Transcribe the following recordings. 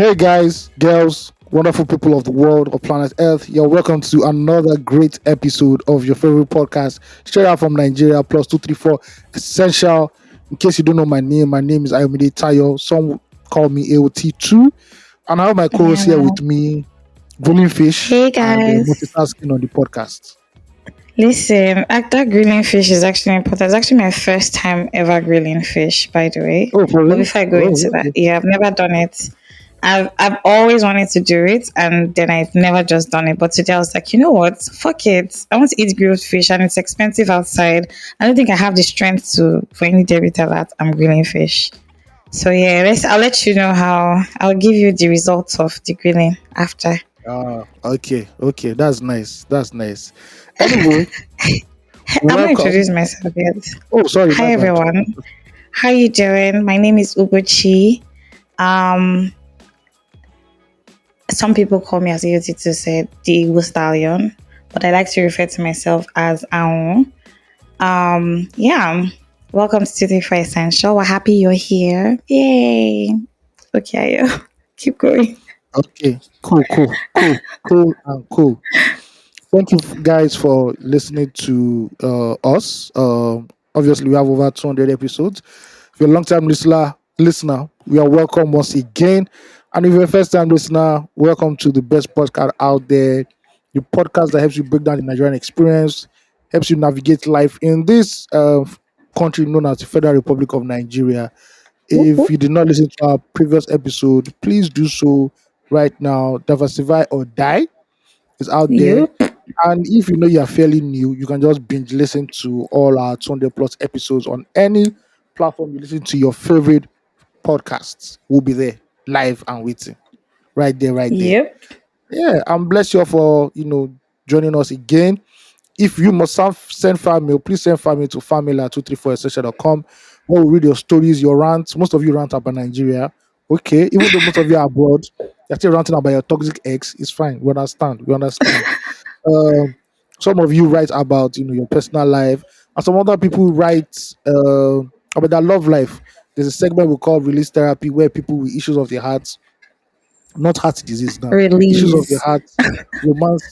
Hey guys, girls, wonderful people of the world of planet Earth. You're welcome to another great episode of your favorite podcast, straight out from Nigeria, plus 234 Essential. In case you don't know my name is Ayomide Tayo. Some call me AOT2. And I have my co-host here Yeah. with me, Grilling Fish, Hey and guys. multitasking on the podcast. Listen, that grilling fish is actually important. It's actually my first time ever grilling fish, by the way. Oh, for But real? before I go into Oh, that, okay. yeah, I've never done it. I've always wanted to do it, and then I've never just done it. But today I was like, you know what? Fuck it. I want to eat grilled fish, and it's expensive outside. I don't think I have the strength to for any day with that I'm grilling fish. So yeah, I'll let you know how. I'll give you the results of the grilling after. Okay. That's nice. That's nice. Anyway, I'm not welcome. introduced myself yet. Oh, sorry, my Hi bad. everyone. How you doing? My name is Ugochi. Um, some people call me, as AOT2 said, the Igbo Stallion, but I like to refer to myself as Aon. Yeah. Welcome to Today for Essential. We're happy you're here. Yay. Okay, keep going. Okay, cool. Thank you guys for listening to us. Obviously, we have over 200 episodes. If you're a long-time listener, we are welcome once again. And if you're a first-time listener, welcome to the best podcast out there. The podcast that helps you break down the Nigerian experience, helps you navigate life in this country known as the Federal Republic of Nigeria. Whoop, If whoop. you did not listen to our previous episode, please do so right now. Diversify or die is out there. Yep. And if you know you're fairly new, you can just binge listen to all our 200 plus episodes on any platform you listen to your favorite podcasts. We'll be there live and waiting. Right there. Yep. Yeah, and bless you all for joining us again. If you must send fan mail, please send fan mail to fanmail@234essential.com. We'll read your stories, your rants. Most of you rant about Nigeria. Okay, even though most of you are abroad, you're still ranting about your toxic ex. It's fine. We understand. Um, some of you write about your personal life, and some other people write about their love life. There's a segment we call release therapy where people with issues of the heart, not heart disease now, issues of the Release. heart,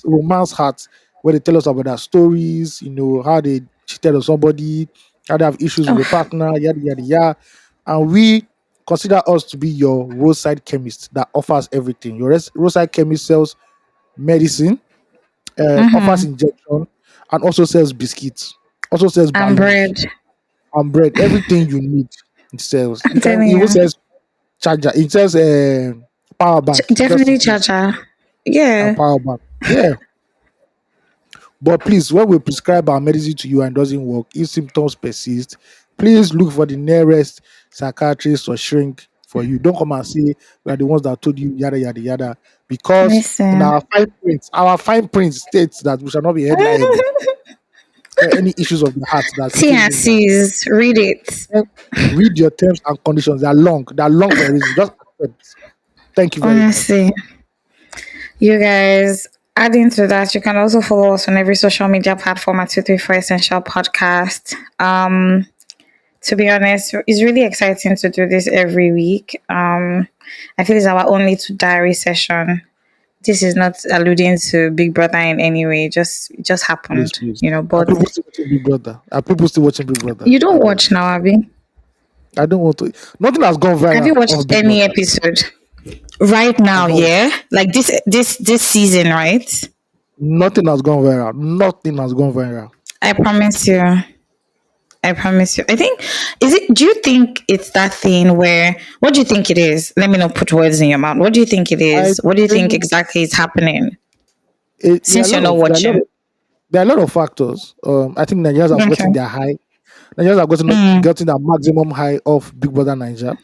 romance heart, where they tell us about their stories, how they cheated on somebody, how they have issues with a Oh, partner, yada yada yada. And we consider us to be your roadside chemist that offers everything. Your roadside chemist sells medicine, offers mm-hmm. injection, and also sells biscuits, also sells And balloons bread. and bread, everything you need. It sells. I'm telling It even you. sells charger. It sells power bank, just in Definitely case. Chacha. And Yeah. power bank. Yeah. But please, when we prescribe our medicine to you and doesn't work, if symptoms persist, please look for the nearest psychiatrist or shrink for you. Don't come and say we are the ones that told you yada yada yada. Because in Listen. our fine print states that we shall not be held liable for any issues of the heart that T kicking and in now. C's. Read it. Then read your terms and conditions. They are long. They are long for a reason. Just accept. Thank you very much. Honestly. You guys, adding to that, you can also follow us on every social media platform at 234 Essential Podcast. To be honest, it's really exciting to do this every week. I feel it's our only two diary session. This is not alluding to Big Brother in any way. It just Please, happened, please. Are But people still watching Big Brother? Are people still watching Big Brother? you I don't beg. watch now, Abby. I don't want to. Nothing has gone Have you viral watched of Big any Brother. episode right now? I've not. Yeah, like this season, right? Nothing has gone viral. Nothing has gone viral. I promise you. I promise you. I think is it. Do you think it's that thing where? What do you think it is? Let me not put words in your mouth. What do you think it I is? What do you think think exactly is happening? there are a Since you're lot not of there are a lot watching. of there are a lot of factors. I think Nigerians have Okay. gotten their high. Nigerians have Mm, gotten their maximum high of Big Brother Niger.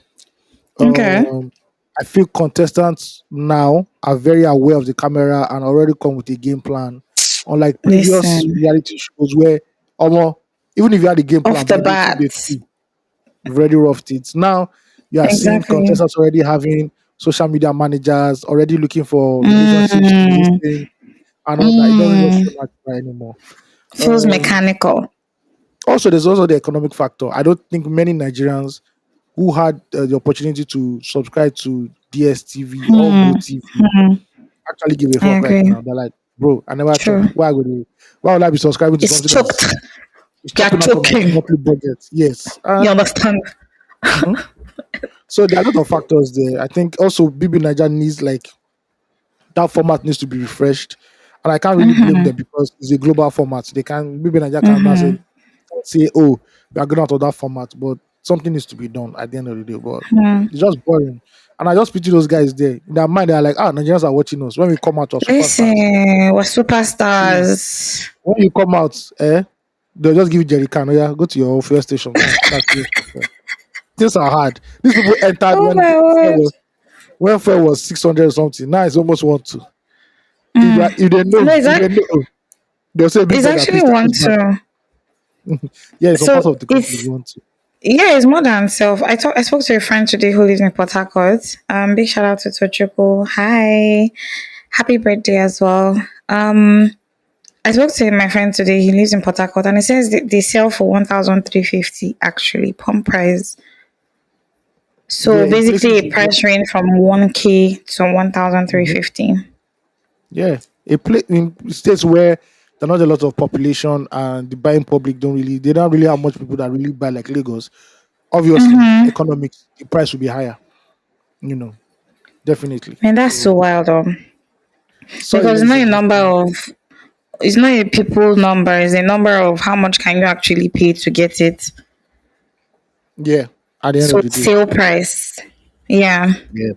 okay. Um, I feel contestants now are very aware of the camera and already come with a game plan, unlike previous Listen. reality shows where, almost even if you had a game Off plan the by day two, bat. day three, you've already roughed it. Now you are seeing Exactly. contestants already having social media managers, already looking for relationships in this Mm, thing and all that. It doesn't just mm. feel natural anymore. Feels Um, mechanical. Also, there's also the economic factor. I don't think many Nigerians who had the opportunity to subscribe to DSTV, all Go Hmm. TV actually give a I fuck right agree. now. They're like, bro, I never chop. True. Why would I be subscribing to It's something choked. that's it's You're chopping out of my choking. monthly budget? Yes. You And understand? mhm. So there are a lot of factors there. I think also BB Niger needs like that format needs to be refreshed. And I can't really blame them because it's a global format. They can BB Niger can now say, oh, we are going out of that format, but something needs to be done at the end of the day. But Hmm. it's just boring. And I just pity those guys there. In their mind, they're like, Nigerians are watching us. When we come out, we're superstars. Listen, we're So superstars. when you come out, they'll just give you jerry can. Oh, yeah, go to your fuel station. Go and start fuel station. Things are hard. These people entered Oh my word. when fuel was 600 or something. Now it's almost 1 2. If they No, know, if they know, they'll say, big it's brother, actually please take one us back. to. Yeah, in some parts So of the country, it's, 1 2. yeah, it's more than self. I spoke to a friend today who lives in Port Harcourt. Big shout out to Tochiko. Hi. Happy birthday as well. I spoke to my friend today. He lives in Port Harcourt, and he says they sell for 1,350 actually, pump price. Yeah, So in basically, places, a price range from 1K to one thousand three mhm, fifty. yeah, in states where there are not a lot of population and the buying public they don't really have much people that really buy like Lagos. Obviously, Mm-hmm. economics, the price will be higher, you know, definitely. Man, that's so So, wild, sorry, because it's ladies not a and number gentlemen. of, it's not a people number, it's a number of how much can you actually pay to get it. Yeah, at the end So of the day. sale price, yeah, Yeah.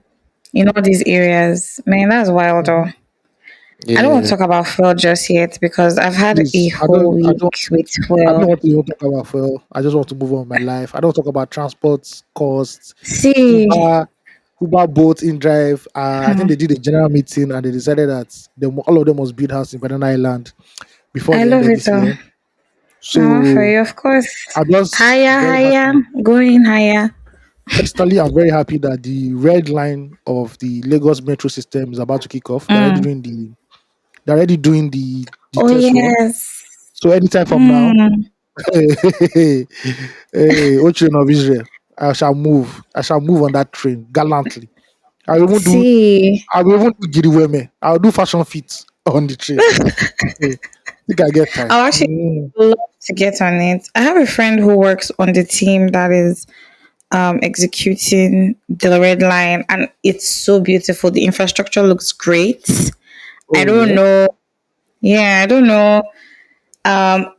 in all these areas. Man, that's wild, though. Mhm. I don't want to Yeah. talk about fuel just yet because I've had a Please, whole week with I don't fuel. want to even talk about fuel. I just want to move on with my life. I don't talk about transport costs, See, Uber, Uber boat in drive. I think they did a general meeting and they decided that all of them must build house in Banana Island before I the end love of it this though. year. For So you, of course. I'm just Higher, very higher, happy. going higher. Personally, I'm very happy that the red line of the Lagos metro system is about to kick off. Mm. They're already doing the Oh test run. yes. So anytime from now, Mm. hey, O children of Israel, I shall move. I shall move on that train gallantly. I will even do See, I will even do Giriweme. I'll do fashion fits on the train. So, I think I get time. I'll actually love to get on it. I have a friend who works on the team that is executing the red line, and it's so beautiful. The infrastructure looks great. I Oh don't yeah. know. Yeah, I don't know.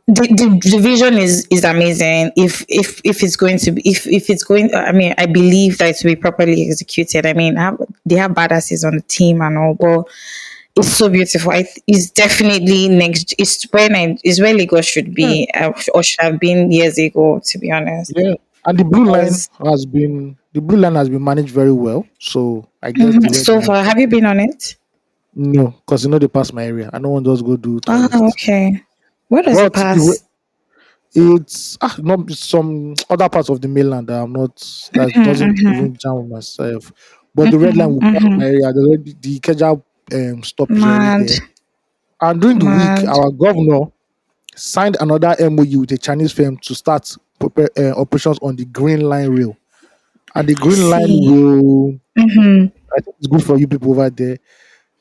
The vision is amazing. If it's going to be, if it's going, I mean, I believe that it will be properly executed. I mean, they have badasses on the team and all, but it's so beautiful. It's definitely next. It's where Lagos should Yeah. be, or should have been years ago. To be honest, Yeah. And because the blue line has been managed very well. So I guess the red so line. far, have you been on it? No, because they pass my area. I don't want to just go do Oh, tourist. okay. Where does it But pass? it's not some other parts of the mainland that I'm not that doesn't even jam with myself. But the red line will pass my area. The Ikeja stop is already Mad, there. And during the week, mad. our governor signed another MOU with a Chinese firm to start operations on the Green Line Rail. And the Green Line See, will, I think it's good for you people over there.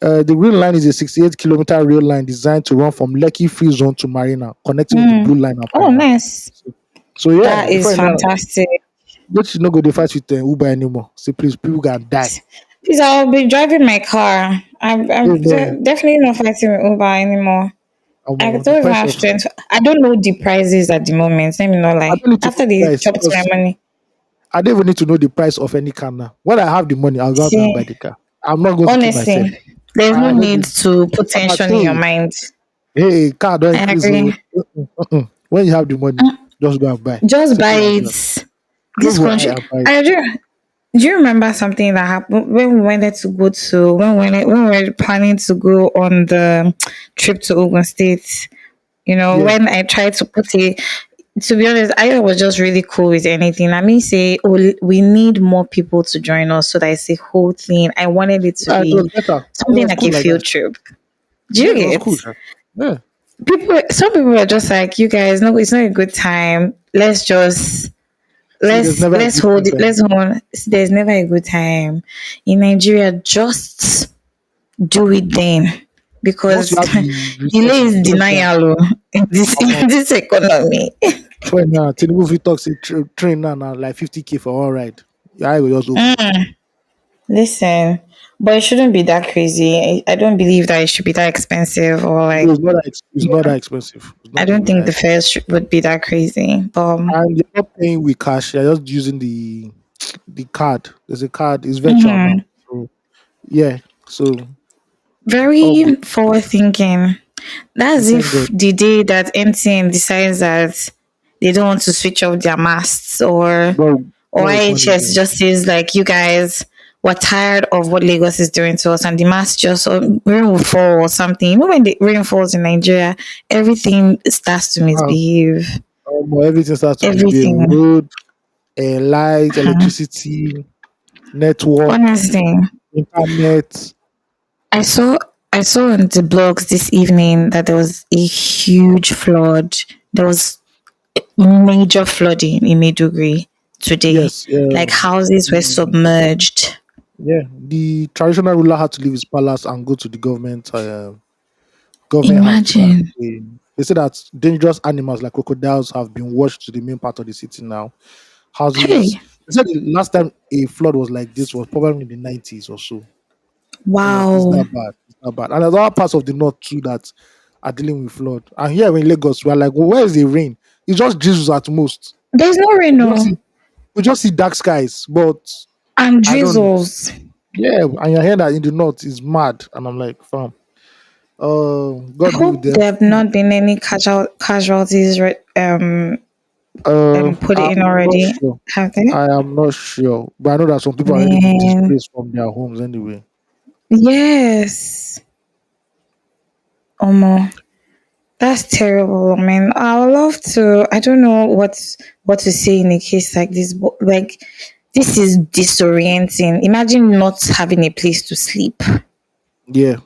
The Green Line is a 68-kilometer rail line designed to run from Lekki Free Zone to Marina, connecting with the Blue Line and oh, Pioneer. nice. So yeah, That before is you know, fantastic. don't you not go to fight with Uber anymore? Say please, people can die. Please, I'll be driving my car. I'm Amen. definitely not fighting with Uber anymore. I The don't even price have of strength. I don't know the prices at the moment. Let me not I lie. don't need to know After the they price chopped my because money, I don't even need to know the price of any car now. When I have the money, I'll go out and buy see, the car. I'm not going to keep myself. honestly, there's no I don't need need. to put I'm like, tension in your hey, mind. hey, car don't I increase. Oh. agree. When you have the money, just go and buy. Just buy Simple as that. it. This Just buy country, and buy. I do. Do you remember something that happened when we wanted to go to when we were planning to go on the trip to Ogun State? You know, Yeah. when I tried to put it, to be honest, I was just really cool with anything. I mean, say, oh, we need more people to join us so that it's a whole thing. I wanted it to Yeah, it be was better. It something was like a cool like field that. trip. Do Yeah, you it was get? cool. Sha. Yeah. Some people are just like, you guys, no, it's not a good time. Let's just See, there's never a let's good hold time it. for Let's anything. hold. There's never a good time in Nigeria. Just do it then, Once because you have the delay resources, is just go. denial in this Omo, in this economy. before now, Tinubu fit talk say train now like 50K for one ride. Your eye will just open. Listen, but it shouldn't be that crazy. I don't believe that it should be that expensive, or No, like, it's not that expensive. It's I not don't even think that the expensive. fares would be that crazy. But And you're not paying with cash. You're just using the card. There's a card. It's virtual now. mhm, So yeah. So all very good. forward thinking. We That's thank if God. the day that MTN decides that they don't want to switch off their masts, God, or God will punish IHS them. just says like, you guys, we're tired of what Lagos is doing to us, and the mast just, rain will fall or something. You know, when the rain falls in Nigeria, everything starts to Wow. misbehave. Everything starts to misbehave. Everything. Road, light, electricity, network, Honestly, internet. I saw I saw on the blogs this evening that there was a huge flood. There was major flooding in Maiduguri today. Yes. Like, houses were submerged. Yeah. The traditional ruler had to leave his palace and go to the government house to go and Imagine. stay. They say that dangerous animals like crocodiles have been washed to the main part of the city now. Houses. Hey, They said the last time a flood was like this was probably in the 90s or so. It's wow. that bad. It's that bad. And there's other parts of the north too that are dealing with flood. And here in Lagos, we're like, well, where is the rain? It's just Jesus at most. There's no rain, We just no. see, we just see dark skies. But And I don't know. drizzles. Yeah, and you're hearing that in the north is mad. And I'm like, fam, I God be with hope them. there have not been any casualties, put it in I'm not already. sure. Have they? I am not sure. But I know that some people are already been Man. displaced from their homes anyway. Yes. Omo. That's terrible. I mean, I would love to. I don't know what to say in a case like this, but like, this is disorienting. Imagine not having a place to sleep. Yeah,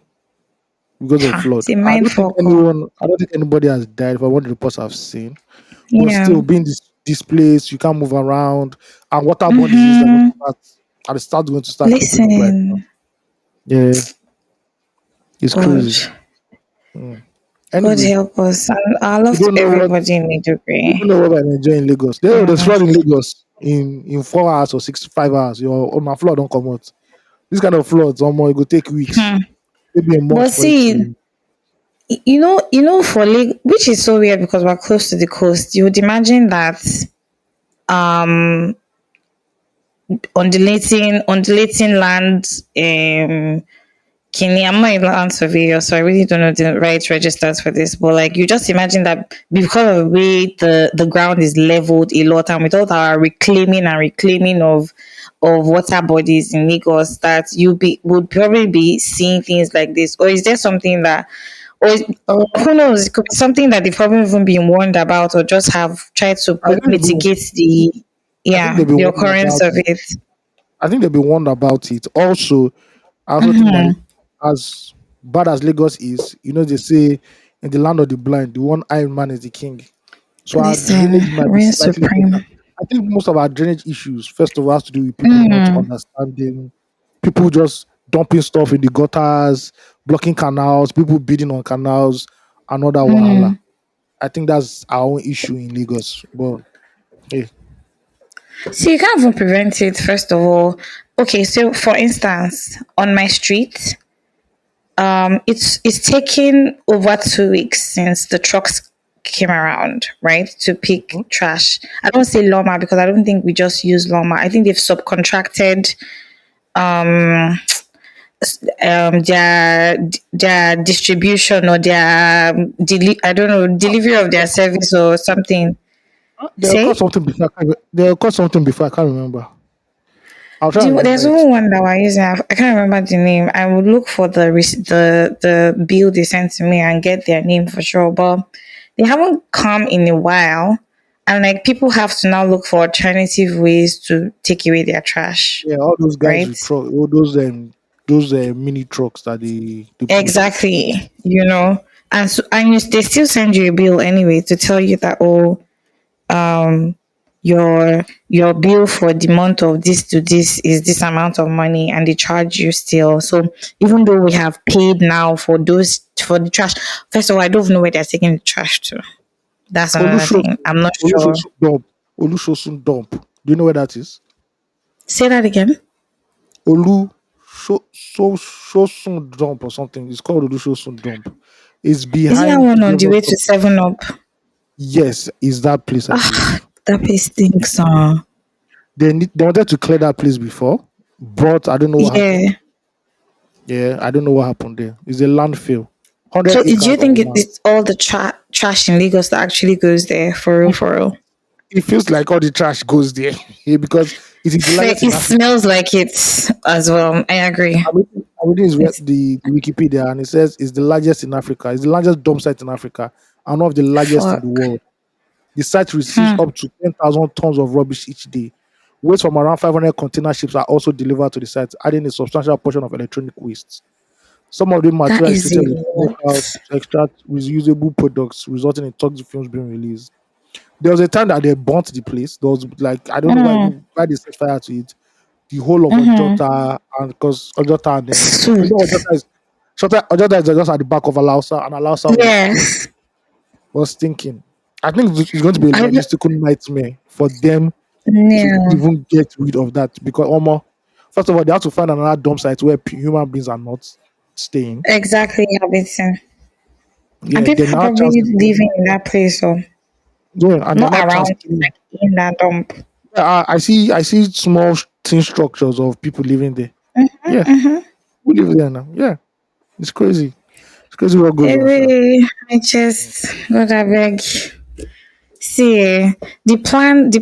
because of Ha, flood. it's a mind fucker. I don't think anybody has died for what the reports I've seen. But Yeah. still being displaced, you can't move around, and waterborne diseases are going to Mm-hmm. start creeping up right now. Listen, Yeah, it's God, crazy. Mm. God Anyway, help us. And I you love to don't know what everybody in you don't Maiduguri. know what I'm enjoying in Lagos. There's flood in Honestly. Lagos in 4 hours or 5 hours. Your on my flood don't come out. This kind of floods, it will take weeks, Hmm. maybe a But month for it see, to. for Lake, which is so weird because we're close to the coast. You would imagine that um undulating land, Kini, I'm not a land surveyor, so I really don't know the right registers for this. But like, you just imagine that because of the way the ground is leveled a lot, and with all our reclaiming of water bodies in Lagos, that you be would probably be seeing things like this. Or is there something that, or Uh, who knows? It could be something that they've probably even been warned about, or just have tried to I think they've been, mitigate the, I think they've been the warned occurrence about of it. it. I think they've been warned about it. Also, I also think that as bad as Lagos is, they say in the land of the blind, the one iron man is the king. So our Listen, drainage might be reign slightly better. supreme. I think most of our drainage issues, first of all, has to do with people not understanding, people just dumping stuff in the gutters, blocking canals, people bidding on canals, another wahala. I think that's our own issue in Lagos. But hey, So you can't even prevent it, first of all. Okay, so for instance, on my street, it's taken over 2 weeks since the trucks came around, right? To pick mhm. trash. I don't say Loma because I don't think we just use Loma. I think they've subcontracted their distribution, or their I don't know, delivery of their service or something. They'll call Say? something before. They'll call something before. I can't remember. I'll try and remember There's it. even one that we're using. I can't remember the name. I would look for the bill they sent to me and get their name for sure. But they haven't come in a while, and like, people have to now look for alternative ways to take away their trash, Yeah, all those guys right? with truck, all those mini trucks that they push. Exactly. And they still send you a bill anyway to tell you that, oh, your bill for the month of this to this is this amount of money, and they charge you still. So even though we have paid now for those for the trash, first of all, I don't know where they're taking the trash to. That's another thing. Olushosun I'm not sure. Olushosun dump. Olushosun dump. Do you know where that is? Say that again. Olu Shosun dump or something. It's called Olushosun dump. It's Is it that behind the one on the Government way to Hospital. 7 Up? Yes, is that place I believe. That place stinks. They wanted to clear that place before, but I don't know what happened. Yeah. Yeah, I don't know what happened there. It's a landfill. So 100 do you acres of think land. it's all the trash in Lagos that actually goes there for real? For real? It feels like all the trash goes there yeah, because it is the largest It in Africa. smells like it as well. I agree. I'm reading It's, the Wikipedia and it says it's the largest in Africa. It's the largest dump site in Africa and one of the largest in the fuck. world. The site receives Hmm. up to 10,000 tons of rubbish each day. Waste from around 500 container ships are also delivered to the site, adding a substantial portion of electronic waste. Some of the That material is is a treated with chemicals lot. to extract reusable products, resulting in toxic fumes being released. There was a time that they burnt the place. There was like I don't know Mm, why they set fire to it. The whole of mm-hmm. Ojota and because Ojota and Suits. Ojota is just at the back of Alausa and Alausa Yes. was thinking. I think it's going to be a I logistical nightmare for them to yeah. even get rid of that because first of all they have to find another dump site where human beings are not staying. Exactly habiting. And Yeah, people they're are now probably transiting. living in that place, so Yeah, and they're not now around, transiting. like in that dump. Yeah, I see small thin structures of people living there. Yeah, Mm-hmm. we live there now. Yeah, it's crazy. It's crazy what goes on, sure. Really, I just God I beg. See, the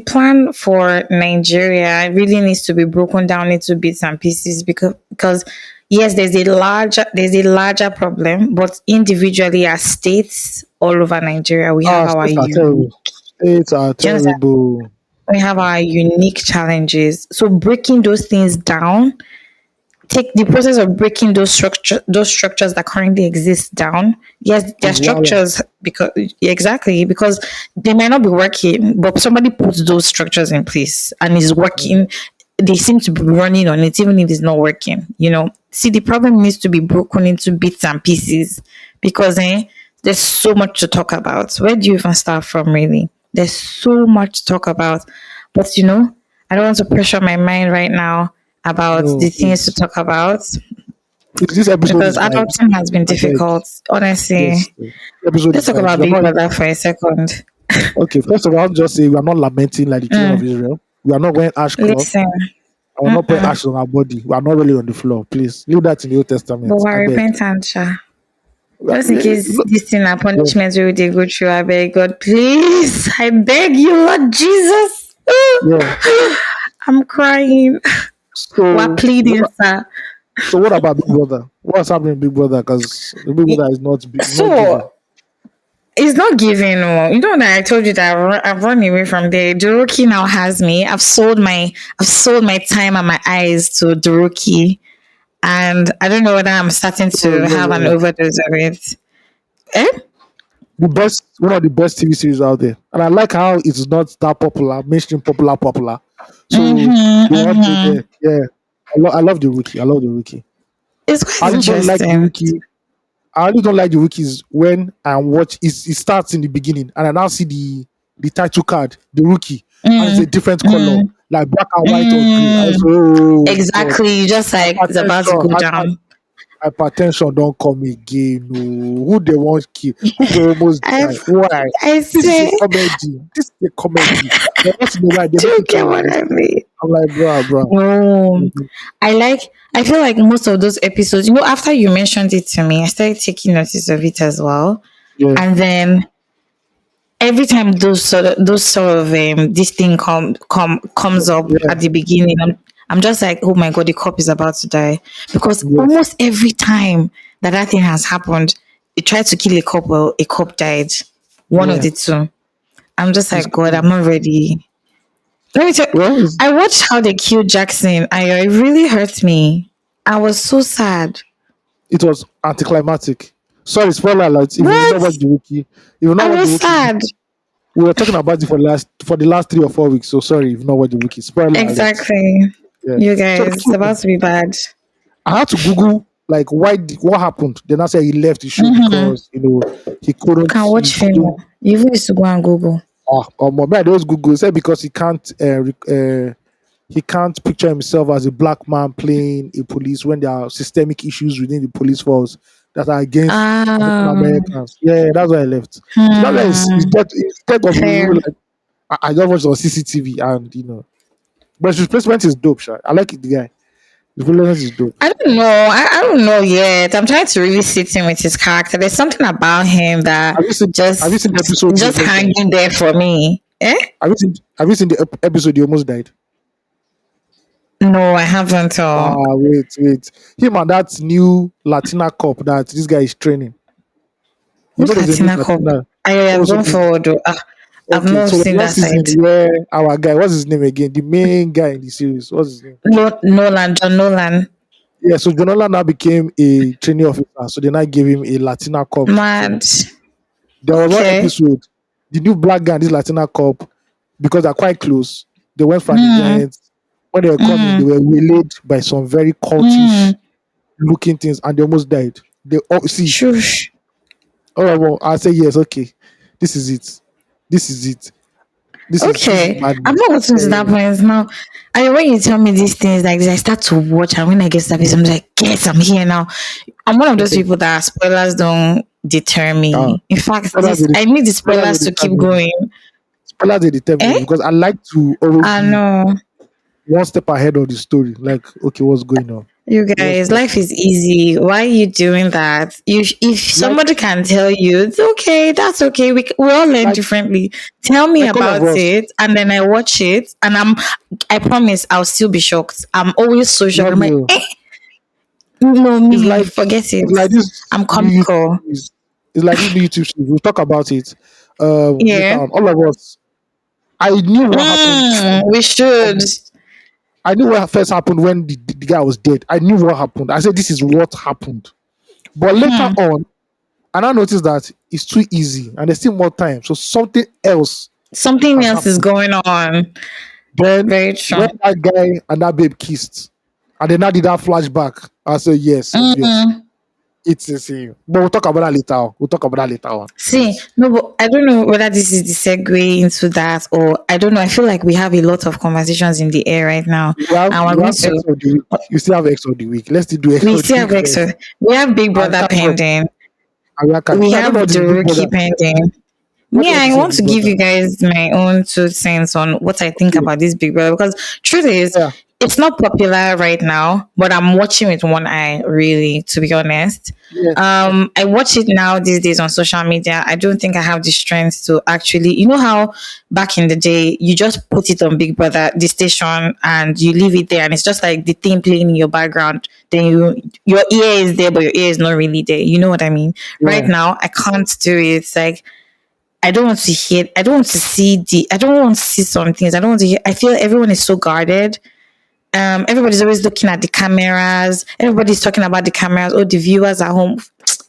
plan for Nigeria really needs to be broken down into bits and pieces because yes, there's a larger problem, but individually as states all over Nigeria, we have our States are terrible. unique. States are Do you understand? terrible. We have our unique challenges. So breaking those things down, take the process of breaking those structures that currently exist down. Yes, they're Is wild. structures because exactly because they might not be working, but somebody puts those structures in place and is working. They seem to be running on it, even if it's not working. See, the problem needs to be broken into bits and pieces because there's so much to talk about. Where do you even start from, really? There's so much to talk about, but I don't want to pressure my mind right now about No, the things to please. talk about This episode because is vibes. adulting has been I beg. difficult. Honestly, Yes. This episode let's is talk vibes. about We're Big not Brother for a second. okay. First of all, I'll just say we are not lamenting like the children of Mm, Israel. We are not wearing ash cloth. listen, I will not put ashes on our body. We are not really on the floor. Please leave that in the Old but Testament. I we're beg. repentant, Sha. Well, Just in case look, this thing a yeah. punishment we they go through, I beg God, please, I beg you, Lord Jesus. Yeah. I'm crying. We're So pleading, what? sir. So what about Big Brother? What's happening in Big Brother? Because the Big Brother is not giving. So it's not giving. Oh. You know that I told you that I've run away from there. Doroki now has me. I've sold my time and my eyes to Doroki, and I don't know whether I'm starting Yeah, to yeah, have yeah, an yeah. overdose of it. Eh? One of the best TV series out there, and I like how it's not that popular, mainstream popular. So Mm-hmm, they want me mm-hmm. there. Yeah, I love the Rookie. I love the Rookie. It's I quite just don't like the interesting. Rookie. I really don't like the Rookies when I watch. It starts in the beginning, and I now see the title card, the Rookie, and it's a Mm, different color, mm, like black and white or grey. I mm. say, oh God, Exactly. You just like it's about to hypertension, go down. hypertension don't come again. No, who they want kill? Who go almost die? I've Why? I This is a say, comedy. This is a comedy. But once in a while, they do make you it feel get what I realistic. mean? I'm like, bro. No, I like. I feel like most of those episodes. After you mentioned it to me, I started taking notice of it as well. Yeah, And then every time those sort of this thing comes up yeah, at the beginning, I'm just like, oh my god, the cop is about to die because yes, almost every time that thing has happened, it tried to kill a cop or a cop died. One of yeah. the two. I'm just It's like, God, crazy. I'm not ready. Let me tell Well, it's, I watched how they killed Jackson. It really hurt me. I was so sad. it was anticlimactic. Sorry, spoiler alert. If you've not What? watched the Wiki, if you've not I watched the was Wiki, sad. We were talking about it for the last 3 or 4 weeks. So sorry if not what the wiki. Spoiler alert. Exactly. Yeah. You So the guys, it's truth about is, to be bad. I had to Google like what happened. Then I said he left the show Mm-hmm. because he couldn't Can watch film. You even used to go and Google. or maybe those Google said because he can't picture himself as a black man playing a police when there are systemic issues within the police force that are against African Um, Americans. Yeah, that's why I left. So that's why hmm, he's dead of fair. like I just watched on CCTV and but his replacement is dope, sha. I like it, the guy. His replacement is dope. I don't know. I don't know yet. I'm trying to really sit in with his character. There's something about him that Have you seen the episode he just almost died? hanging there for me. Eh? Have you seen the episode he almost died? No, I haven't. Wait. Him and that new Latina cop that this guy is training. Who's There's a new Latina Cup? Latina. I have Oh, so gone forward. Though. I've okay. not So the seen one that season side. where our guy, what's his name again? The main guy in the series. What's his name? No, Nolan, John Nolan. Yeah. So Jonola now became a training officer. So they now gave him a Latina cop training. Mad. There was one Okay. episode. The new black guy and this Latina cop, because they're quite close, they went for an Mm, event. When they were coming, they mm, were waylaid by some very cultish mm. looking things and they almost died. They all see. Shush. All right, well, I say yes, okay. This is it. This is it. This is Okay. I'm madness. not gotten to that point now. When you tell me these things like this, I start to watch, and when I get service, I'm like, yes, I'm here now. I'm one of those Okay. people that spoilers don't deter Uh, me. In fact, spoilers this will I need the spoilers spoilers will to keep determine me. going. Spoilers will determine me Eh? because I like to always I be know. one step ahead of the story. Like, okay, what's going on? You What's guys, what's life is easy. Why are you doing that? If like somebody can tell you, it's okay, that's okay. We all learn like differently. Tell me all of about us. it, and then I watch it, and I promise I'll still be shocked. I'm always so shocked. Not I'm like, you. no, It's me, like forget it. it's like this I'm new comical. YouTube series. It's like this new YouTube series. We'll talk about it later Yeah. on. All of us. I knew what happened We should. from I knew what first happened when the guy was dead. I knew what happened. I said this is what happened. But later Hmm. on, and I noticed that it's too easy and there's still more time. So something else Something has else is happened. going on. Then Very true. when that guy and that babe kissed, and then I did that flashback, I said, yes, obvious. Mm. It's the same. But we'll talk about that later on. We'll talk about that later on, See, please. no, but I don't know whether this is the segue into that, or I don't know. I feel like we have a lot of conversations in the air right now, We have and we're we going have X to. of the week. You still have X of the week. Let's still do X We of the still week have first. extra. We have Big And Brother catch up. pending. And we are catch. We Me, I don't have know what the is Big rookie Brother. pending. What do you Yeah, want to I say in want Big to give Brother? you guys my own 2 cents on what I think Okay. about this Big Brother, because truth is, Yeah. it's not popular right now, but I'm watching with one eye, really, to be honest. Yeah. Yeah. I watch it now these days on social media. I don't think I have the strength to actually, how back in the day you just put it on Big Brother, the station, and you leave it there, and it's just like the thing playing in your background. Then your ear is there, but your ear is not really there. You know what I mean? Right Yeah. now, I can't do it. It's like I don't want to hear. I don't want to see I don't want to see some things. I don't want to hear. I feel everyone is so guarded. Everybody's always looking at the cameras. Everybody's talking about the cameras. Oh, the viewers at home.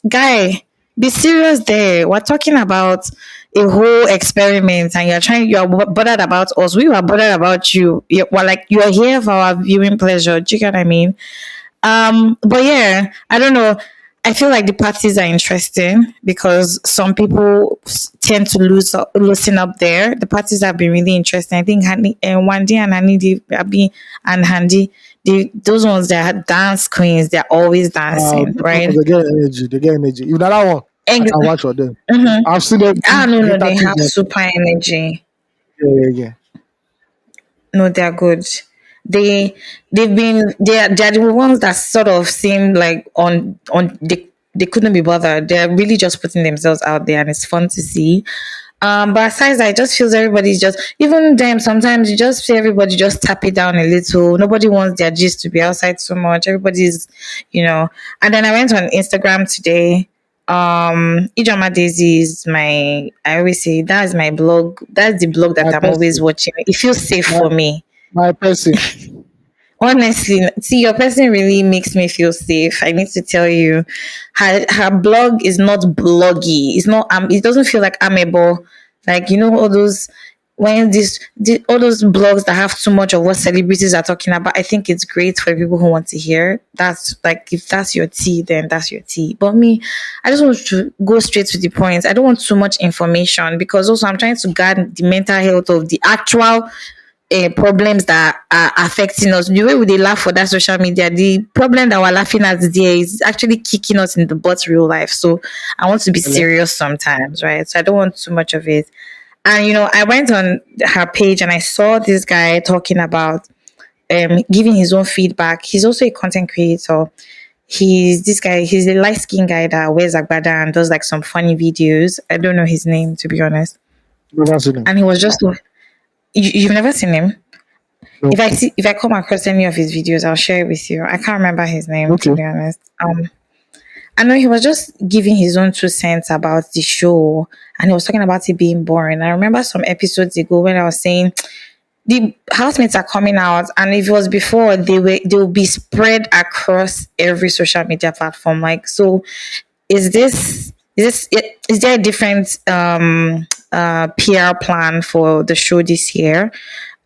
Guy, be serious there. We're talking about a whole experiment, and you are bothered about us. We were bothered about you. We're like, you are here for our viewing pleasure. Do you get what I mean? But yeah, I don't know. I feel like the parties are interesting because some people tend to loosen up there. The parties have been really interesting. I think Wandy and Handy, Abi and Handy, those ones that are dance queens, they're always dancing, Those right? ones, they get energy. They get energy. Even that one, I can Ex- watch for them. mhm. I've seen them Ah, do no, no, they have entertainment. super energy. Yeah. No, they're good. They're the ones that sort of seem like they couldn't be bothered. They're really just putting themselves out there, and it's fun to see. But aside that, it just feels everybody's just even them. Sometimes you just see everybody just tap it down a little. Nobody wants their gist to be outside so much. Everybody's, you know. And then I went on Instagram today. Ijoma Daisy is I always say that's my blog. That's the blog that My I'm always person. watching. It feels safe My for me. my person. Honestly, see, your person really makes me feel safe. I need to tell you, her blog is not bloggy. It's not. It doesn't feel like amiable. Like, you know, all those when all those blogs that have too much of what celebrities are talking about, I think it's great for people who want to hear. That's like, if that's your tea, then that's your tea. But me, I just want to go straight to the point. I don't want too much information, because also I'm trying to guard the mental health of the actual problems that are affecting us. The way we dey laugh for that social media, the problem that we're laughing at there is actually kicking us in the butt real life. So I want to be Ele- serious sometimes, right? So I don't want too much of it. And you know, I went on her page and I saw this guy talking about giving his own feedback. He's also a content creator. He's this guy, he's a light skinned guy that wears agbada and does like some funny videos. I don't know his name, to be honest. Never seen him. And he was just you've never seen him? No. If I come across any of his videos, I'll share it with you. I can't remember his name, to Okay. be honest. I know he was just giving his own 2 cents about the show, and he was talking about it being boring. I remember some episodes ago when I was saying the housemates are coming out, and if it was before, they will be spread across every social media platform. Like, so is there a different PR plan for the show this year?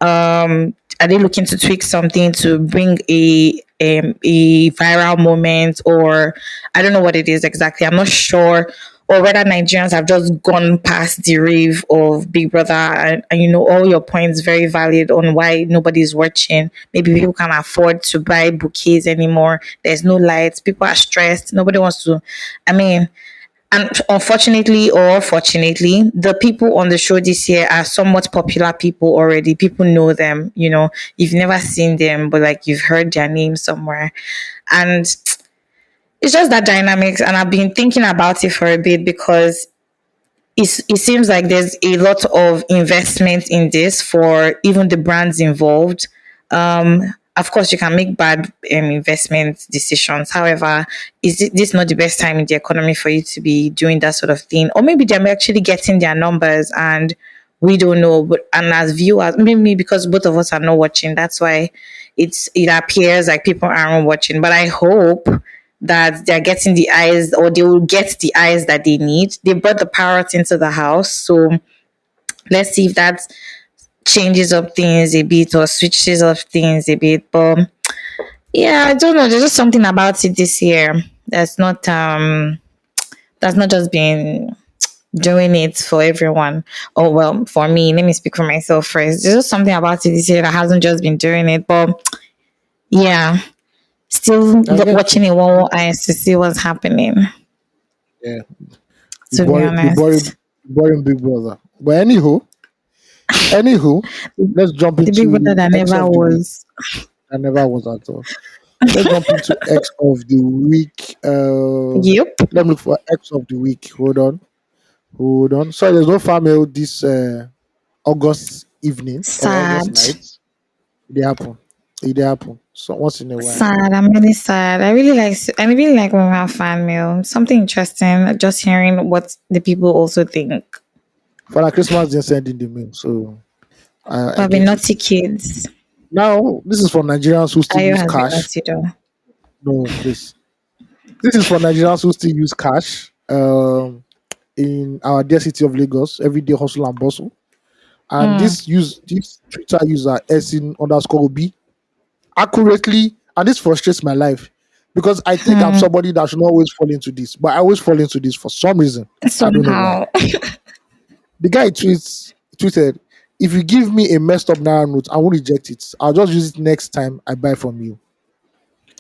Are they looking to tweak something to bring a viral moment, or I don't know what it is exactly. I'm not sure, or whether Nigerians have just gone past the rave of Big Brother, and you know, all your points very valid on why nobody's watching. Maybe people can't afford to buy bouquets anymore. There's no lights. People are stressed. Nobody wants to. I mean, and unfortunately or fortunately, the people on the show this year are somewhat popular people already. People know them, you know, you've never seen them, but like you've heard their name somewhere. And it's just that dynamics. And I've been thinking about it for a bit, because it seems like there's a lot of investment in this for even the brands involved. Of course, you can make bad investment decisions. However, this not the best time in the economy for you to be doing that sort of thing? Or maybe they're actually getting their numbers and we don't know. But and as viewers, maybe because both of us are not watching, that's why it appears like people aren't watching. But I hope that they're getting the eyes, or they will get the eyes that they need. They brought the parrot into the house, so let's see if that changes up things a bit or switches up things a bit. But yeah, I don't know. There's just something about it this year that's not just been doing it for everyone. Oh well, for me, let me speak for myself first. There's just something about it this year that hasn't just been doing it. But yeah, still I get you. watching it one more eyes to see what's happening. Yeah. To be honest. The boring Big Brother. But anywho, let's jump The big brother into that X never of the week. was. I never was at all. Let's jump into X of the week. Yep. Let me look for X of the week. Hold on. Sorry, there's no fan mail this August evening or August Sad. night. It happen. It happen. So once in a while. Sad. I'm really sad. I really like when we have fan mail. Something interesting. Just hearing what the people also think. For like Christmas, they're sending the mail. So I But be get it. naughty kids. Now, this is for Nigerians who still Ayo use has been cash. naughty though. No, please. This is for Nigerians who still use cash. In our dear city of Lagos, everyday hustle and bustle. And Mm. this Twitter user Esin underscore B accurately, and this frustrates my life because I think I'm Hmm. somebody that should not always fall into this, but I always fall into this for some reason. I don't know why. Somehow. The guy tweeted, if you give me a messed up naira note, I won't reject it. I'll just use it next time I buy from you.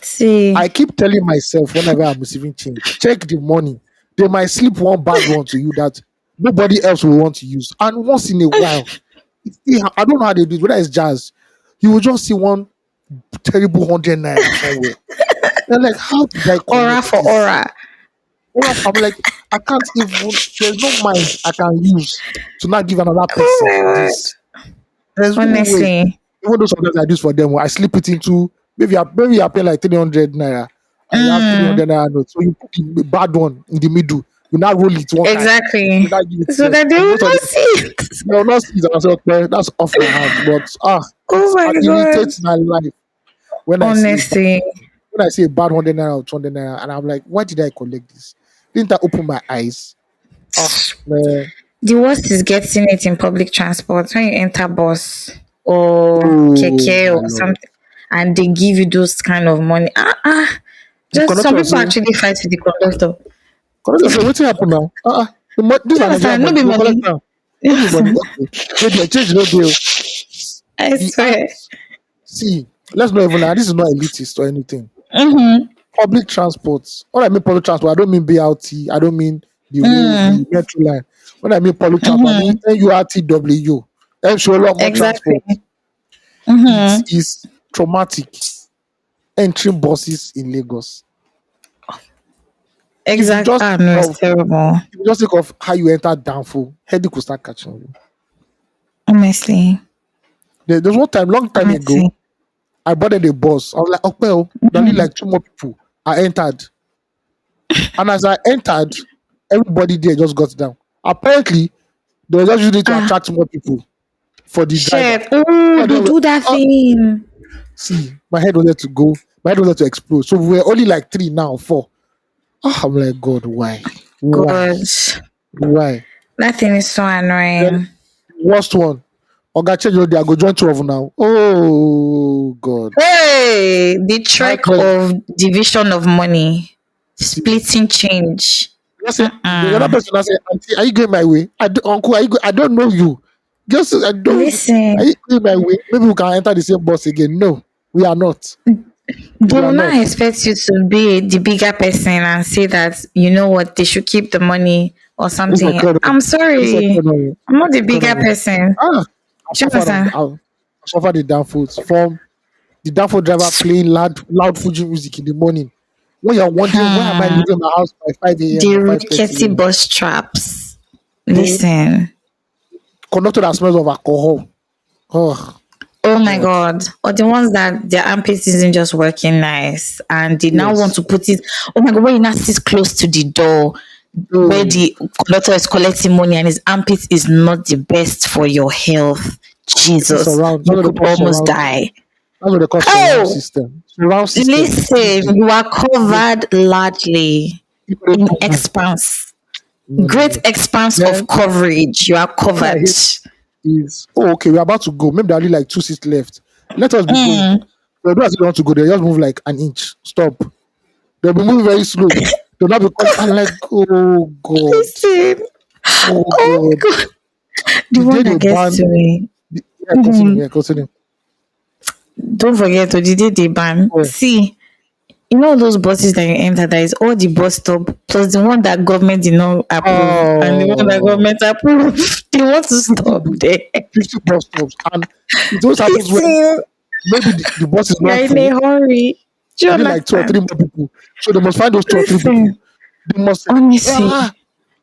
See. I keep telling myself whenever I'm receiving change, check the money. They might slip one bad one to you that nobody else will want to use. And once in a while, I don't know how they do it, whether it's jazz, you will just see one terrible 100 naira somewhere. They're like, how did I Aura collect for this? aura. I'm like, I can't even, there's no mind I can use to not give another Oh person my this. word. There's no way. Honestly. Even though sometimes I do this for them, I slip it into, maybe you're paying like 300 naira and you have Mm. 300 naira notes. So you put the bad one in the middle. You now roll it one time. Exactly. You now give it to So them. that they And will most of not the see it. they will not see it and say, okay, that's off my hands. But Oh my it god. irritates my life when I see Honestly. when I see a bad 100 naira or 200 naira, and I'm like, why did I collect this? Didn't I open my eyes? Man. The worst is getting it in public transport when you enter bus or Oh keke my or lord. something, and they give you those kind of money. The Just some conductor people say, actually fight with the conductor. Wetin happen now? This Do you na Nigerian understand? No money. be You go collect money. am. No be money. Okay. Dey there, change no dey. I The swear. act. See, let's not even lie. This is not elitist or anything. Mm-hmm. Public transport. When I mean public transport, I don't mean BRT. I don't mean the rail, Mm, the metro line. When I mean public transport, I mean mm-hmm. NURTW. More Exactly. transport. It Mm-hmm. is traumatic entering buses in Lagos. If you Exact. just Ah, think no, it's of terrible. if you just think of how you enter Danfo, headache will start catching you. Honestly. There's one time, long time ago, Honestly. I boarded a bus. I was like, okay, oh, there are only Mm-hmm. like two more people. I entered. And as I entered, everybody there just got down. Apparently, they were just using it to Ah, attract more people for the driver. shit. Oh, And they then do that uh, thing. see, my head wanted to go. My head wanted to explode. So we were only like three now, four. I'm like, God, why? Why? God. Why? That thing is so Then annoying. worst one. Oga change your day, I go join 12 now. Oh God. Hey, the That trick person, of division of money, see. splitting change. Just say the other Mm-mm. person now say, Auntie, are you going my way? Uncle, are you I don't know you. Just I don't are Listen, you going my way? Maybe we can enter the same bus again. No, we are not. they We will are not not. expect you to be the bigger person and say that you know what they should keep the money or It's something. incredible. I'm It's sorry, incredible. I'm not It's the bigger incredible. person. Ah, I Do you suffered understand? I suffered the downfalls from the downfall driver playing loud Fuji music in the morning. When you're wondering why am I Hmm. leaving my house by 5 a.m. The or 5:30 rickety a.m. bus traps. Then Listen. conductor that smells of alcohol. Oh Oh my God. god. Or the ones that their armpit isn't just working nice and they now want Yes. to put it. Oh my god, when you now sit close to the door where Oh, the conductor is collecting money and his armpit is not the best for your health. this is Jesus, surround. That's you what they could call almost surround. die. That's what they call surround Oh, system. Surround system. listen, Easy. you are No, covered largely people don't in do. expanse. No, no, Great no. expanse of Then coverage. You are what I covered. hate is okay, we're about to go. Maybe there are only like two seats left. Let us be going. Mm. They don't want to go. They just move like an inch. Stop. They'll be moving very slow. They'll not be calling. I'm like, oh God, Listen. oh Oh God. my god. The The day one they that gets ban, to me. yeah, continue, Mhm. yeah, continue. Don't forget to the day they ban. Oh, See, you know those buses that you enter, that is all the bus stop plus the one that government did not approve and the one that oh, government approved. They want to 50, stop there. 50 bus stops, and it always happens when Listen, maybe the bus is you're not in a full. hurry. Do you They need like two or three understand? more people. So they must find those two or three people. Listen, They must say, honestly, ah,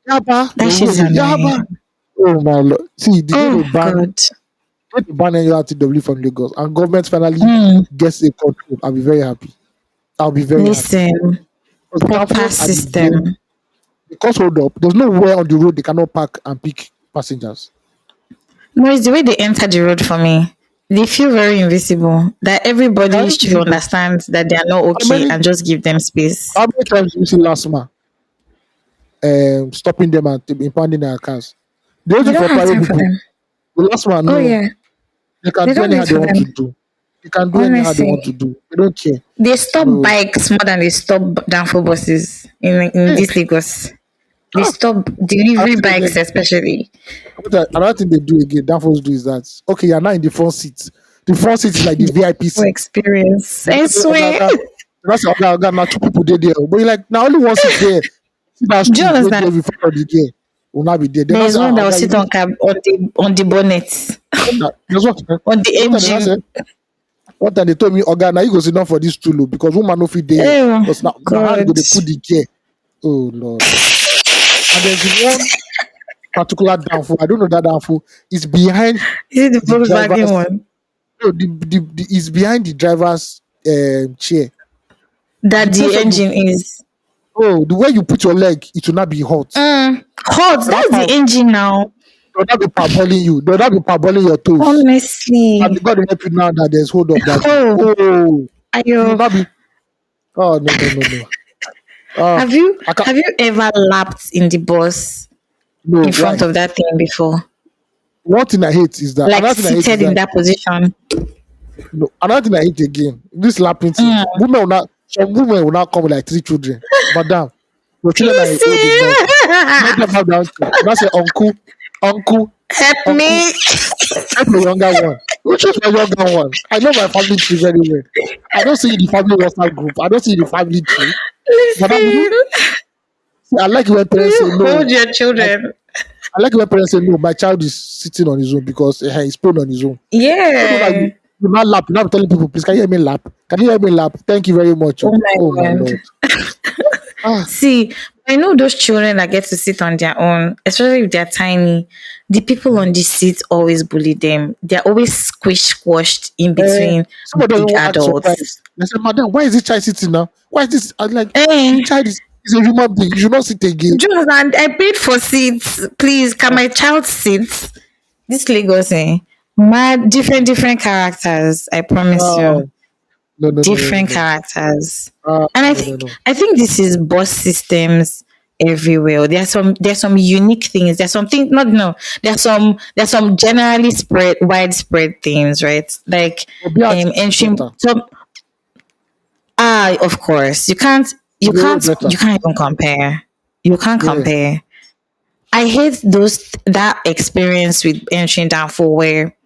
Yaba. They that will shit go is say, Yaba. annoying. Oh my lord. See, the day Oh God. they ban NURTW from Lagos and government finally Mm, gets a control, I'll be very happy. I'll be very happy. listen, Because proper downfalls are the game. system. Because hold up, there's nowhere on the road they cannot park and pick passengers. No, it's the way they enter the road for me. They feel very invisible. That They are everybody should invisible. understand that they are not How okay many and just give them space. how many times do you see last man stopping them and impounding their cars? They They waiting don't for have private time for people. them. The last man, Oh no, yeah, they can they do don't anyhow wait they for want to them. do. They can do anyhow they want to Honestly, do. They don't care. they stop No. bikes more than they stop downfall buses in Hey, this Lagos. They ah, stop delivery another thing bikes, again. especially. Another thing they do again, Danfoss do is that okay, you're now in the front seat. The front seat is like the VIP For seat. experience, They I don't say, Oga, swear. Oga, they don't say, Oga, Oga, now two people there. But you're like, now only one seat there. See that Do you stool right there understand? in front of the gear. Will not be there. They There not is say, one ah, that will Oga, you sit need on cab on the bonnet, there's what on the there's what they not say. engine. One time they told me, Oga, now you go sit down for this stool oh, because woman no fit there. Oh Because now how they God! go they put the gear. Oh Lord. And there's one particular downfall. I don't know that downfall. It's behind Is it the the Volkswagen driver's one no, it's behind the driver's chair. The that the place where you engine is? the way you put your leg, it will not be hot. Hot. That That's the part engine now. they'll not be parboiling you. They'll not be parboiling your toes. And Honestly. God will help you now that there's hold up daddy. Oh, Oh, you will ayo. not be. Oh no no no no. Have Ah, you I can't. have you ever lapped in the bus? No, in front why? of that thing before? One thing I hate is that Like another thing I hate is seated in that that position. no, another thing I hate again. This lapping thing. Mm. Women will not some women will not come with like 3 children. Madam, your children are old enough. Let them Listen, have their own. Now say uncle, help uncle, me. help your younger one. Which is my younger one? I know my family tree very well. I don't see the family WhatsApp group. I don't see the family tree. Madam, Listen, see, I like when parents say you no. hold your Like, children. I like when parents say no. My child is sitting on his own because he's prone on his own. Not know that Yeah. you not lap. You not telling people, please, can you hear me lap? Can you hear me lap? Thank you very much. Oh Oh, my oh my god. lord. Ah, See, I know those children that get to sit on their own, especially if they're tiny. The people on the seat always bully them. They're always squished in between some of them big will act adults. surprised. They say, madam, why is this child sitting now? Why is this? I'm like, the Eh, child is a human being. You should not sit again. Jonathan, I paid for seats. Please, can Ah, my child sit? This Lagos, mad, different characters. I promise ah, you, no, no, no, no, no, different no. characters. Ah, And no, no, no. I think this is bus systems everywhere. There's some unique things. There's something not no. There's some generally spread widespread things, right? Like But BRT is entry. better. So of course Way better. you can't even compare. You can't Yeah. compare. I hate that experience with entering down for where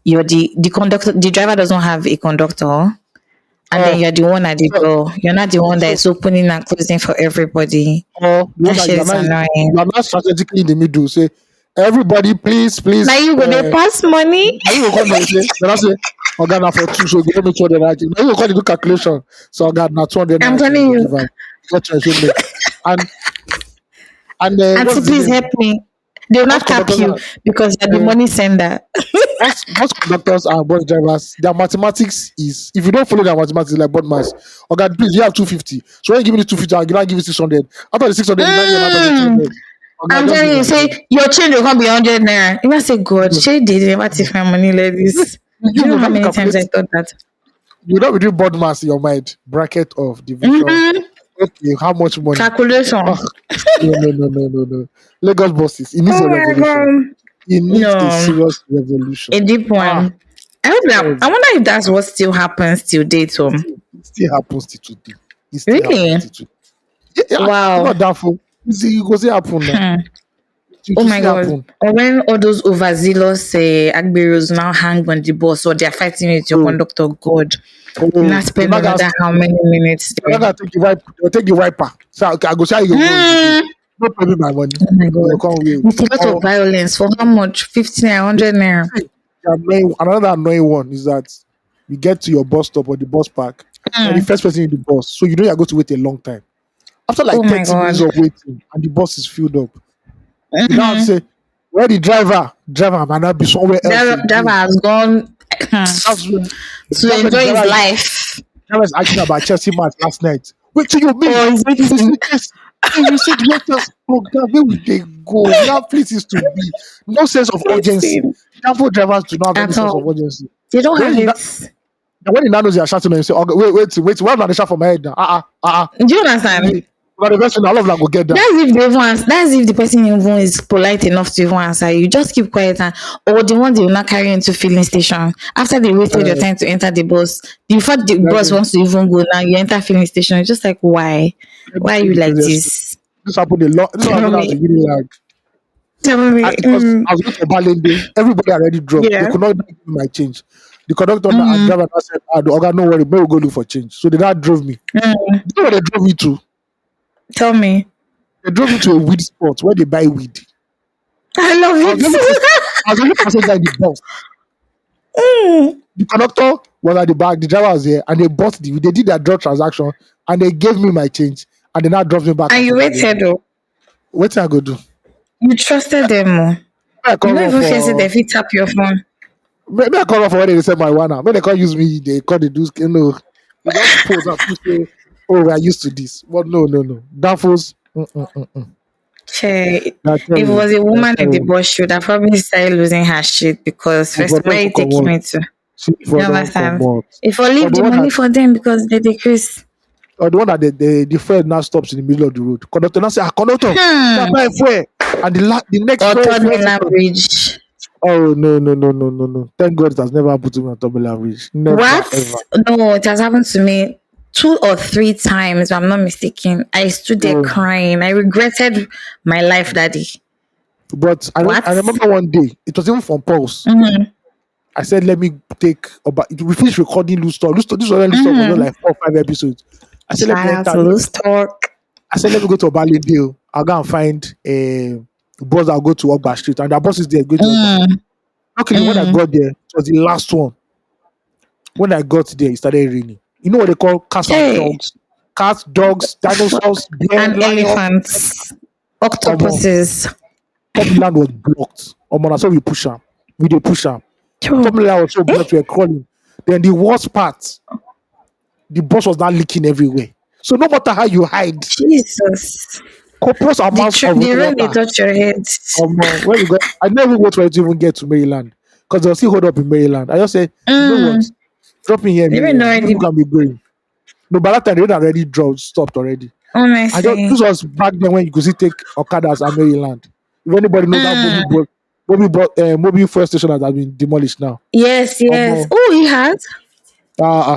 you're the conductor, the driver doesn't have a conductor, and then Oh, you're the one at the so, door. You're not the one that so, is opening and closing for everybody. you know That that shit is annoying. you are not strategically in the middle. Say, everybody, Now please. you go they pass money. Now you go come there say, then I say, Organa for two, so you go make sure that I give. Now you go call the do calculation. So Organa 200 I'm naira, so you telling go you, give am. What choice you make? And Auntie, what's the please name? help me. They will Most not tap conductors you are because you're the uh, money sender. most conductors and bus drivers. Their mathematics is if you don't follow their mathematics like board maths. Okay, please you have 250. So when you give me the 250, I'll give you 600. After the 600, you now give another person Mm. 200. Okay, I'm just telling give you, my say job. your change will come be 100 naira. You must say, God, No, she did never no. take my money like this. Do You you know will how not be many times I calculating. thought that? You will not be doing board maths in your mind. Bracket of division. Mm-hmm. Okay, how much money? Calculation. Oh, no. Lagos buses. It needs Oh a my revolution. god. It needs a No, serious a revolution. deep Ah, one. I yes. wonder if that's what still happens till date home. It still happens till today. It still happens Really? till today. Yeah, it's Wow. not doubtful. It goes to happen now. Hmm. It Oh will my still god. happen. Or when all those overzealous Agberos now hang on the bus or they're fighting with your Oh, conductor, God. You oh, not spend another how many minutes you're there? not gonna take the wipe. You'll take the wiper. So okay, I go see how you go today. Hmm. No pay me my money. Oh my You god. come with With a lot of or violence for how much? 50 naira, 100 naira. see, another annoying one is that you get to your bus stop or the bus park. You're the Hmm. first person in the bus, so you know you're going to wait a long time. After Oh like my 30 minutes god. of waiting and the bus is filled up, you now have to Mm-hmm. say, where the driver might not be somewhere else Driver again. has gone That's when to that's when the enjoy his driver life. was arguing about Chelsea match last night. Wait till you mean Or is if you it see this, if you see the lectures program, where will they go? We have places to be. No sense of urgency. listen Therefore, drivers do not have any at sense of all? urgency. They don't Then have when you it. na- then when the nanos are shouting on you, say, okay, wait, why not the shout for my head now? Do you understand? But the person, all of them go get down. That's if the person even is polite enough to even answer you. Just keep quiet or the one they will not carry into filling station. After they waited your Uh, time to enter the bus, before the bus then wants to even go now, you enter filling station. It's just like why? let me Why are tell you you the like craziest thing. this? This happened a lot. This one Tell happened as a me. really like Tell me. because I was going to Balende. Everybody already dropped. They Yeah. could not give me my change. The conductor and Mm-hmm. driver now said, okay, no worry, we'll go look for change. So they now drove me. Mm. You know where they drove me to? Tell me. They drove me to a weed spot where they buy weed. I love I was the only person, it. I was the only passenger in the bus. Mm. The conductor was at the back, the driver was there, and they bought the weed. They did their drug transaction and they gave me my change and they now drove me back And at you waited Obalende. though. What I go do? You trusted them more. I You call don't run even fear say for they fit tap your phone. maybe I call run for when they say marijuana. When they can't use me, they call the dudes, they just pose and people say, oh, we are used to this. But no. Danfos, Che, that's if it terrible. was a That's woman in the terrible. bus, she would have probably started losing her shit because For first, them where are to you come taking out, me to? see You for them come understand? out. If I Or leave the the one money that for them because they decrease. or the one that the friend now stops in the middle of the road. Conductor now say, conductor, Hmm. buy fuel. And the next Or fuel third fuel mainland station. bridge. Oh no no no no no no! Thank God it has never happened to me on double average. Never ever. What? No, it has happened to me 2 or 3 times, if I'm not mistaken. I stood there So, crying. I regretted my life that day. but I What? remember one day it was even from Pulse. Mm-hmm. I said let me take about. We finished recording Loose Talk. This was when Loose Talk was just Mm-hmm. like 4 or 5 episodes. I said let Shout me out enter. to Loose Talk. I said let me go to Obalende. I'll go and find a bus. I'll go to Ogba Street, and the bus is there going to Ogba. Mm, Luckily, when I mm. got there, it was the last one. When I got there, it started raining. You know what they call cats and Hey, dogs? Cats, dogs, dinosaurs, bear, and lion. elephants, Um, octopuses. Land was blocked. That's why we push am. We dey push am. Sure. Land was so blocked, we were crawling. Then the worst part, the bus was now leaking everywhere. So no matter how you hide, Jesus. copious amounts of The rain they rainwater. touch your head. When we got, I never wait for it to even get to Maryland because they'll still hold up in Maryland. I just said, you know what? Mm. Drop me here in The rain Maryland. already, People can be going. No, by that time, the rain already dropped, stopped already. honestly. This was back then when you could still take Okadas at Maryland. If anybody knows that Mm. Mobile fuel station that has been demolished now. Yes, yes. Um, Oh, he has?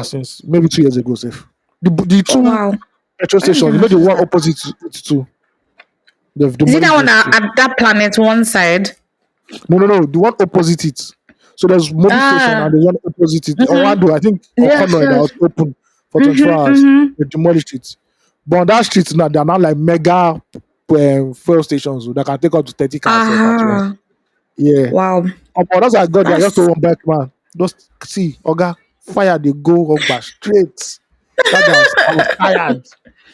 since maybe 2 years ago, safe. The Oh, two wow. petrol Why did stations, I you know not the know one that? opposite to it too. They've Is it that demolished one those two. at that planet one side? No, no, no. The one opposite it. So there's mobile station and Ah. the one opposite it. Mm-hmm. Orlando, I think, or Yes, Conroy that yes. was open for 24 Mm-hmm, hours. mm-hmm. They demolished it. But on that street now, they're now like mega fuel stations that can take up to 30 cars safe at once. Aha. Yeah. Wow. But that's I got there. I just That's, told one back man, just see, Oga, fire they go Ogba straight. That day I was tired.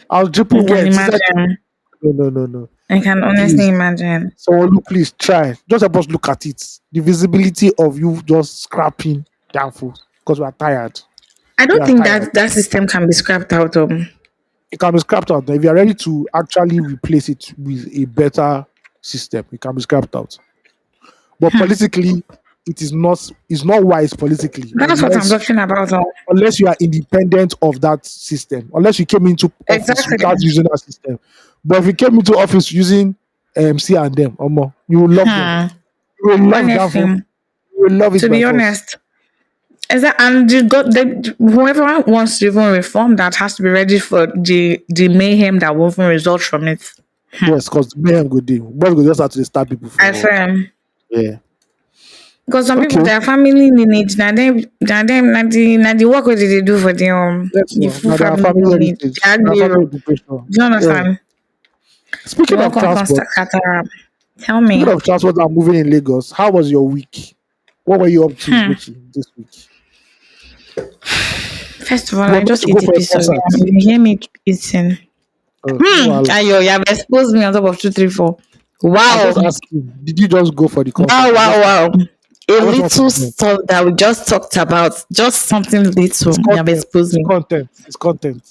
I was I dripping can wet. He said, imagine. no, no, no, no. I can honestly Please, imagine. someone look, please try. Just help us look at it. The visibility of you just scrapping down full because we are tired. I We don't are think tired. that system can be scrapped out. It can be scrapped out. If you are ready to actually replace it with a better system, it can be scrapped out. But politically, it's not wise politically That's what I'm talking about. unless you are independent of that system, unless you came into office Exactly. without using that system. But if you came into office using C and them, you will love them. Hmm. You will love that. Honestly, You will love it to by be force. honest, is that and whoever wants to even reform that has to be ready for the mayhem that will even result from it. Yes, because mayhem go dey. Boys go just have to start people I for say yeah. because some people Okay. their family lineage now the work what they do for Yes, the no. full Now they are family family lineage. heritage. They Now family agree. occupation. Do you Yeah. understand? They Speaking won't of come transport, scatter. Tell speaking me. of transport and moving in Lagos, how was your week? What were you up to, Ugochi, this week? First of all, You were I meant just to go eat a for a piece of concert. yam. You hear me eating. No, wahala. Ayo, you have exposed me on top of 234. I'm Wow. just asking, did you just go for the concert? Wow, wow, wow. A I just want to little know. stuff that we just talked about, just something little. It's You have content. exposed It's me. content. It's content.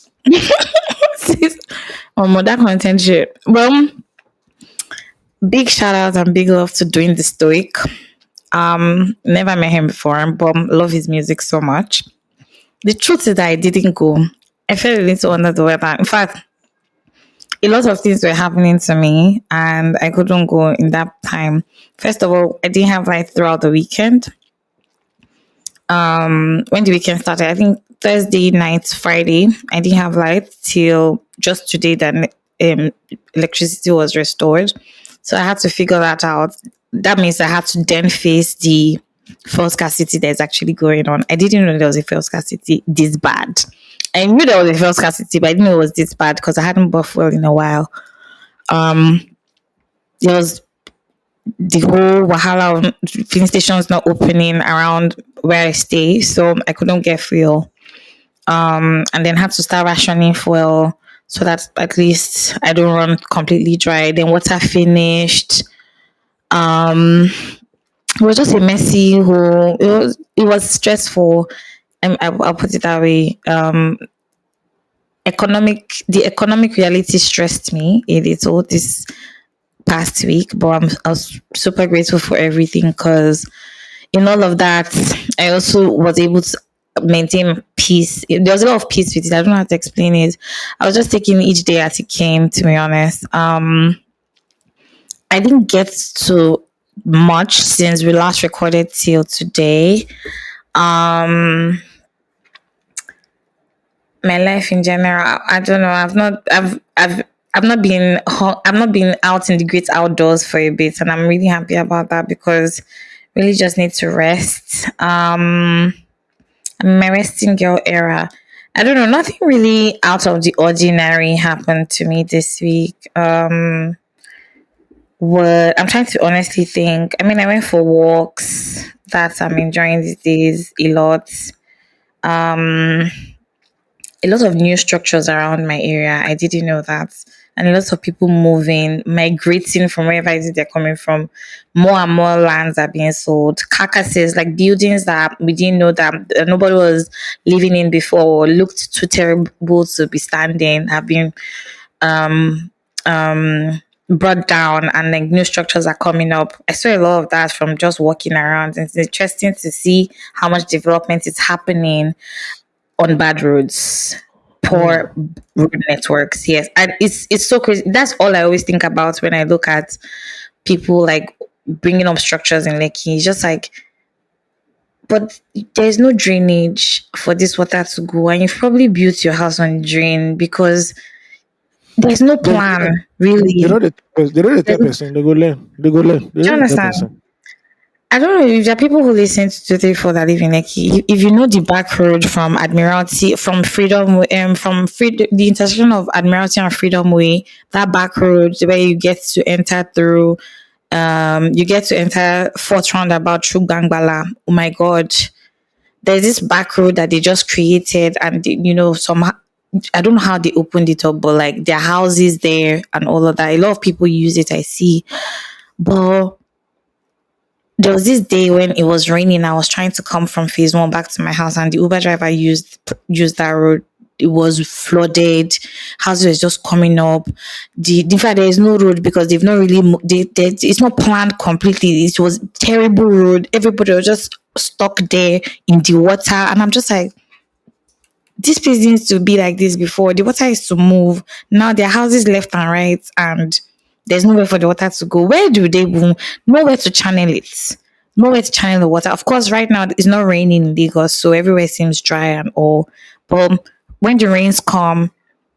That content shit. Well, big shout out and big love to doing the stoic. Never met him before, but love his music so much. The truth is that I didn't go. I felt a little under the weather. In fact, a lot of things were happening to me and I couldn't go in that time. First of all, I didn't have light throughout the weekend. When the weekend started, I think Thursday night, Friday, I didn't have light till just today that electricity was restored. So I had to figure that out. That means I had to then face the fuel scarcity that is actually going on. I didn't know there was a fuel scarcity this bad. I knew there was a fuel scarcity, but I didn't know it was this bad because I hadn't bought fuel in a while. There was the whole wahala of filling stations not opening around where I stay, so I couldn't get fuel. And then had to start rationing fuel so that at least I don't run completely dry. Then water finished. It was just a messy whole. It was stressful. I'll put it that way. The economic reality stressed me a little this past week, but I was super grateful for everything because in all of that, I also was able to maintain peace. There was a lot of peace with it. I don't know how to explain it. I was just taking each day as it came, to be honest. I didn't get to much since we last recorded till today. Um, my life in general, I don't know. I've not been out in the great outdoors for a bit, and I'm really happy about that because really just need to rest. I'm in my resting girl era. I don't know. Nothing really out of the ordinary happened to me this week. What I'm trying to honestly think. I mean, I went for walks. That I'm enjoying these days a lot. Um, a lot of new structures around my area. I didn't know that. And a lot of people moving, migrating from wherever it is they're coming from. More and more lands are being sold. Carcasses, like buildings that we didn't know that nobody was living in before or looked too terrible to be standing, have been um, um, brought down, and like new structures are coming up. I saw a lot of that from just walking around. It's interesting to see how much development is happening on bad roads, Mm. poor road networks. Yes, and it's so crazy. That's all I always think about when I look at people like bringing up structures in Lekki. It's just like, but there's no drainage for this water to go, and you've probably built your house on drain because there's no They, plan they know really. they know the There's, type do person. They go learn. They go learn. They you know the type understand? person. I don't know if there are people who listen to 234 that live in Lekki. If you know the back road from Admiralty, from Freedom, the intersection of Admiralty and Freedom Way, that back road where you get to enter through, you get to enter fourth roundabout through Gangbala. Oh my God. There's this back road that they just created, and I don't know how they opened it up, but like there are houses there and all of that. A lot of people use it, I see. But there was this day when it was raining. I was trying to come from phase one back to my house, and the Uber driver used that road. It was flooded. Houses were just coming up. In fact, there is no road because they've not really. It's not planned completely. It was terrible road. Everybody was just stuck there in the water, and I'm just like, this place needs to be like this before. The water is to move. Now there are houses left and right, and there's nowhere for the water to go. Where do they move? Nowhere to channel it. Nowhere to channel the water. Of course, right now it's not raining in Lagos, so everywhere seems dry and all. But when the rains come,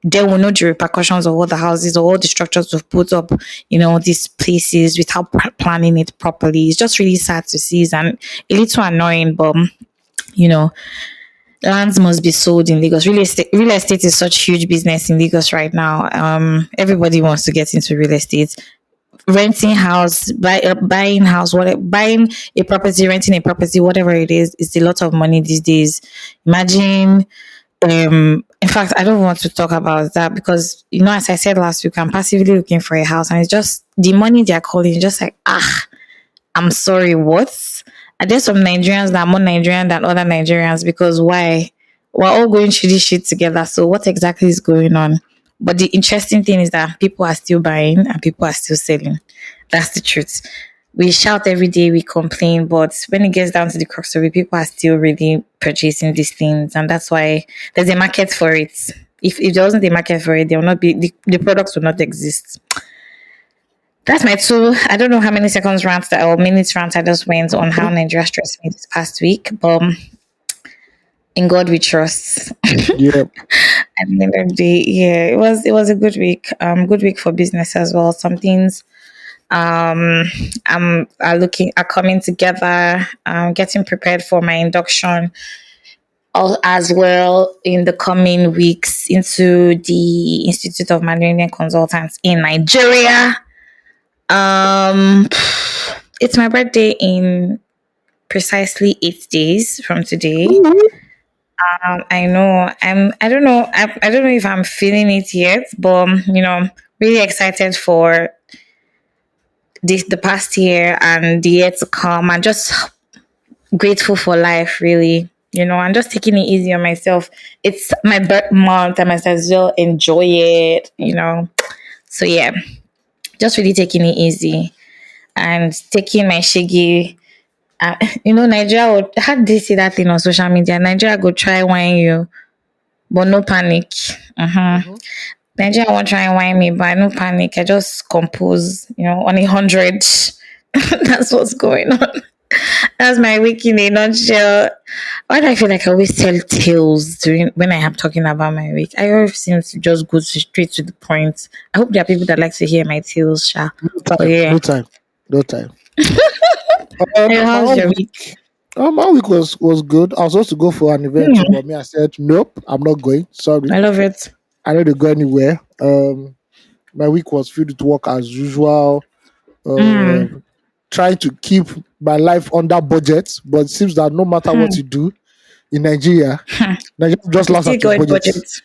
they will know the repercussions of all the houses or all the structures we've put up, these places without planning it properly. It's just really sad to see and a little annoying, but you know, lands must be sold in Lagos. Real estate is such huge business in Lagos right now. Everybody wants to get into real estate. Renting house, buying house, buying a property, renting a property, whatever it is, it's a lot of money these days. Imagine. In fact, I don't want to talk about that because as I said last week, I'm passively looking for a house, and it's just the money they're calling. Just like I'm sorry, what? Are there some Nigerians that are more Nigerian than other Nigerians? Because why? We're all going through this shit together. So what exactly is going on? But the interesting thing is that people are still buying and people are still selling. That's the truth. We shout every day, we complain, but when it gets down to the crux of it, people are still really purchasing these things, and that's why there's a market for it. If there wasn't a market for it, there will not be the products will not exist. That's my two. I don't know how many seconds rant that or minutes rant I just went on how Nigeria stressed me this past week, but in God we trust. Yeah. At the end of the day, yeah, it was a good week. Good week for business as well. Some things are coming together. Getting prepared for my induction as well in the coming weeks into the Institute of Management Consultants in Nigeria. Um, it's my birthday in precisely 8 days from today. I know. I don't know. I don't know if I'm feeling it yet, but really excited for the past year and the year to come, and just grateful for life. Really, I'm just taking it easy on myself. It's my birth month. I must as well enjoy it. So yeah, just really taking it easy and taking my shiggy. Nigeria would, how did they say that thing on social media? Nigeria go try wine you, but no panic. Uh-huh. Nigeria won't try and whine me, but no panic. I just compose, on 100. That's what's going on. That's my week in a nutshell. Why do I feel like I always tell tales during when I am talking about my week? I always seem to just go straight to the point. I hope there are people that like to hear my tales, Sha. No But time, yeah. no time, no time. Hey, My how's own your week? week, my week was good. I was supposed to go for an event, Hmm, but me, I said nope, I'm not going. Sorry, I love it. I don't go anywhere. My week was filled with work as usual. Mm, Um, Trying to keep my life under budget, but it seems that no matter what hmm, you do in Nigeria, hmm. Nigeria just You laughs still at your got budget. budget.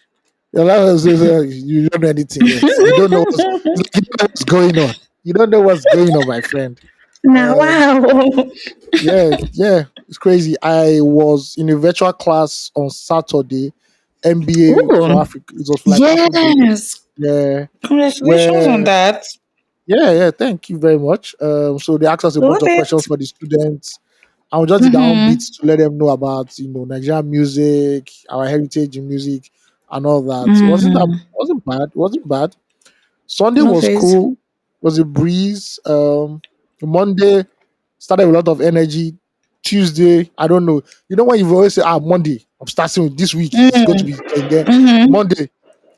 Your life you don't know anything yet. You don't know it's like you don't know what's going on. You don't know what's going on, my friend. Now, Um, wow. yeah, yeah, it's crazy. I was in a virtual class on Saturday, MBA for Ooh, Africa. It was like Africa. yes. Yeah, Congratulations on where that. yeah. Thank you very much. So they asked us a bunch Love of questions it. for the students. I was just the down Mm-hmm. beats to let them know about Nigerian music, our heritage in music, and all that. Mm-hmm. Wasn't bad. Wasn't bad. Sunday Love was it. cool. Was a breeze. Monday started with a lot of energy. Tuesday, I don't know. You know when you always say, Monday, I'm starting with this week. It's going to Mm-hmm. be again. Mm-hmm. Monday,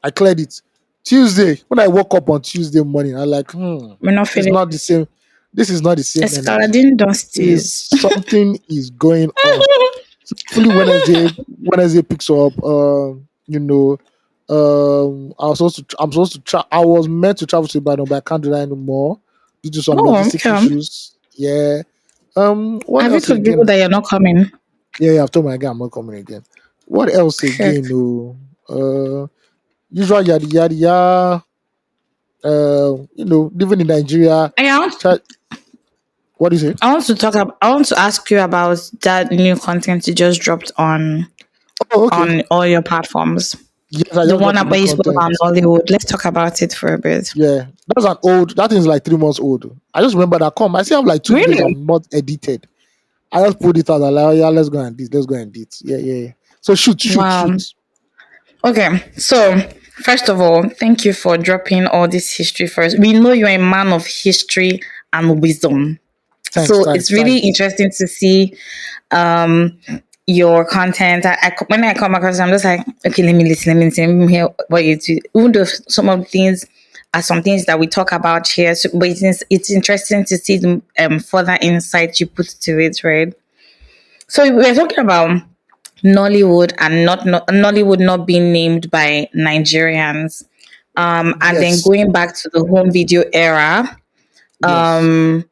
I cleared it. Tuesday, when I woke up on Tuesday morning, I like, We're not it's feeling not the it. same. This is not the same energy. Escaladine Is dusties. something is going on. So hopefully Wednesday picks up. I'm supposed to I was meant to travel to Ibadan, but I can't do that anymore due to some Oh, logistics okay. issues. Yeah. What Have you else told people again? that you're not coming? Yeah, I've told my guy I'm not coming again. What else Okay. again? Oh, usual yada yada yada. Living in Nigeria. I want, Try, what is it? I want to I want to ask you about that new content you just dropped Oh, okay. on all your platforms. Yes, I The just one dropped a new about you spoke content. about Nollywood. Let's talk about it for a bit. Yeah, that thing's like 3 months old. I just remember that I still have like 2 videos I've Really? not edited. I just put it out. I'm like, oh, yeah, let's go and this, let's go and this. Yeah, yeah, yeah. So shoot. Wow. Okay, so first of all, thank you for dropping all this history first. We know you're a man of history and wisdom. Thanks, So thanks, it's really thanks. interesting to see um your content. When I come across it, I'm just like, okay, let me hear what you do. Even though some of the things are some things that we talk about here, so, but it's interesting to see the further insight you put to it, right? So we're talking about Nollywood and not Nollywood not being named by Nigerians. And then Yes, going back to the home video era, yes.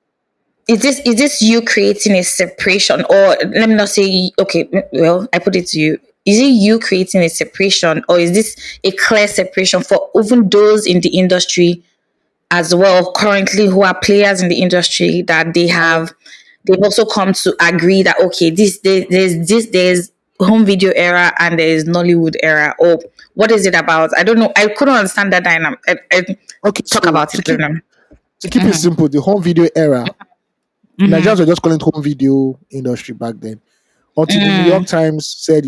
is this you creating a separation, or let me not say okay, well, I put it to you. Is it you creating a separation, or is this a clear separation for even those in the industry as well currently who are players in the industry that Um, they've also come to agree that okay, there's home video era and there is Nollywood era, or what is it about? I don't know. I couldn't understand that dynamic. okay, Talk so about it, let them. to keep it simple, the home video era, Nigerians Mm-hmm. were just calling it home video industry back then. Until the New York Mm, Times said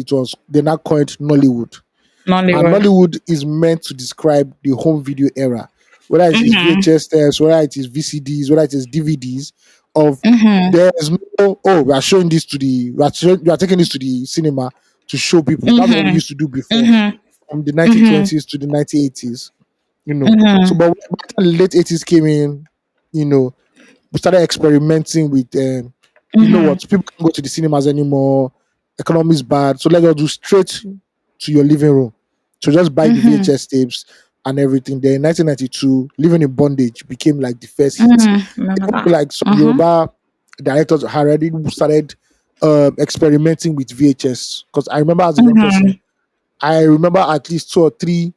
they now call it Nollywood. And Nollywood. Nollywood is meant to describe the home video era, whether it is Mm-hmm. VHS tapes, whether it is VCDs, whether it is DVDs. Of Mm-hmm. there's no we are showing this to the we are taking this to the cinema to show people. That's what we Mm-hmm. used to do before, Mm-hmm. from the Mm-hmm. 1920s to the 1980s. So Mm-hmm. but when the late 80s came in, you know, we started experimenting with you know Mm-hmm. what, people can't go to the cinemas anymore, economy is bad, so let's just do straight to your living room. So just buy the Mm-hmm. VHS tapes and everything. Then in 1992 Living in Bondage became like the first hit. Mm-hmm. Remember Even that. like some Mm-hmm. Yoruba directors had already started experimenting with VHS, because I remember as a young person, Mm-hmm. I remember at least 2 or 3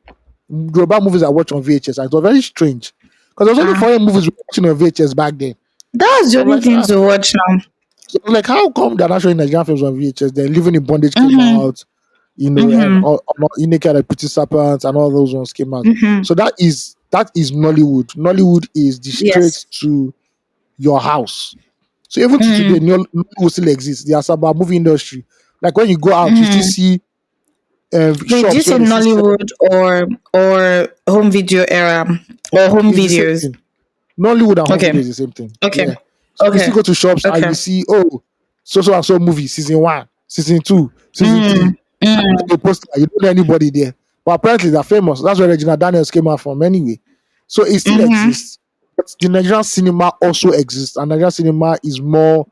Yoruba movies I watched on VHS, and it was very strange because there was only Ah, foreign movies we were watching on VHS back then. that was the So I'm only like, thing to watch now. how come they're not showing Nigerian films on VHS? Then Living in Bondage came Mm-hmm. out, and Mm-hmm. Ineke and Pretty Serpents and all those ones came out. Mm-hmm. So that is Nollywood. Nollywood is the Yes. straight to your house. So even to today, Mm-hmm. Nollywood still exists. The Asaba movie industry. Like when you go out, you still Mm-hmm. see Wait, do you shops say where they see sell. Nollywood or home video era or home It's the same videos? thing. Nollywood and home Okay, video is the same thing. okay, Yeah. So you okay, still go to shops and okay. you see, oh, so and so movie, season one, season two, season Mm, three. mm, They post you don't know anybody there. But apparently they're famous. That's where Regina Daniels came out from anyway. So it still mm-hmm, exists. But the Nigerian cinema also exists. And Nigerian cinema is more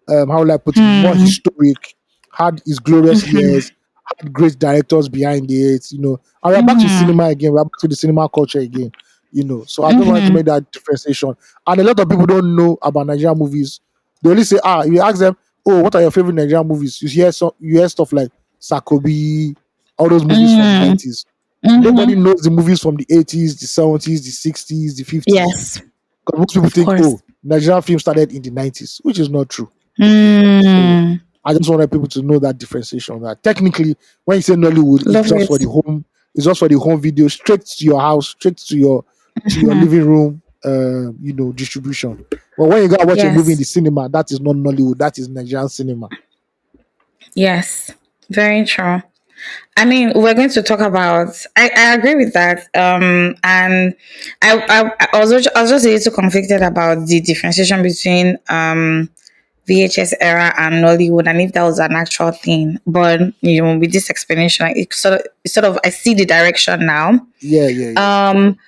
how will I put it, more mm, historic, had its glorious mm-hmm, years, had great directors behind it, And we're back to mm-hmm, cinema again, we're back to the cinema culture again. So I just wanted to mm-hmm, make that differentiation. And a lot of people don't know about Nigerian movies. They only say, you ask them, oh, what are your favorite Nigerian movies? You hear stuff like Sakobi, all those movies from the mm, 90s. Nobody mm-hmm. knows the movies from the 80s, the 70s, the 60s, the 50s. Yes, Because most people of think, course. oh, Nigerian film started in the 90s, which is not true. So Mm, I just wanted people to know that differentiation. That technically, when you say Nollywood, love it. it's just for the home video, straight to your house, straight to your Mhm. living room, distribution. But when you go and watch a movie in Yes, the cinema, that is not Nollywood, that is Nigerian cinema. yes, very true. I mean, we're going to talk about. I agree with that. And I was just a little conflicted about the differentiation between VHS era and Nollywood, and if that was an actual thing. But with this explanation, it sort of I see the direction now. Yeah, yeah, yeah, Um,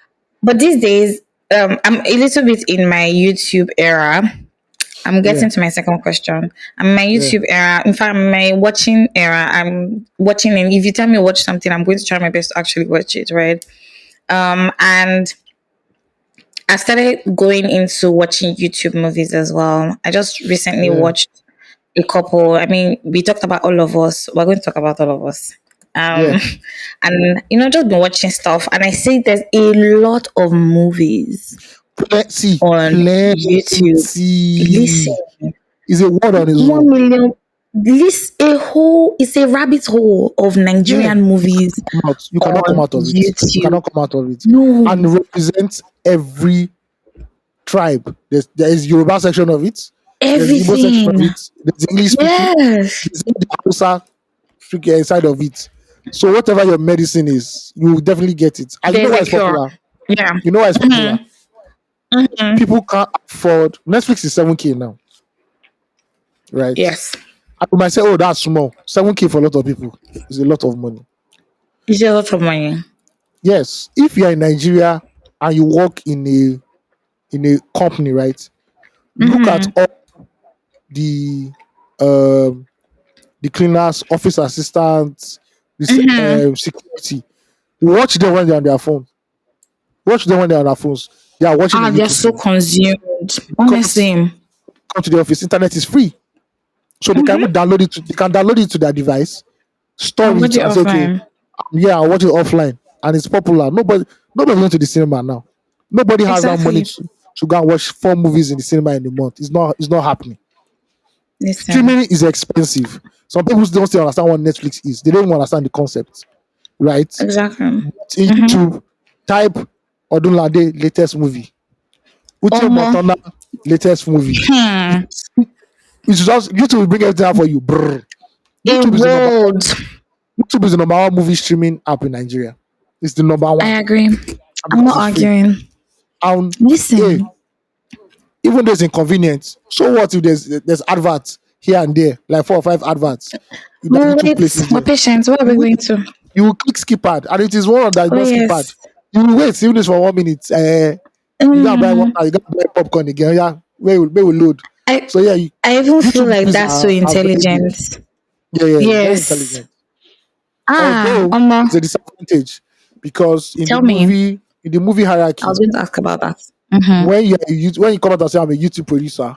but these days, I'm a little bit in my YouTube era. I'm yeah, getting to my second question. I'm in my yeah. YouTube era. In fact, my watching era. I'm watching, and if you tell me to watch something, I'm going to try my best to actually watch it. Right. And I started going into watching YouTube movies as well. I just recently Yeah, watched a couple. I mean, we talked about All of Us. We're going to talk about All of Us. yeah. Um, and just been watching stuff, and I see there's a lot of movies on YouTube. Listen, Plenty. Is a word on his 1 own. million. This a whole. It's a rabbit hole of Yeah, Nigerian movies come out. You cannot come on out of it. You YouTube. cannot come out of it. No, And represent every tribe. There is Yoruba section of it. There's the Igbo section of everything. it. There's the English speaking. Yes, There's the Hausa speaking side of it. So whatever your medicine is, you will definitely get it. And you know there's why a it's cure. popular? Yeah. You know why it's popular? Mm-hmm. Mm-hmm. People can't afford Netflix is 7K now, right? Yes, And you might say, oh, that's small. 7K for a lot of people is a lot of money. it's a lot of money. Yes, if you're in Nigeria and you work in a company, right? Look at Mm-hmm. all the um the cleaners, office assistants, Mm-hmm. security. Watch them when they're on their phone. Watch them when they're on their phones. They are watching a Ah, they're YouTube so film consumed. because Honestly. come to the office, internet is free, so they can even Mm-hmm. download it. They can download it to their device, store I'll it, watch it and say, okay, offline. yeah, I'll watch it offline, and it's popular. Nobody's going to the cinema now. Nobody has that money Exactly. to go and watch 4 movies in the cinema in a month. It's not happening. Listen. Streaming is expensive. Some people don't still understand what Netflix is. They don't even understand the concept, right? Exactly. In Mm-hmm. YouTube, type Odunlade latest movie. Uche Omo. Montana latest movie. Hmm. It's just YouTube will bring everything out for you. Brr. A YouTube is the number world. YouTube is the number one movie streaming app in Nigeria. It's the number I one. agree. And I'm because not it's free. arguing. And hey, Listen. even though it's inconvenient, so what if there's adverts here and there, like 4 or 5 adverts in We'll every two wait. places We're there. patient. What are You we going wait, to? you will click skip ad, and it is one that is Oh, not skip ad. yes. You will wait even if it's for 1 minute. You gotta buy Mm. water, you gotta buy popcorn again. Yeah, where will load. I So yeah, I even feel YouTube like movies that's so are very good. intelligent. Yeah, yeah, it's very Yes. intelligent. Ah, Although Omo. it's a disadvantage because Tell me. in the movie I was hierarchy, going to ask about that. Mm-hmm. when you come out and say I'm a YouTube producer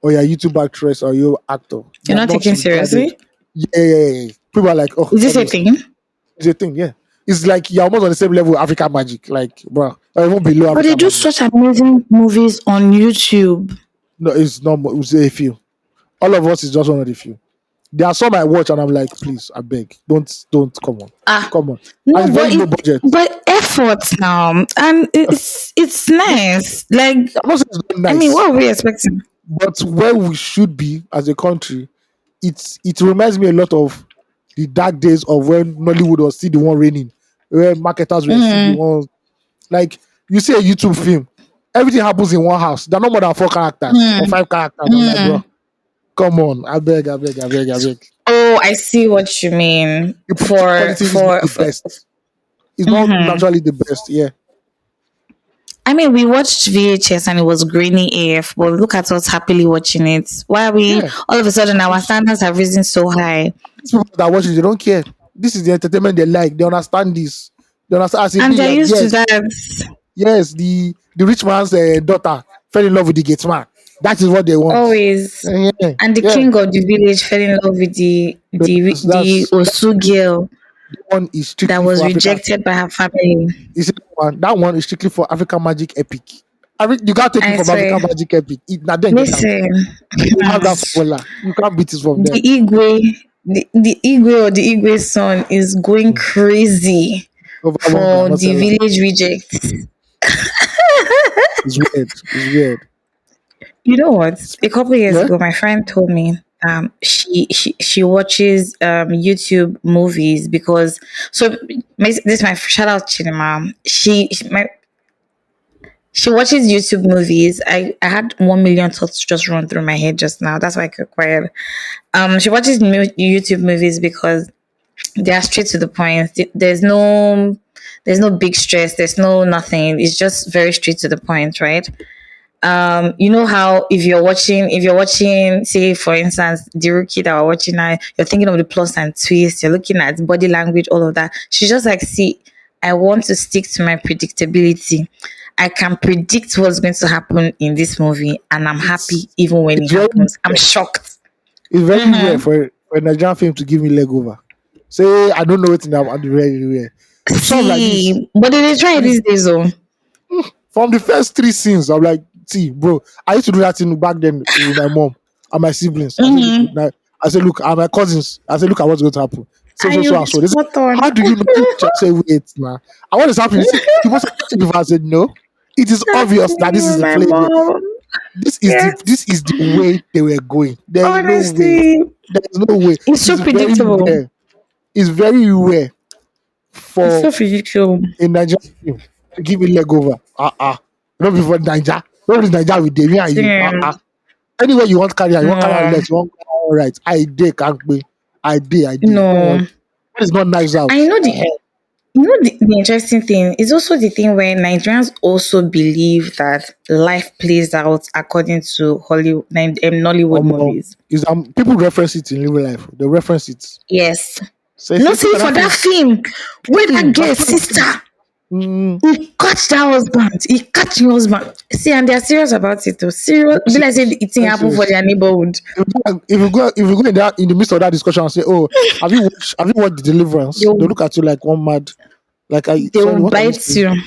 or you're a YouTube actress or you're actor, You're you are not not taking regarded. seriously? Yeah, yeah, yeah, yeah. People are like, oh, Is this a honestly, thing? it's a thing. Yeah, it's like you're almost on the same level with African Magic, like, bro, or even below But they African do Magic. such amazing movies on YouTube. No, it's not. It's a few. All of us is just one of the few. There are some I watch and I'm like, please, I beg, don't Ah, come on. And no, it's very low budget. but effort now, and it's nice. Like, I'm not saying it's not I mean, nice, what are we expecting? but where we should be as a country, it reminds me a lot of the dark days of when Nollywood was still the one reigning, where marketers were still the Mm, ones. Like you see a YouTube film, everything happens in one house. There are no more than 4 characters or mm, 5 characters. I'm like, bro, mm. come on, I beg, I beg, I beg, I beg. Oh, I see what you mean. The production For quality is not the for best. It's not mhm. naturally the best. Yeah, I mean, we watched VHS and it was grainy AF, but look at us happily watching it. Why are we yeah. all of a sudden our These standards have risen so high? people that watch it, they don't care. This is the entertainment they like. They understand this. They understand. As a And be they're like, used to yes, that. yes. The rich man's daughter fell in love with the gate man. That is what they want. Always. Yeah, And the yeah. king of the village fell in love with the That's Osu girl the one is that strictly was for African. rejected by her family. You see that one is strictly for African magic epic. You gotta take it I from swear. African magic epic. It now then get them. Listen, They have that formula. You can't beat it from the them. Igwe, the Igwe or the Igwe son is going Mm. crazy Over one for granola the seller. village rejects. It's weird. It's weird. You know what? A couple years Yeah. ago, my friend told me she watches YouTube movies because this is my shout out Chinema. She watches YouTube movies. I had 1 million thoughts just run through my head just now. That's why I kept quiet. She watches YouTube movies because they are straight to the point. There's no big stress. There's no nothing. It's just very straight to the point, right? You know how if you're watching, say for instance, the rookie that we're watching now, you're thinking of the plus and twist, you're looking at body language, all of that. She's just like, see, I want to stick to my predictability. I can predict what's going to happen in this movie, and I'm happy It's even when it's it very happens. I'm shocked. it's very rare Mm-hmm. for a Nigerian film to give me leg over. Say I don't know what now and very rare. Some like this. See, but they try This these days, though. from the first 3 scenes, I'm like, see, bro, I used to do that thing back then with my mom and my siblings. I said, look, Mm-hmm. now, I said, look, and my cousins. I said, look at what's going to happen. So, And so, you so, be and so. They said, spot on. how do you know? I said, wait, man. I want to happen. They said, you must have watched it before. I said, no. It is That's obvious that me this is with the my play. mom. This Yes. is the way they were going. There's no way. Honestly, There's no way. it's so It's very predictable. rare. It's very rare It's for so predictable. a Nigerian film to give me leg over. Not before Niger. Not with Niger with Demi and you. Damn. Anywhere you want carry, you want carry No, left, you want all right. I did can't be. I did. Don't no. worry. That is not knives out. I know the interesting thing is also the thing where Nigerians also believe that life plays out according to Hollywood Nollywood movies. Is people reference it in real life. They reference it. Yes. Say, Not look say at for that that film. film where that That girl film. sister Mm, he catch that husband. He catch your husband. See, and they're serious about it though. Serious. Be yes, like say the thing yes, happen for yes. their neighborhood. If you go in the midst of that discussion and say, oh, have you watched the Deliverance? They They'll look at you like one mad. Like they sorry, will what are you bite saying? you.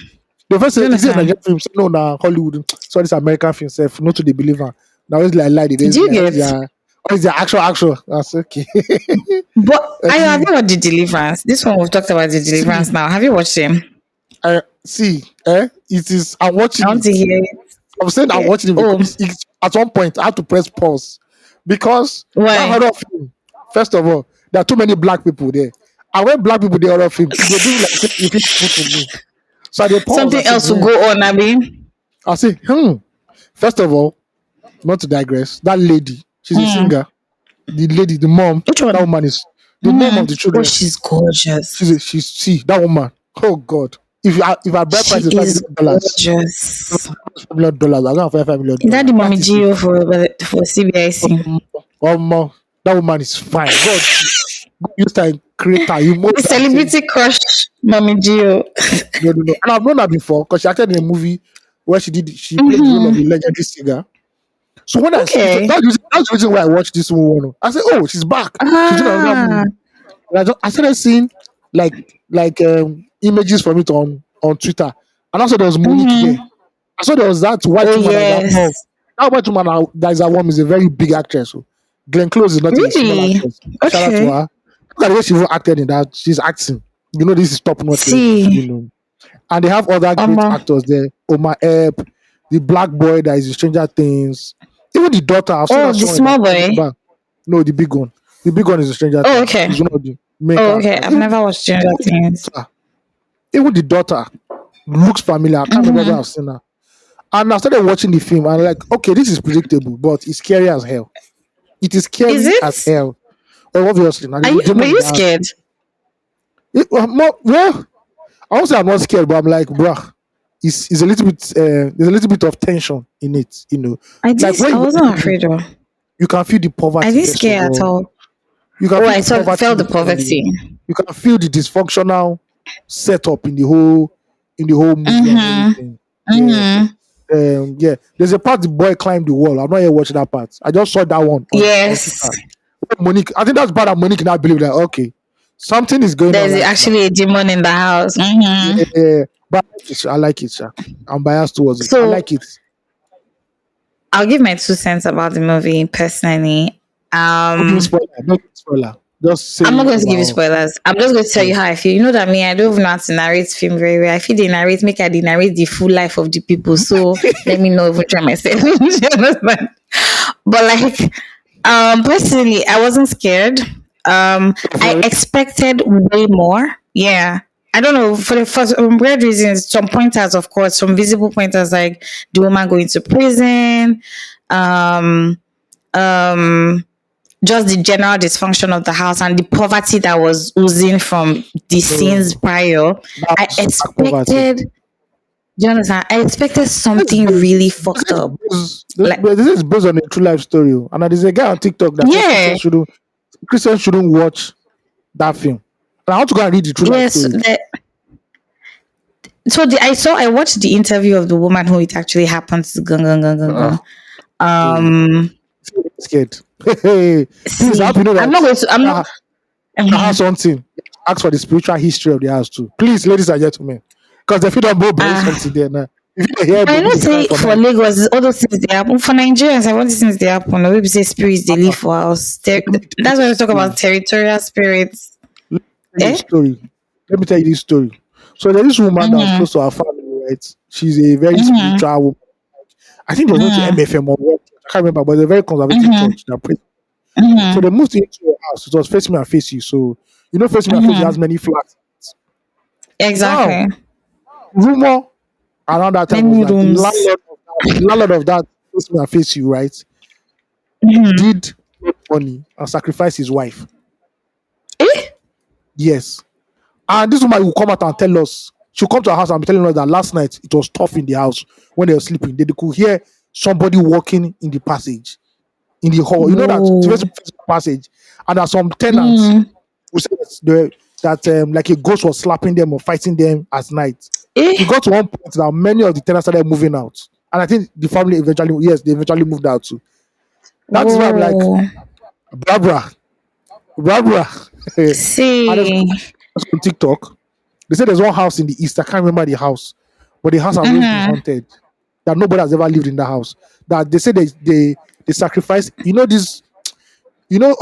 The first Do say, you is it a understand? Nigerian film? Say, no, nah, Hollywood. So this American film, self, not to the believer. Now it's like lie. They Do just you like get? what is their actual? That's okay. But I have Eh, you watched the deliverance? This one we've talked about the see, deliverance now. Have you watched him? see, it is. I'm I watching want to it. hear it. I'm saying I'm Yeah. watching it Oh, because at one point I had to press pause because that why? horror film. First of all, there are too many black people there, and when black people they horror film, they do like say if it put to me. So I dey pause. I Something say, else will go on, Abby. I say, First of all, not to digress, that lady, she's a Hmm. singer. The lady, the mom, Which that one? woman is the mom Hmm. of the Oh, children. she's gorgeous. She's see that woman. Oh God! If I buy price She is is $5 million, gorgeous. $5 million, I'm gonna find $5 million. Is that the That mommy is it. Gio for CBIC? That woman is fine. God used to create her. You The most celebrity crush, mommy Gio. no. And I've known her before because she acted in a movie where she played the role of Mm-hmm. a legendary singer. So when Okay. that's the reason why I watched this one. I said, oh, she's back. She's doing another Ah. movie. And I started seeing like images from it on Twitter. And also there was Monique there. Mm-hmm. I saw there was that white Oh woman that is that mom. yes. That white woman that is that mom is a very big actress. So Glenn Close is not a small Really? actress. Shout out to Okay. her. Look at the way she even acted in that. She's acting. This is top notch See. level. And they have other great Oma. actors there. Omar Ep, the black boy that is in Stranger Things. Even the daughter, I've seen Oh, her the song in small boy. back. No, the big one. The big one is a Stranger Oh, Things. okay. He's one of the main Oh, okay. characters. I've never watched Stranger Things. Daughter, even the daughter looks familiar. I can't remember where Mm-hmm. I've seen her. And I started watching the film and I'm like, okay, this is predictable, but it's scary as hell. It is Is scary as it? hell. Well, obviously, now Are there's a you? Were demon in you the house. scared? Well, I won't say I'm not scared, but I'm like, bruh, it's a little bit. There's a little bit of tension in it, I Like didn't. when I you watch wasn't the movie, afraid though. you can feel the I poverty didn't first of scare at all. all. You can Oh, feel I the saw poverty felt in the the family. poverty. You can feel the dysfunctional setup in the whole movie and Mm-hmm. everything. Yeah, Mm-hmm. yeah. There's a part the boy climbed the wall. I'm not yet watching that part. I just saw that one on Yes. Twitter. Monique, I think that's part that Monique now believe that okay, something is going on There's right now. actually a demon in the house. Mm-hmm. Yeah, but I like it. I like it, sha. I'm biased towards it. I So like it. I'll give my 2 cents about the movie personally. Don't give me Um, spoiler. Don't give me spoiler. Just I'm not say going to give you overall. spoilers. I'm just going to tell Yeah. you how I feel. You know that me, I don't even know how to narrate film very well. I feel they narrate, make I they narrate the full life of the people. So let me know if I try myself. Do you understand? But like, personally, I wasn't scared. For I real? expected way more. Yeah. I don't know, for some weird reasons, some pointers, of course, some visible pointers like the woman going to prison, um, um, just the general dysfunction of the house and the poverty that was oozing from the scenes No, prior. that I was black poverty. expected, do you understand? I expected This is something based, really fucked up. Like, this is based on a true life story. And there's a guy on TikTok that says yeah, Christians shouldn't watch that film. And I want to go and read the true life yes. story. I watched the interview of the woman who it actually happened to. Gun, gun, gun, gun, gun. Ah, hey, Um, scared. Hey, please, I hope see, you know I'm that not going to. I'm not. I have something. Ask for the spiritual history of the house too. Please, ladies and gentlemen. Because if you don't both bury Uh, something there now. If you don't hear I baby know they cry say for for night. Lagos, all those things they happen. For Nigerians, I want these things they happen. No, we say spirits they live Ah, for us. let me tell you That's why we this talk story. about territorial spirits. Let me tell you a Eh? story. Let me tell you this story. So there's this woman that's Mm-hmm. close to our family, right? She's a very Mm-hmm. spiritual woman. I think they was going to Mm-hmm. MFM or what? I can't remember, but it's a very conservative Mm-hmm. church that prays. So Mm-hmm. they moved into a house. It was face me and face you. So face me and face you Mm-hmm. has many flats. Now, Exactly. rumor around that time was Many that the rooms. landlord of that face me and face you, right, Mm-hmm. did money and sacrifice his wife. Eh? Yes. And this woman will come out and tell us, she'll come to our house and be telling us that last night it was tough in the house when they were sleeping. They could hear somebody walking in the passage, in the hall. You know that it's Whoa. very passage. And there's some tenants Mm. who said that like a ghost was slapping them or fighting them at night. It Eh? got to one point that many of the tenants started moving out. And I think the family they eventually moved out too. That is why I'm like, Whoa. Barbara, Barbara. And there's See. on TikTok, they said there's one house in the east. I can't remember the house, but the house has always been Mm-hmm. haunted. That nobody has ever lived in the house. That they say they sacrifice. All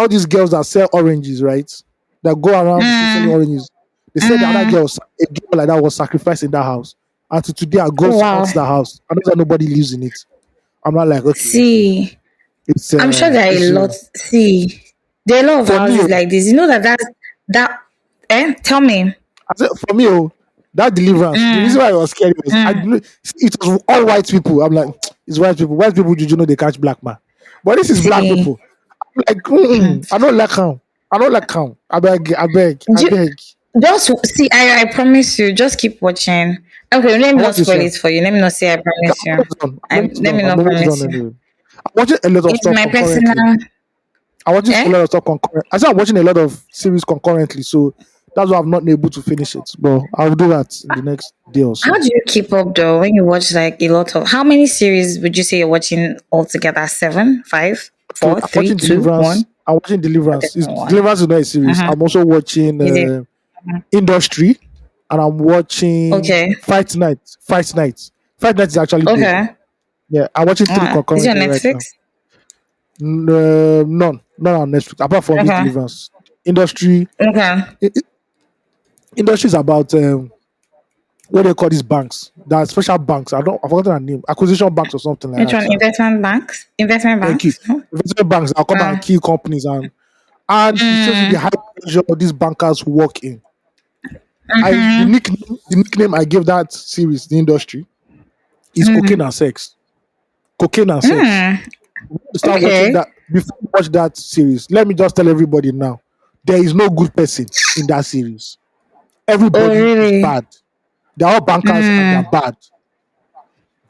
these girls that sell oranges, right? That go around the street selling Mm. oranges. They said the other Mm. a girl like that was sacrificed in that house. Until today, a Oh, ghost wow. haunts that house. And that's why nobody lives in it. I'm not like, okay. See. It's I'm sure there are a it's lot. See, there are a lot of for me. houses like this. You know that. Eh? Tell me. I said, for me, that deliverance. The reason Mm. why I was scared was Mm. it was all white people. I'm like, it's white people. White people, did you know they catch black man? But this is black See. people. I'm like, Mm. I don't like him. I don't like him. I beg, I beg, I You, beg. just see. I promise you. Just keep watching. Okay, let I me not watch this spoil one. it for you. Let me not say I promise I'm you. almost done. Let me I'm not almost done promise you. anyway. I'm watching a lot of It's stuff my concurrently. personal. I'm watching a Eh? lot of stuff concurrently. I said I'm watching a lot of series concurrently, so that's why I'm not able to finish it. But I'll do that in the next day or How so. do you keep up though when you watch like a lot of? How many series would you say you're watching altogether? Seven, five, So four, I'm three, watching two, Deliverance. one. I'm watching Okay, Deliverance. one. Deliverance is not a series. Uh-huh. I'm also watching Is it? Industry, and I'm watching Okay. Fight Night. Fight Night. Fight Night is actually good. Okay. Yeah, I'm watching three Is it on concurrently right now. Netflix? None on Netflix apart from this Okay. Deliverance. Industry. Okay. i- i- Industry is about what they call these banks. There are special banks. I forgot their name. Acquisition banks or something like Which that. one? Sha. Investment banks? Investment Thank you. banks? No? Investment banks that come Uh, and kill companies, and and it shows you the Mm. high pressure these bankers work in. The Mm-hmm. nickname I gave that series, the industry, is cocaine Mm. and sex. Cocaine and sex. Mm. When you start watching Okay. that, before you watch that series, let me just tell everybody now, there is no good person in that series. Oh, Everybody is really? bad. They're all bankers and they're Mm. bad.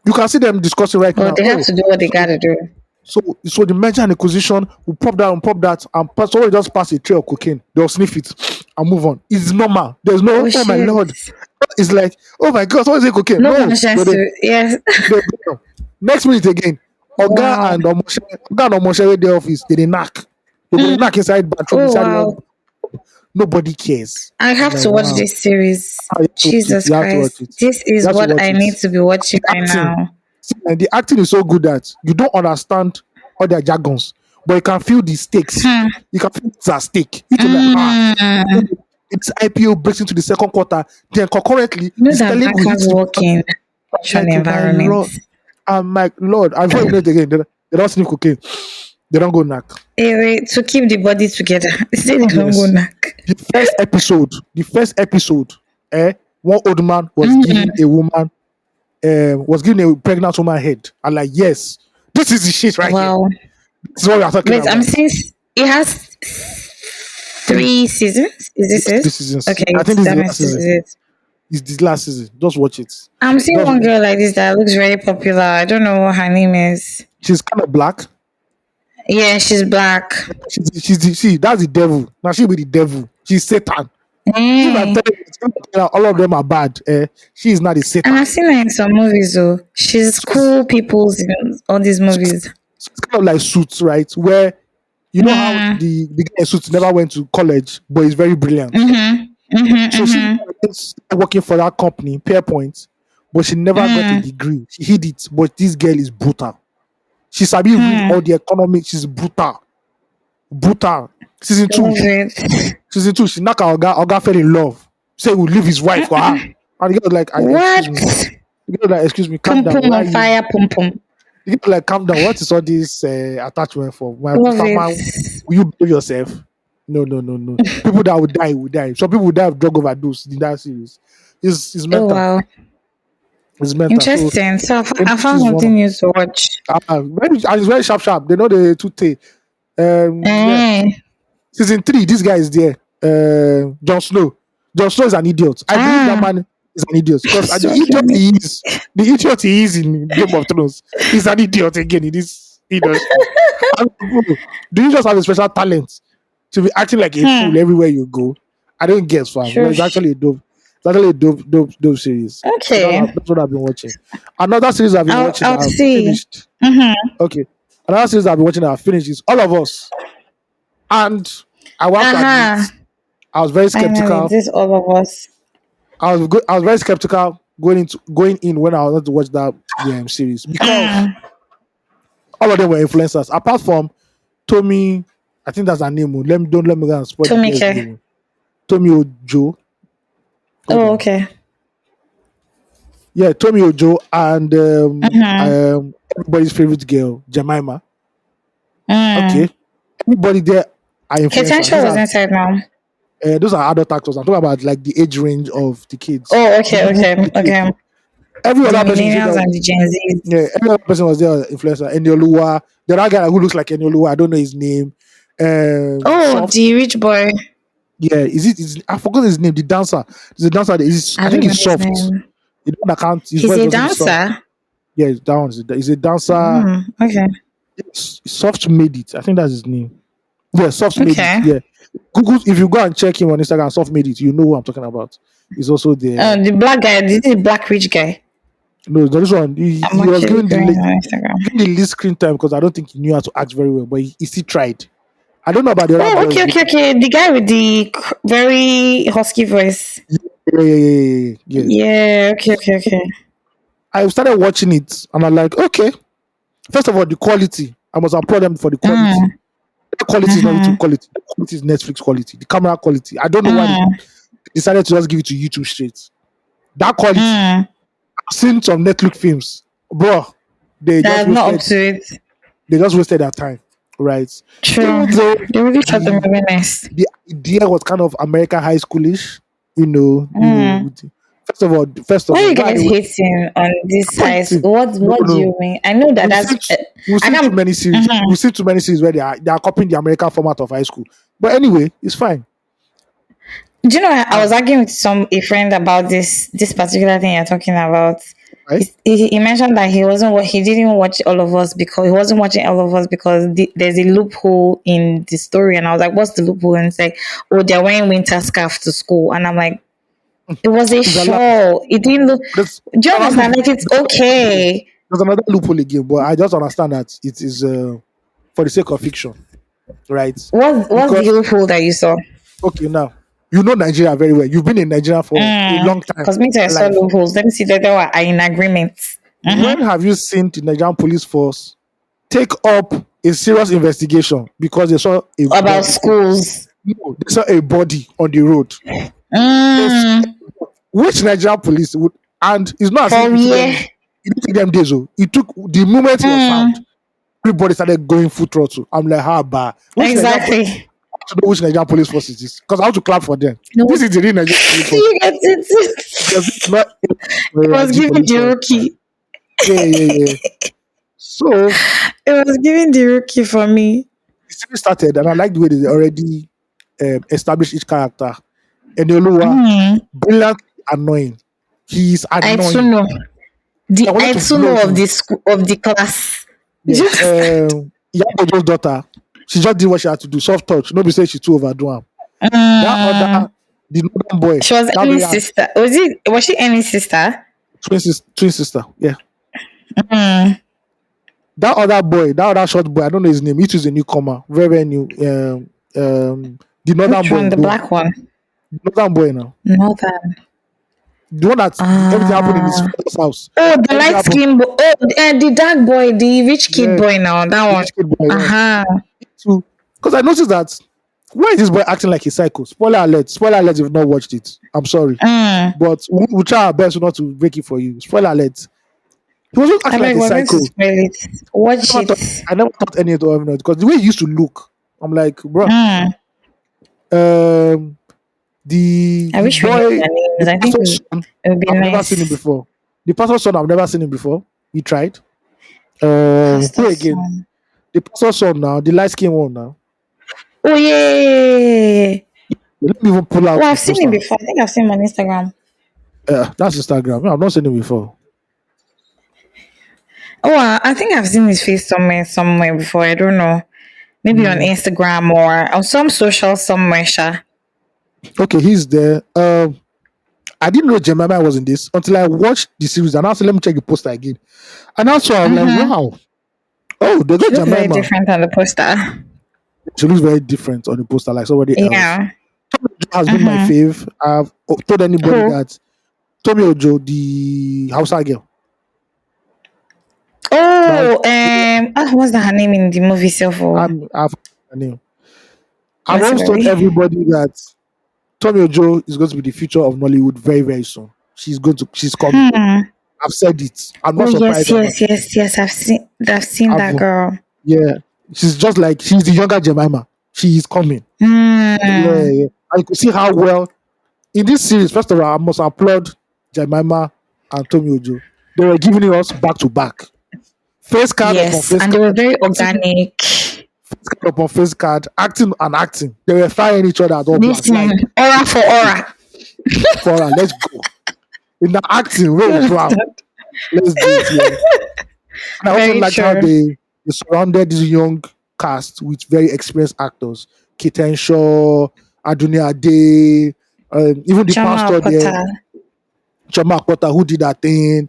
You can see them discussing right Well, now. they have Oh, to do what they so gotta do. so the merger and acquisition will pop that, and someone just pass a tray of cocaine. They'll sniff it and move on. It's normal. There's no, Oh oh my shit. lord. It's like, oh my god, someone say cocaine. No No, conscience to yes. they go. Next minute again, Wow. Oga and Omoshe wey dey office, they knock. They go dey Mm. knock inside bathroom, Oh inside one. wow. Nobody cares. I I'm have like, to watch wow. this series. Ah, you have to watch it. Jesus You have to watch Christ. it. This You is have to what watch I it. need to be watching The right acting, now. see, and the acting is so good that you don't understand all their jargons, but you can feel the stakes. Hmm. You can feel it's at stake. You to like, Mm. it's IPO breaks into the second quarter. Then concurrently, You know the that sterling will hit bankers the work in such an like my environment. lord. I'm like, Lord, and before you know it again, they don't sniff cocaine. They don't go knack. Anyway, to keep the body together. Say they don't go Yes. knack. The first episode, one old man was giving a pregnant woman head. I'm like, yes, this is the shit right here. Wow. This is what we are talking Wait, I'm about. seeing it has Three, 3 seasons. Is this yes, it? 3 seasons. Okay, I think this is that the means last this season. is it. It's the last season. Just watch it. I'm seeing Just one girl like this that looks very popular. I don't know what her name is. she's kind of black. Yeah, she's black. See, that's the devil. Now she be the devil. She's Satan. If I Mm. tell you all of them are bad, she is not the And Satan. I've seen her in some movies though. She's She's, cool people's in all these movies. she's kind of like Suits, right? Where you know how Mm. the guy in Suits never went to college, but he's very brilliant. Mm-hmm. Mm-hmm. So she Mm-hmm. started working for that company, Pearpoint, but she never got a Mm. degree. She hid it, but this girl is brutal. She sabi read all Hmm. the economics. She's brutal. Brutal. Season two, Love it. she knock her Oga fell in love. Say he would leave his wife for her. And the girl was like, excuse What? me. The girl was like, excuse me, calm Pum down. pum Why are on you fire, pum pum. the girl was like, calm down. What is all this attachment for? My Love farmer, it. will you behave yourself? No, no, no, no. People that will die. Some people will die of drug overdose in that series. It's Oh mental. wow. It's mental. So Interesting. So I found season something one. new to watch. And it's very sharp. They know the two take. Yeah. Eh. Season 3, this guy is there. Jon Snow. Jon Snow is an idiot. I believe that Ah. man is an idiot because So funny. the idiot he is in Game of Thrones, he's an idiot again in this industry. And, bro, do you just have a special talent to be acting like a Hmm. fool everywhere you go? I don't guess, fam. But it's Shush. actually a dope. It's actually a dope series. So Okay. that's what I've been watching. Another series I've been watching I'll that I've see. finished. Mm-hmm. Okay. Another series I've been watching that I've finished is All of Us. And I will have to admit, Uh-huh. I was very Finally, skeptical. this all of us. I was very skeptical going in when I was to watch that series because Mm. all of them were influencers. Apart from Tommy, I think that's her name. Don't let me go and spoil the girl's Tomike. name. Tommy Ojo. Hold Oh, on. okay. Yeah, Tommy Ojo and Mm-hmm. everybody's favorite girl, Jemima. Mm. Okay. Everybody there are influencers. Potential was inside now. Those are adult actors. I'm talking about like the age range of the kids. Oh, The okay, people, okay, the kids. okay. Every The other person you see millennials that, and the Gen yeah, Zs. every other person was there, influencer. Enioluwa, the other guy who looks like Enioluwa, I don't know his name. Oh, Soft, the rich boy. yeah, I forgot his name. The dancer, the dancer. I I think don't know he's his soft. name. The one that can't. His He's voice a doesn't be soft. dancer. Yeah, that one. He's a dancer. Mm, okay. Soft made it. I think that's his name. Yeah, soft made it. Okay. Yeah, Google. If you go and check him on Instagram, soft made it. You know who I'm talking about. He's also there. The black guy. This is the black rich guy. No, this one. I'm He was actually given going on Instagram. the least screen time because I don't think he knew how to act very well, but he still tried. I don't know about the other Oh, boys. okay. The guy with the very husky voice. Yeah. Yeah. Okay. I started watching it and I'm like, okay. First of all, the quality. I must applaud them for the quality. Mm, The quality is not YouTube quality. The quality is Netflix quality. The camera quality. I don't know why they mm, decided to just give it to YouTube straight. That quality. mm. I've seen some Netflix films, bro. They just That's not up wasted. to it. They just wasted their time. right? True. Even though They really shot the the movie nice. the idea was kind of American high schoolish, Mm. first Why of are all, you why are they guys hating on this size? pointing? What No, What do no. you mean? I know that We've that's. seen we've I seen too can't. many series. Mhm. We've seen too many series where they are copying the American format of high school. But anyway, it's fine. Do you know? I was Um, arguing with a friend about this particular thing you're talking about. right? He mentioned that he didn't watch all of us because he wasn't watching all of us because there's a loophole in the story, and I was like, "What's the loophole?" And it's like, "Oh, they're wearing winter scarf to school," and I'm like, "It was a It's allowed. show. It didn't look. Do you There's another understand? loophole. Like it's okay. There's another loophole again, but I just understand that it is for the sake of fiction, right? What's the Because loophole that you saw?" okay, now you know Nigeria very well. You've been in Nigeria for a long time Because me too, I in saw life. loopholes. Let me see that they were in agreement. When have you seen the Nigerian police force take up a serious investigation because they saw a About body? schools. No, they saw a body on the road. They saw, Mm, which Nigerian police would, and it's not as if for it took yeah. them. It didn't take them days. Oh. It took the moment he was found. Mm, Everybody started going full throttle. I'm like, how bad? Which Nigerian police? exactly. I want to know which Nigerian police force is this because I want to clap for them. No, This is the real Nigerian police force. you get it. Because this is not It was a giving police the force. rookie. Yeah, yeah, yeah. So It was giving the rookie for me. the series started, and I like the way they already established each character. And Oluwa, Mm, brilliant, annoying. He's I too annoying. know. I wanted I to too blow know of him. the school of the class. Do Yeah. you understand? Yabojo's daughter, she just did what she had to do. Soft touch. Nobody say she too overdo him. That Mm, other, the northern boy, she was that very Emmy's sister. Was she Emmy's sister? twin sister. Yeah. Mm, That other boy, that other short boy, I don't know his name. It is a newcomer, very, very new. The northern which boy, one? The black one? the northern boy now. Northern. The one that everything happened in his Ah. father's house. Oh, the Everything light happened. skin boy. Oh, the dark boy, the rich kid Yeah, boy now. That the one. rich kid boy. Uh Yeah. huh. So, because I noticed that why is this boy acting like a psycho? Spoiler alert! Spoiler alert! If you've not watched it, I'm sorry, Mm. but we try our best not to break it for you. Spoiler alert! He was not I acting like beg, a we're going to psycho. spoil it. Watch it. I never thought any of it because the way he used to look, I'm like, bro. Mm. I The wish we knew boy, their the names. I think pastor's son, it would be I've never seen him nice. before. The pastor's son, I've never seen him before. He tried. Who Pastor's again? son. The pastor's son now, the light skin one now. Oh, yeah. Let me even pull Oh, out the I've seen him poster. before. I think I've seen him on Instagram. That's Instagram. No, I've not seen him before. Oh, I think I've seen his face somewhere before. I don't know. Maybe on Mm, Instagram or on some social somewhere, Sha. okay, he's there. I didn't know Jemima was in this until I watched the series and I said, let me check the poster again. And also I'm like, Mm-hmm. wow. Oh, they She got looks very Jemima. different on the poster. She looks very different on the poster, like somebody else. Yeah. Has been my Mm-hmm. fave. I've told anybody Who? that Tommy Ojo, the Hausa girl. That Oh, what's that her name in the movie itself? Oh, I've her name. I've what's it, always told baby? everybody that Tommy Ojo is going to be the future of Nollywood very, very soon. She's coming. Hmm. I've said it. I'm Oh not yes, surprised about yes, yes, yes. I've seen I've that girl. yeah. She's just like she's the younger Jemima. She is coming. Yeah, Hmm. yeah. I could see how well in this series. First of all, I must applaud Jemima and Tommy Ojo. They were giving us back to back. Face card upon Yes, face and they were card, very acting organic. face card upon face card, acting and acting. They were firing each other at all blank. Listen, Like, aura for hey, aura. for her, let's go. In the acting, You where we plan, understand? let's do it here. And I also Very liked how true. they surrounded this young cast with very experienced actors. Kitten Shaw, Adunia Ade, even the Chama pastor there, Okota. Chama Akpota, who did that thing.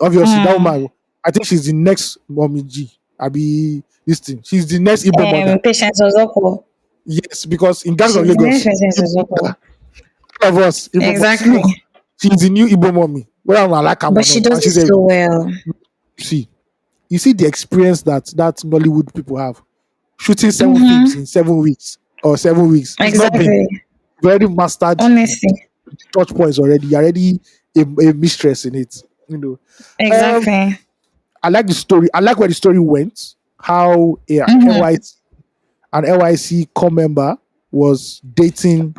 Obviously, that Mm. woman, I think she's the next Mommy G. Abi, this thing. She's the next Igbo mother. Patience Ozoko. Yes, because in Gangs of She's the next Lagos, Patience Igbo Ozoko. mother, all of us, Exactly. look, she's the new Igbo mommy. Whether I like her But or she not. does And it she's a, so well. see, you see the experience that Nollywood people have. Shooting 7 films Mm-hmm. in 7 weeks or 7 weeks. It's not been Exactly. very mastered Honestly. touch points already. You're already a mistress in it. You know. Um, Exactly. I like the story. I like where the story went. How Mm-hmm. NY an LYC core member was dating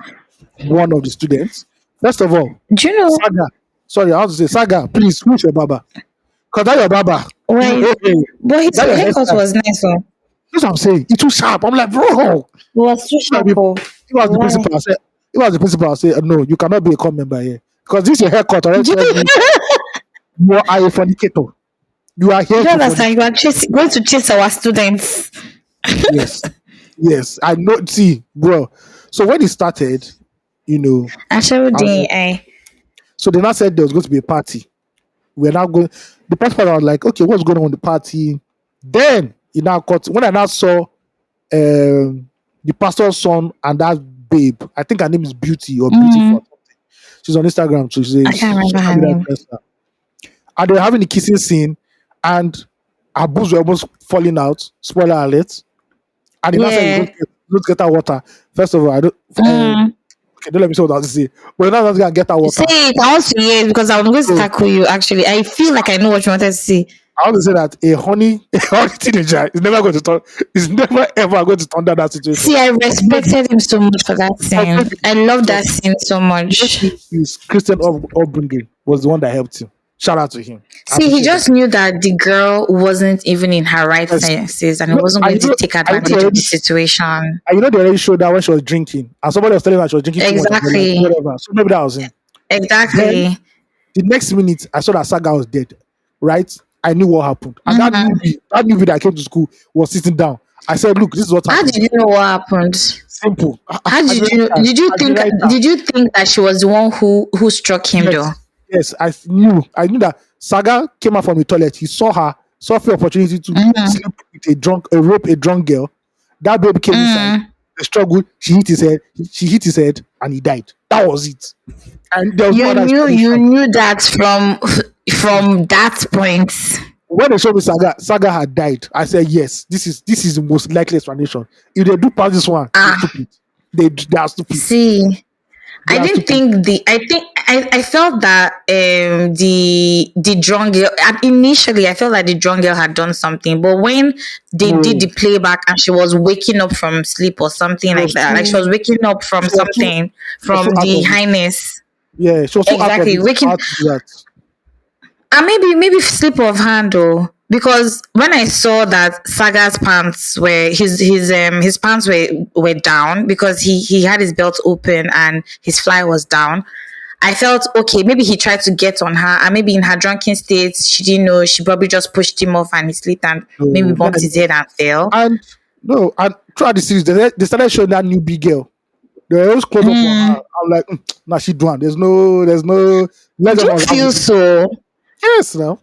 one of the students. First of all, Do you know Saga, sorry, I have to say, Saga, please, who's your baba? Because that your baba. why? But his That your haircut hairstyle. was nice. Oh. That's what I'm saying. It's too sharp. I'm like, bro. It was too If I sharp. be- Oh. if I was the Why? principal, I said, if I was the principal, I say, no, you cannot be a core member here. Because this your haircut already Do tells me you are a fornicator. You are here you to understand? fornicate. You are going to chase our students. Yes. Yes. I know. See, bro. So when it started, you know, I showed I was the like, so they now said there was going to be a party. We're now going. The principal was like, okay, what's going on in the party? Then he now got when I now saw the pastor's son and that babe. I think her name is Beauty or Beautiful. She's on Instagram, so I can't she's remember social her media name. influencer. And they were having the kissing scene, and her boobs were almost falling out. Spoiler alert. And he now said, Yeah. don't get her water. First of all, I don't. Okay, don't let me say what I was to say. But now let's get her Say water. it. I want to hear it because I'm going to So tackle you. Actually, I feel like I know what you wanted to say. I want to say that a honey teenager is never going to turn. Is never ever going to turn down that situation. See, I respected him so much for that scene. Maybe I love that scene so much. his Christian upbringing was the one that helped him. Shout out to him. I See, he appreciate that. just knew that the girl wasn't even in her right Yes. senses and You he know, wasn't and going to take they advantage of already, the situation. and they already showed that when she was drinking, and somebody was telling her she was drinking too much, and they're like, Exactly. whatever. So maybe that was him. Then Exactly. the next minute, I saw that Saga was dead. Right? I knew what happened, and that newbie that came to school was sitting down. I said, "Look, this is what How happened. did you know what happened? Simple. How As did a you know? writer, as a writer, Did you think that she was the one who struck him though? yes, yes, I knew that Saga came out from the toilet. He saw her, saw the opportunity to sleep with a drunk girl. That baby came inside. They struggled. She hit his head, and he died. That was it. And there was no other You explanation. knew that from that point. When they showed me Saga had died, I said, yes, this is the most likely explanation. If they do pass this one, they're stupid. They are stupid. See, They I are didn't stupid. think I felt that the drunk girl initially I felt like the drunk girl had done something, but when they did No, the playback and she was waking up from sleep or something she like was that, like she too was waking up from she was too something she was from too out the of it. highness. Yeah, she was too out of Exactly, it. waking How to do that? and maybe slip of hand though. Because when I saw that Saga's pants were his pants were down because he had his belt open and his fly was down. I felt okay, maybe he tried to get on her and maybe in her drunken state she didn't know, she probably just pushed him off and he slipped and maybe No, bumped his head and fell. and no, and throughout the series, they started showing that new big girl. They always close up on her. I'm like, nah, she done. There's no, let's Do just you unravel feel this. so? Yes, now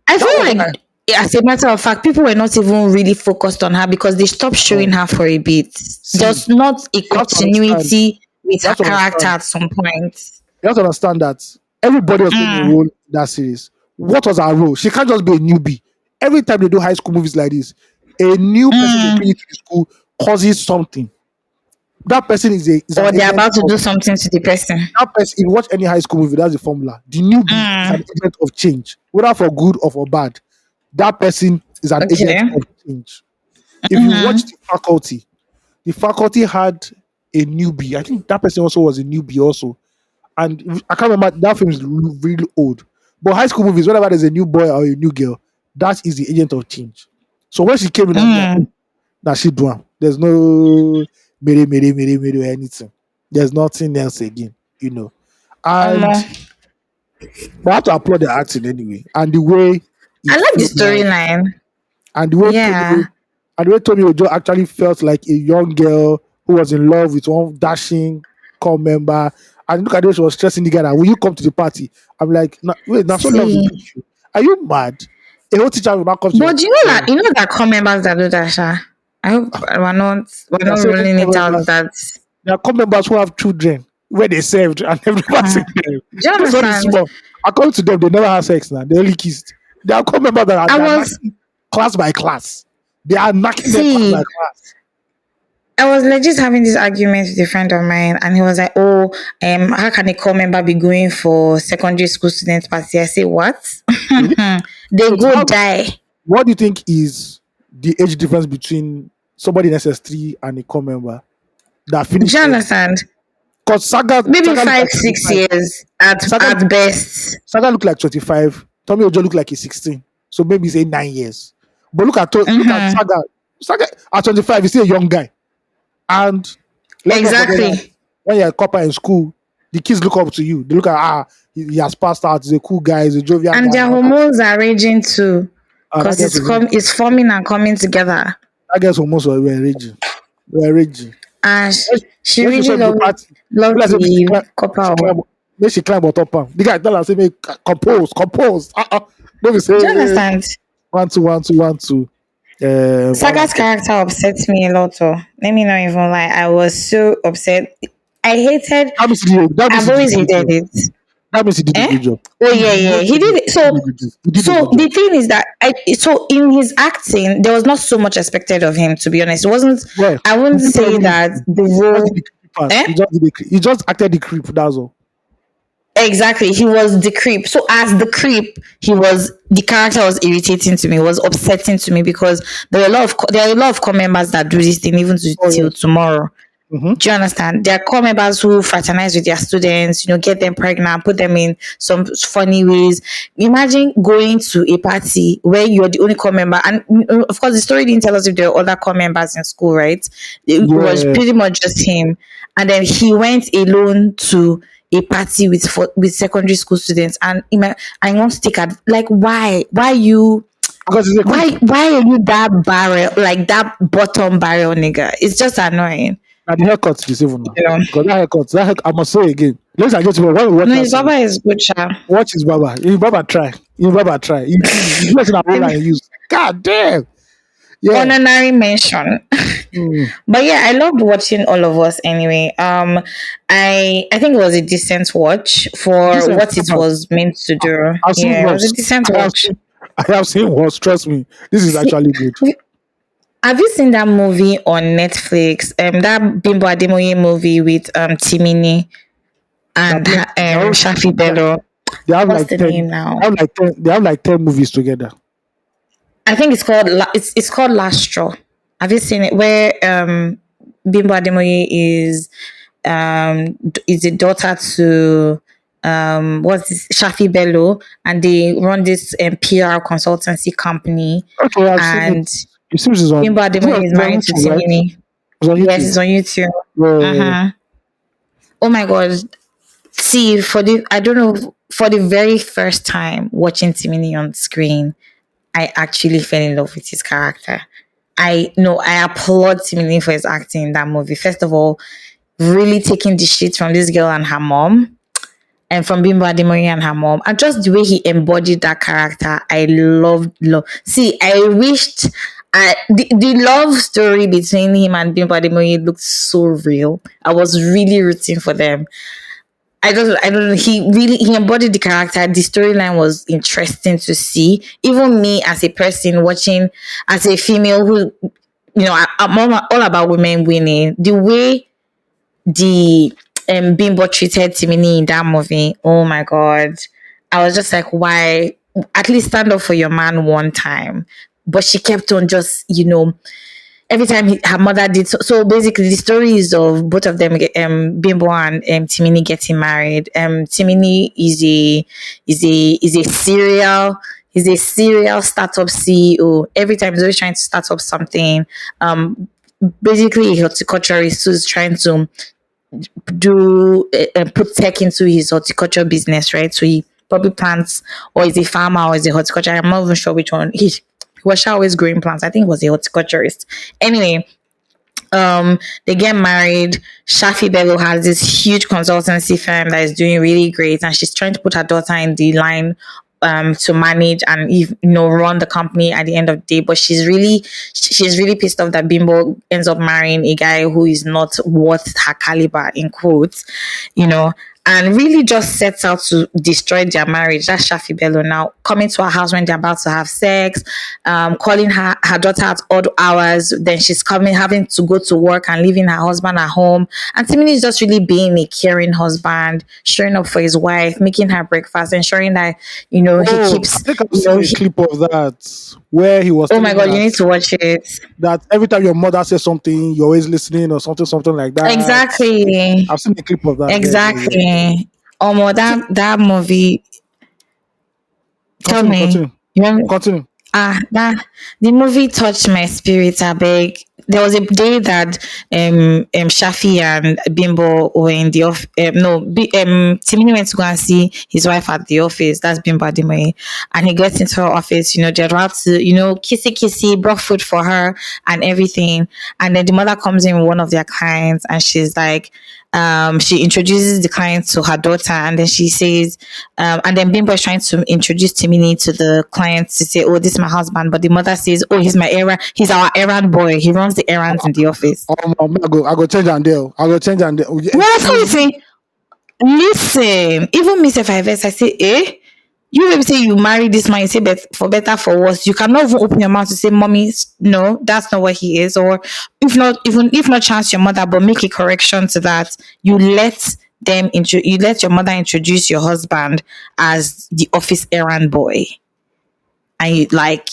I that feel was like, as a matter of fact, people were not even really focused on her because they stopped showing her for a bit. see. There's not a You have to understand. continuity with You her have to character understand. at some point. You have to understand that everybody was playing a role in that series. What was her role? She can't just be a newbie. Every time they do high school movies like this, a new person they bring into the school causes something. That person is Or an they're agent about to of do something to the person. that person. If you watch any high school movie, that's the formula. The newbie is an agent of change, whether for good or for bad. That person is an agent Okay. of change. If you watch the faculty had a newbie. I think that person also was a newbie also. And I can't remember, that film is really old. But high school movies, whenever there's a new boy or a new girl, that is the agent of change. So when she came in, I'm like, now she do am. There's no mere or anything. There's nothing else again. Um, And but I have to applaud the acting anyway. And the way I it like the flowed out. storyline. And the way Yeah. Tommy Ojo actually felt like a young girl who was in love with one dashing core member. And look at the way she was stressing the guy that will you come to the party? I'm like, wait, now so love will See. beat you. Are you mad? A whole teacher will not come to But you know that core members that do that, Sha? I hope we're there are not certain ruling core it out members, that there are core members who have children where they served and everybody seen them. do you This one is understand? small. According to them, they never had sex now. They only kissed. There are core members that I they are was knocking class by class. They are knocking them class by see class. I was legit having this argument with a friend of mine, and he was like, "Oh, how can a core member be going for secondary school student party?" I say, "What? Really? They So go die." what do you think is the age difference between somebody in SS3 and a core member that Do finished you early. understand? Because Maybe Saga looked five, like 6 25. years at Saga, at best. Saga looked like 25. Tommy Ojo looked like he's 16. So maybe say 9 years. But look at Mm-hmm. Saga. Saga at 25, he's still a young guy. And let's not forget that Exactly. when you're a copper in school, the kids look up to you. They look at he has passed out, he's a cool guy, he's a jovial And guy, their and all that. hormones are raging too. That Because guy's hormones, it's forming and coming together. that guy's hormones were raging. Were raging. And When she when she really saw the party, loved let's say the copper. she climb on top of him. The guy tell her say make compose. Maybe Do you say understand? 1 2 1 2 1 2. All Saga's that. character upsets me a lot. Oh. Let me not even lie. I was so upset. I hated. That means I've he did always a good hated job. it. That means he did a Eh? good job. Oh yeah, yeah. He did it. So, He did a so good job. the thing is that so in his acting, there was not so much expected of him. To be honest, it wasn't. Yeah, I he wouldn't didn't do say that anything. the He just did role. the creepy part. Eh? He just acted the creep. That's all. Exactly. He was the creep. So as the creep, the character was irritating to me, was upsetting to me because there are a lot of core members that do this thing even Oh yeah. till tomorrow. Mm-hmm. Do you understand? There are core members who fraternize with their students, get them pregnant, put them in some funny ways. Imagine going to a party where you're the only core member. And of course, the story didn't tell us if there were other core members in school, right? It was Yeah. pretty much just him. And then he went alone to a party with secondary school students. And I want to take like, why? Why you? Because he's a creep. Why are you that barrel, like that bottom barrel nigga? It's just annoying. And the haircut is even now. You know. Because that haircut, I must say again. Let's get to when we watch No, that his series, baba is good, sha. watch his baba. His baba try. His baba try. You do it in a roll and use. God damn. Yeah. Honorary mention. Mm. But yeah, I loved watching all of us anyway. I think it was a decent watch for Decent. what it was meant to do. I've seen Yeah, it was a worse. decent watch. I have seen worse. Trust me. This is actually good. Have you seen that movie on Netflix? That Bimbo Ademoye movie with Timini and Shafi Bello. They have What's like the 10. name now? They have like 10 movies together. I think it's called it's called Last Straw. Have you seen it? Where Bimbo Ademoye is a daughter to what's this Shafi Bello, and they run this PR consultancy company. Okay, I've seen And it. It seems it's on. Bimbo Ademoye is married to YouTube, right? Timini. It's on YouTube. Yes, it's on YouTube. Yeah. Oh my god! See, I don't know, for the very first time watching Timini on screen, I actually fell in love with his character. I applaud Timini for his acting in that movie. First of all, really taking the shit from this girl and her mom, and from Bimbo Ademoye and her mom, and just the way he embodied that character, I loved. See, I wished the love story between him and Bimbo Ademoye looked so real. I was really rooting for them. I don't know. He embodied the character. The storyline was interesting to see. Even me as a person watching, as a female who, I'm all about women winning. The way the Bimbo treated Timini in that movie, oh my god. I was just like, why? At least stand up for your man one time. But she kept on just, every time her mother did so basically the story is of both of them, Bimbo and Timini getting married. Timini is a serial startup CEO. Every time he's always trying to start up something. Basically a horticulturist who's trying to put tech into his horticulture business, right? So he probably plants, or is a farmer, or is a horticulture. I'm not even sure which one. He was always growing plants. I think it was a horticulturist. Anyway, they get married. Shafi Bello has this huge consultancy firm that is doing really great, and she's trying to put her daughter in the line to manage and run the company at the end of the day. But she's really pissed off that Bimbo ends up marrying a guy who is not worth her caliber, in quotes, and really just sets out to destroy their marriage. That's Shafi Bello now coming to her house when they're about to have sex, calling her daughter at odd hours. Then she's coming, having to go to work and leaving her husband at home. And Timini is just really being a caring husband, showing up for his wife, making her breakfast, ensuring that, he Oh, I keeps, think I've seen a clip of that where he was oh my telling her God, you need to watch it. that every time your mother says something, you're always listening or something like that. Exactly. I've seen a clip of that. Yeah, yeah, yeah. Exactly. See, That movie. Tell continue, me. continue, You want continue. that the movie touched my spirit. I beg. There was a day that Shafi and Bimbo were in the office. No, Timini went to go and see his wife at the office. That's Bimbo Ademoye, and he gets into her office. They're about to, kissy kissy, brought food for her and everything. And then the mother comes in with one of their clients, and she's like, she introduces the client to her daughter, and then she says, and then Bimbo is trying to introduce Timini to the client to say, "Oh, this is my husband," but the mother says, "Oh, he's our errand boy. He runs the errands in the office." I go change and deal. I go change and deal. No, that's what you Excuse me. say. Listen, even me, if I vex, I say, you maybe say you marry this man, you say, but for better, for worse, you cannot even open your mouth to say, "Mommy, no, that's not what he is," or if not chance your mother, but make a correction to that. You let your mother introduce your husband as the office errand boy, and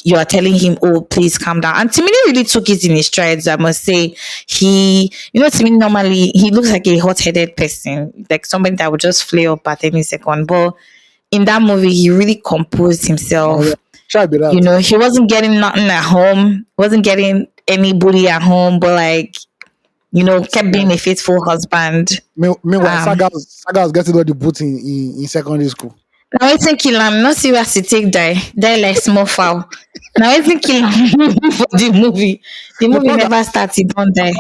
you are telling him, "Oh, please calm down." And Timini really took it in his strides. I must say, Timini normally he looks like a hot-headed person, like somebody that would just flare up at any second. But in that movie, he really composed Oh, yeah. himself. Try be that. He wasn't getting nothing at home, wasn't getting any bully at home, but kept being a faithful husband. Meanwhile, Um, Saga was getting all the boots in secondary school. Now I think kill am, not serious to take die like small fowl. Now I think kill am for the movie. The The movie part that, never started, don't die.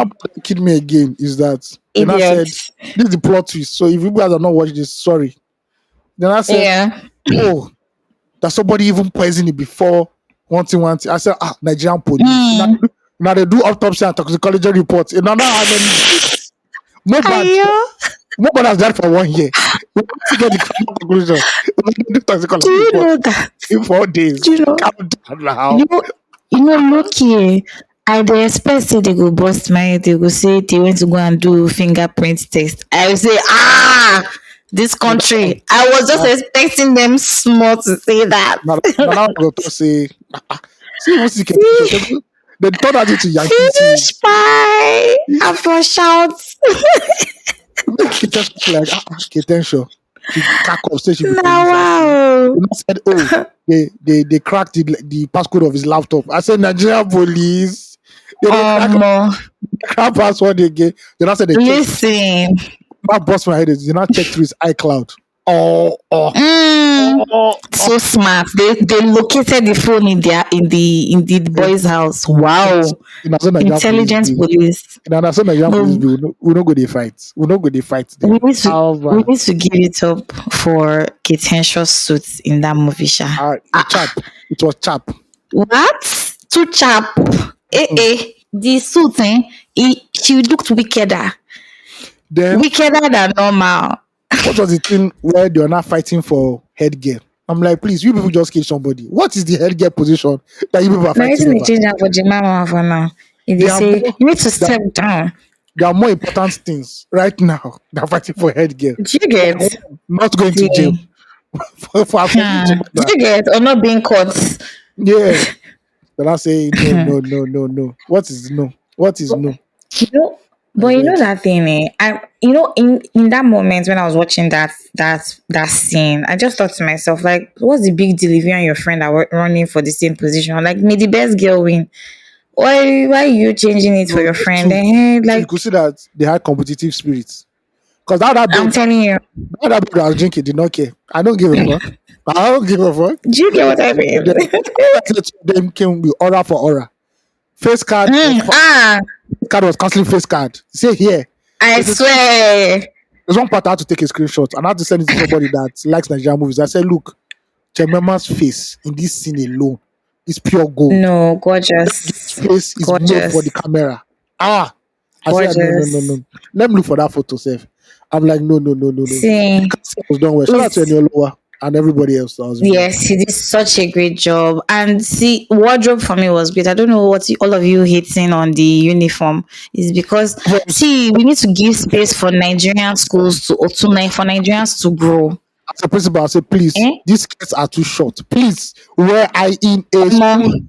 killed me again is that they now said Idiots. this is the plot twist. So if you guys have not watched this, sorry. Then I said, Yeah. oh, that somebody even poisoned it before one thing. I said, Nigerian police. Now they do autopsy and toxicology reports. And now how many days? Nobody has died for 1 year. We want to get the final conclusion. We do toxicology Do you report know that? in 4 days. Do you know? Calm down now. Look here. I dey expect say they go bust my head. They go say they went to go and do fingerprint test. I will say, this country. I was just expecting them small to say that. Now I go to say, see what's the they turn that into Yankee Finish pie. I for shout. just like Ketensho. She cack up, say she be police. Now wow. And I said, oh, they cracked the passcode of his laptop. I said, Nigerian police. They crack password again. Then I said, they check. Listen. My boss my head is they not check through his iCloud. So smart. They located the phone in the boy's house. Wow. Intelligence police. Now so Nigerian police we don't go they fight. We don't go they fight them. We need to give it up for Ketensha's suits in that movie. It was chap. What? Too chap. The suit, she looked wickeder. Wickeder than normal. What was the thing where they are not fighting for headgear? I'm like, please, you people just kill somebody. What is the headgear position that you people are fighting over? Change that for Jemima for now. If they say you need to step down. There are more important things right now than fighting for headgear. Do you get? Not going to jail. Do you get? Or not being caught? Yeah. Then I say, no. What is no? What is no? But you know that thing, in that moment when I was watching that scene, I just thought to myself, like, what's the big deal if you and your friend are running for the same position? Like, may the best girl win. Why are you changing it for your friend? You could see that they had competitive spirits. Because I'm telling you, that I was drinking did not care. I don't give a fuck. I don't give a fuck. Do you get what I mean? Them came with aura for aura. Face card. Card was canceling face card. Say here. I swear. There's one part I had to take a screenshot and I had to send it to somebody that likes Nigerian movies. I said, look, Chemema's face in this scene alone is pure gold. No, gorgeous. This face is made for the camera. I said, no. Let me look for that photo, Seth. I'm like, no, no, no, no, no. The See, casting was done well. Shout out to it's Eniolowa and everybody else that was involved. yes, he did such a great job. And see, wardrobe for me was great. I don't know what all of you hating on the uniform is because But see, we need to give space for Nigerian schools for Nigerians to grow. as a principal, I say, please, Eh? these skirts are too short. Please, where I in a Omo, school,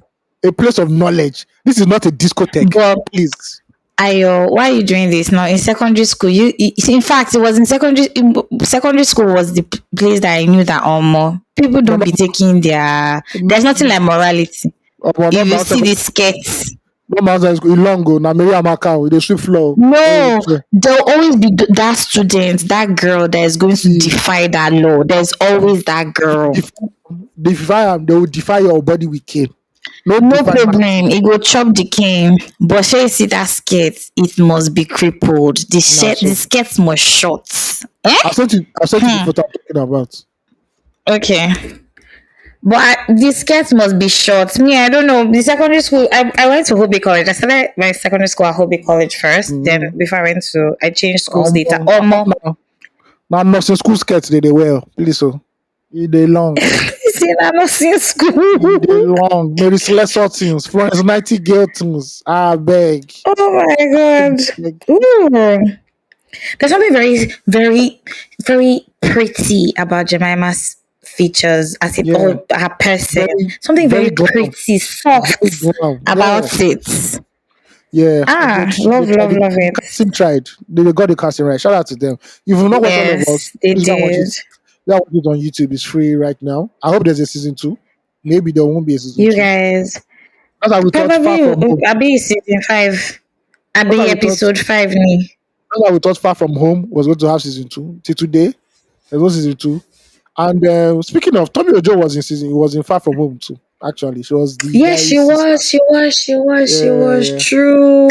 a place of knowledge. This is not a discotheque. but Please. Ayo, why are you doing this now? In secondary school, in fact, it was secondary school was the place that I knew that more people No, don't be taking there's nothing like morality. no, If you see outside, the skirts, no, outside school, Ilongo, na Maria Macau, the sweep floor. no, there'll always be that student, that girl that is going to defy that law. There's always that girl. Defy them, they will defy your body with cane. No, No defy my, problem. It go chop the cane. But shey you see that skirt, it must be crippled. The nah, so. skirt must short. Eh? I sent you the photo I'm talking about. Okay. But the skirt must be short. Me, I don't know. The secondary school, I went to Hobby College. I started my secondary school at Hobby College 1st. Then before I changed schools later. Now nursing school skirts they wear. Please, so they long. See, I'm not seeing school. They long. Mary Celeste things. Florence Nightingale things. I beg. Oh my god. Ooh. There's something very, very, very pretty about Jemima's features as it or her person. Something very pretty, soft about it. Yeah. Love it. Casting tried. They got the casting right. Shout out to them. If you've not watched all of us, they please go and watch did. it. That watch it on YouTube. It's free right now. I hope there's a season 2. Maybe there won't be a season 2. You guys. That's how we thought Far From Home. I'll be season 5. I'll be episode 5 ni. That's why we thought Far From Home was going to have season 2. Till today, there's no season 2. And speaking of, Tommy Ojo was in Far From Home too. Actually, she was the she was true.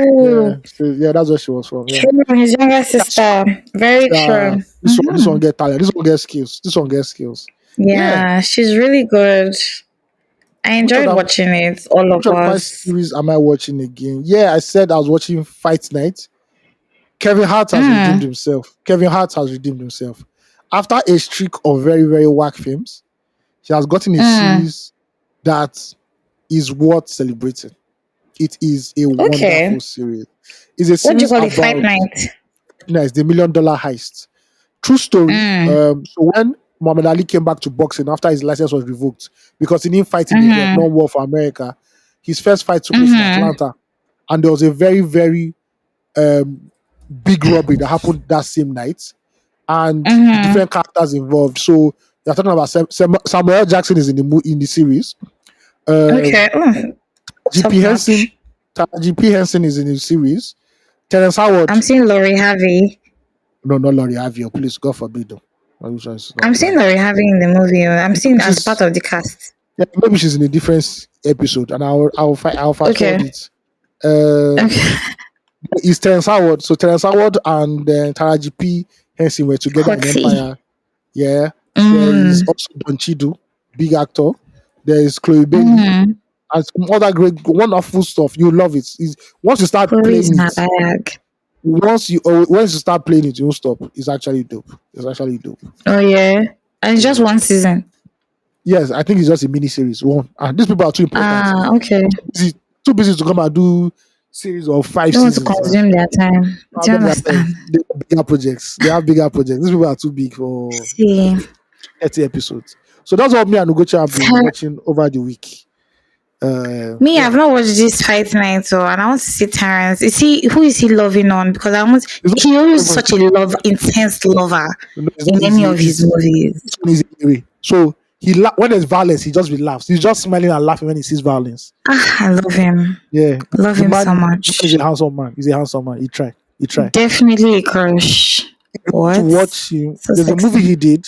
Yeah, that's where she was from. Yeah. True, his younger sister. Very true. This one get talent. This one get skills. Yeah, she's really good. I enjoyed watching it. All of us. Which series am I watching again? Yeah, I said I was watching Fight Night. Kevin Hart has redeemed himself. After a streak of very, very whack films, he has gotten a series that is worth celebrating. It is a wonderful series. It's a series what do you call it? Fight Night? Nice, the $1 Million Heist. True story. So when Muhammad Ali came back to boxing after his license was revoked because he didn't fight in the Vietnam War for America, his first fight took place in Atlanta. And there was a very, very big robbery that happened that same night. And different characters involved. So you're talking about Samuel L. Jackson is in the series. GP Henson is in the series. Terrence Howard. I'm seeing Laurie Harvey. No, not Laurie Harvey. Please, God forbid. Though. I'm seeing Laurie Harvey in the movie. I'm seeing as part of the cast. Yeah, maybe she's in a different episode, and I'll find it. It's Terrence Howard. So Terrence Howard and Tara GP Henson were together in Empire. Yeah. There is also Don Chidu, big actor. There is Chloe Bailey. And some other great, wonderful stuff. You love it. Once you start playing it, once you start playing it, you won't stop. It's actually dope. Oh yeah. And it's just one season. Yes, I think it's just a mini series. One. And these people are too important. Okay. Too busy to come and do series of 5 seasons. Don't want to consume their time. Do you understand? They have bigger projects. These people are too big for 30 episodes. So that's what me and Ugochi have been watching over the week. I've not watched this Fight Night, and I want to see Terrence. Who is he loving on? Because he always such a intense lover in any of his movies. So when there's violence, he just laughs. He's just smiling and laughing when he sees violence. I love him. Yeah, love him so much. He's a handsome man. He tried. Definitely a crush. What? To watch him. So there's sexy. a movie he did.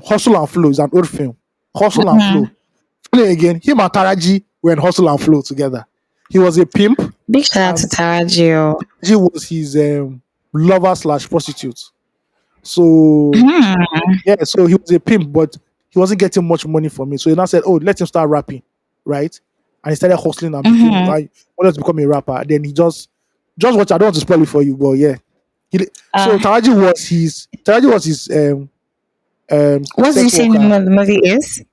Hustle and Flow is an old film. Hustle and Flow. Funny again, him and Taraji were in Hustle and Flow together. He was a pimp. Big shout out to Taraji. He was his lover / prostitute. So so he was a pimp, but he wasn't getting much money from it. So he now said, "Oh, let him start rapping," right? And he started hustling and wanted to become a rapper. Then he just watch. I don't want to spoil it for you, but yeah, So Uh, Taraji was his what did you sex say the worker, name of the movie is?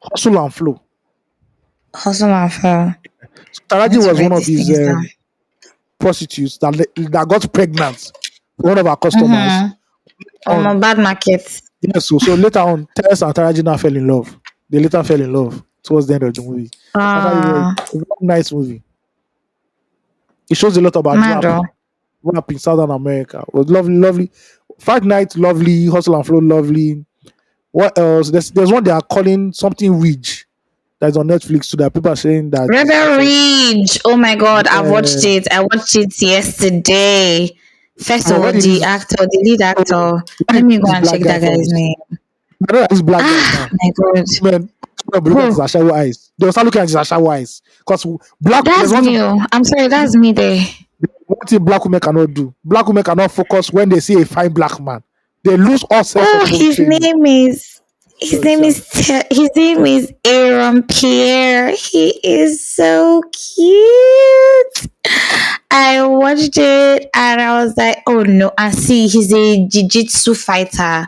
hustle and flow. Hustle and Fall. So I Taraji need to was write one of these his things down. prostitutes that got pregnant for one of our customers. Mm-hmm. From a On bad market. Yes, so later on, Tess and Taraji now fell in love. They later fell in love towards the end of the movie. Actually, a very nice movie. It shows a lot about Mado. rap in Southern America. It was lovely, lovely. Fight Night, lovely. Hustle and Flow, lovely. What else? There's one they are calling something Ridge that's on Netflix. So that people are saying that is Rebel actually Ridge. Oh my god, I've watched yeah. it. I watched it yesterday. First of But all, the lead actor. when Let did me go this and black check guy that guy's first? name. I know that these black guys Ah, now. my god. Man, look at his Who? Ashawo eyes. They will start looking at his Ashawo eyes. Because there's That's one me. thing, Oh. I'm sorry, that's me there. black women cannot do. Black women cannot focus when they see a fine black man. They lose all sense of Oh, training. his God, name sir. is his name is Aaron Pierre. He is so cute. I watched it and I was like, oh no, and see, he's a jiu-jitsu fighter,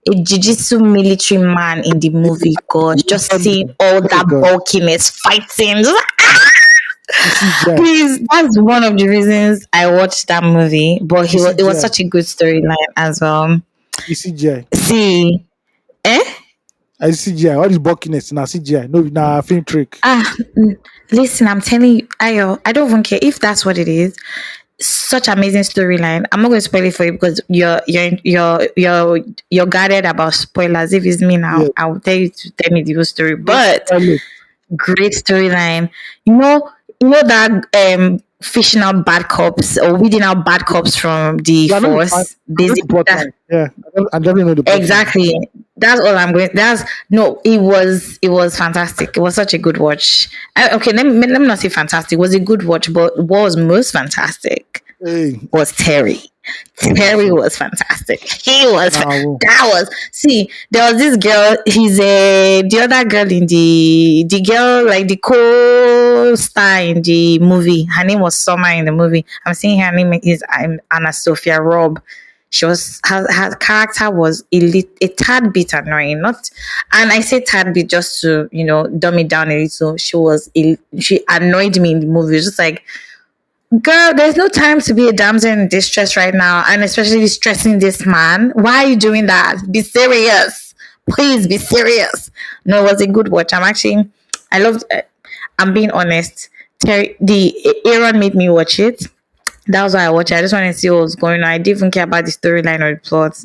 a jiu-jitsu military man in the movie. Gosh, just seeing all Hey, that God. bulkiness fighting. You see, Jai. Please, that's one of the reasons I watched that movie. But You see, it was Jai. such a good storyline as well. You see, Jai. See, eh? I see CGI. All this bulkiness na CGI. No, na film trick. Listen, I'm telling you, I don't even care if that's what it is. Such amazing storyline. I'm not going to spoil it for you because you're guarded about spoilers. If it's me now, Yeah. I will tell you to tell me the whole story. Don't But spoil it. great storyline. You know that fishing out bad cops or weeding out bad cops from the Yeah, I know force. I know the Basically, plot line. Yeah, I definitely know the plot line. exactly. That's all I'm going. That's no. It was fantastic. It was such a good watch. Okay, let me not say fantastic. It was a good watch, but what was most fantastic Hey, was Terry. Terry was fantastic. He was. now, That was. See, there was this girl. The other girl in the girl like the co-star in the movie. Her name was Summer in the movie. I'm saying her name is Anna Sophia Robb. She was her character was a tad bit annoying, not, and I say tad bit just to dumb it down a little. She annoyed me in the movie. It was just like, girl, there's no time to be a damsel in distress right now, and especially stressing this man. Why are you doing that? Be serious, please be serious. No, it was a good watch. I loved. I'm being honest. The Aaron made me watch it. That was why I watched it. I just wanted to see what was going on. I didn't even care about the storyline or the plot.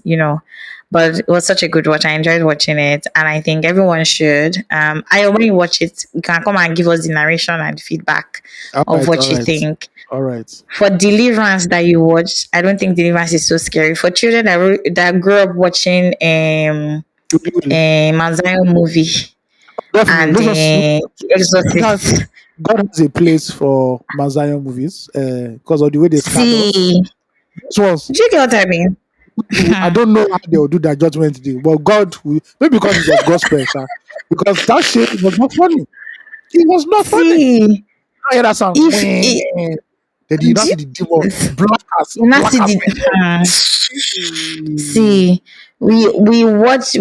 But it was such a good watch. I enjoyed watching it, and I think everyone should. When you watch it, you can come and give us the narration and feedback all of right, what all you right, think. all right. For Deliverance that you watched, I don't think Deliverance is so scary. For children that grew up watching Really, Manzayo movie definitely. and God, Exorcist, God has a place for Mazayan movies because of the way they scarred us. see, This was do you get what I mean? I don't know how they will do that judgment day, but God will, maybe because it was gospel, sir. Because that shit was not funny. It was not funny. See, I hear that sound. if When it, they did not do see the demon you not see black as see, we watch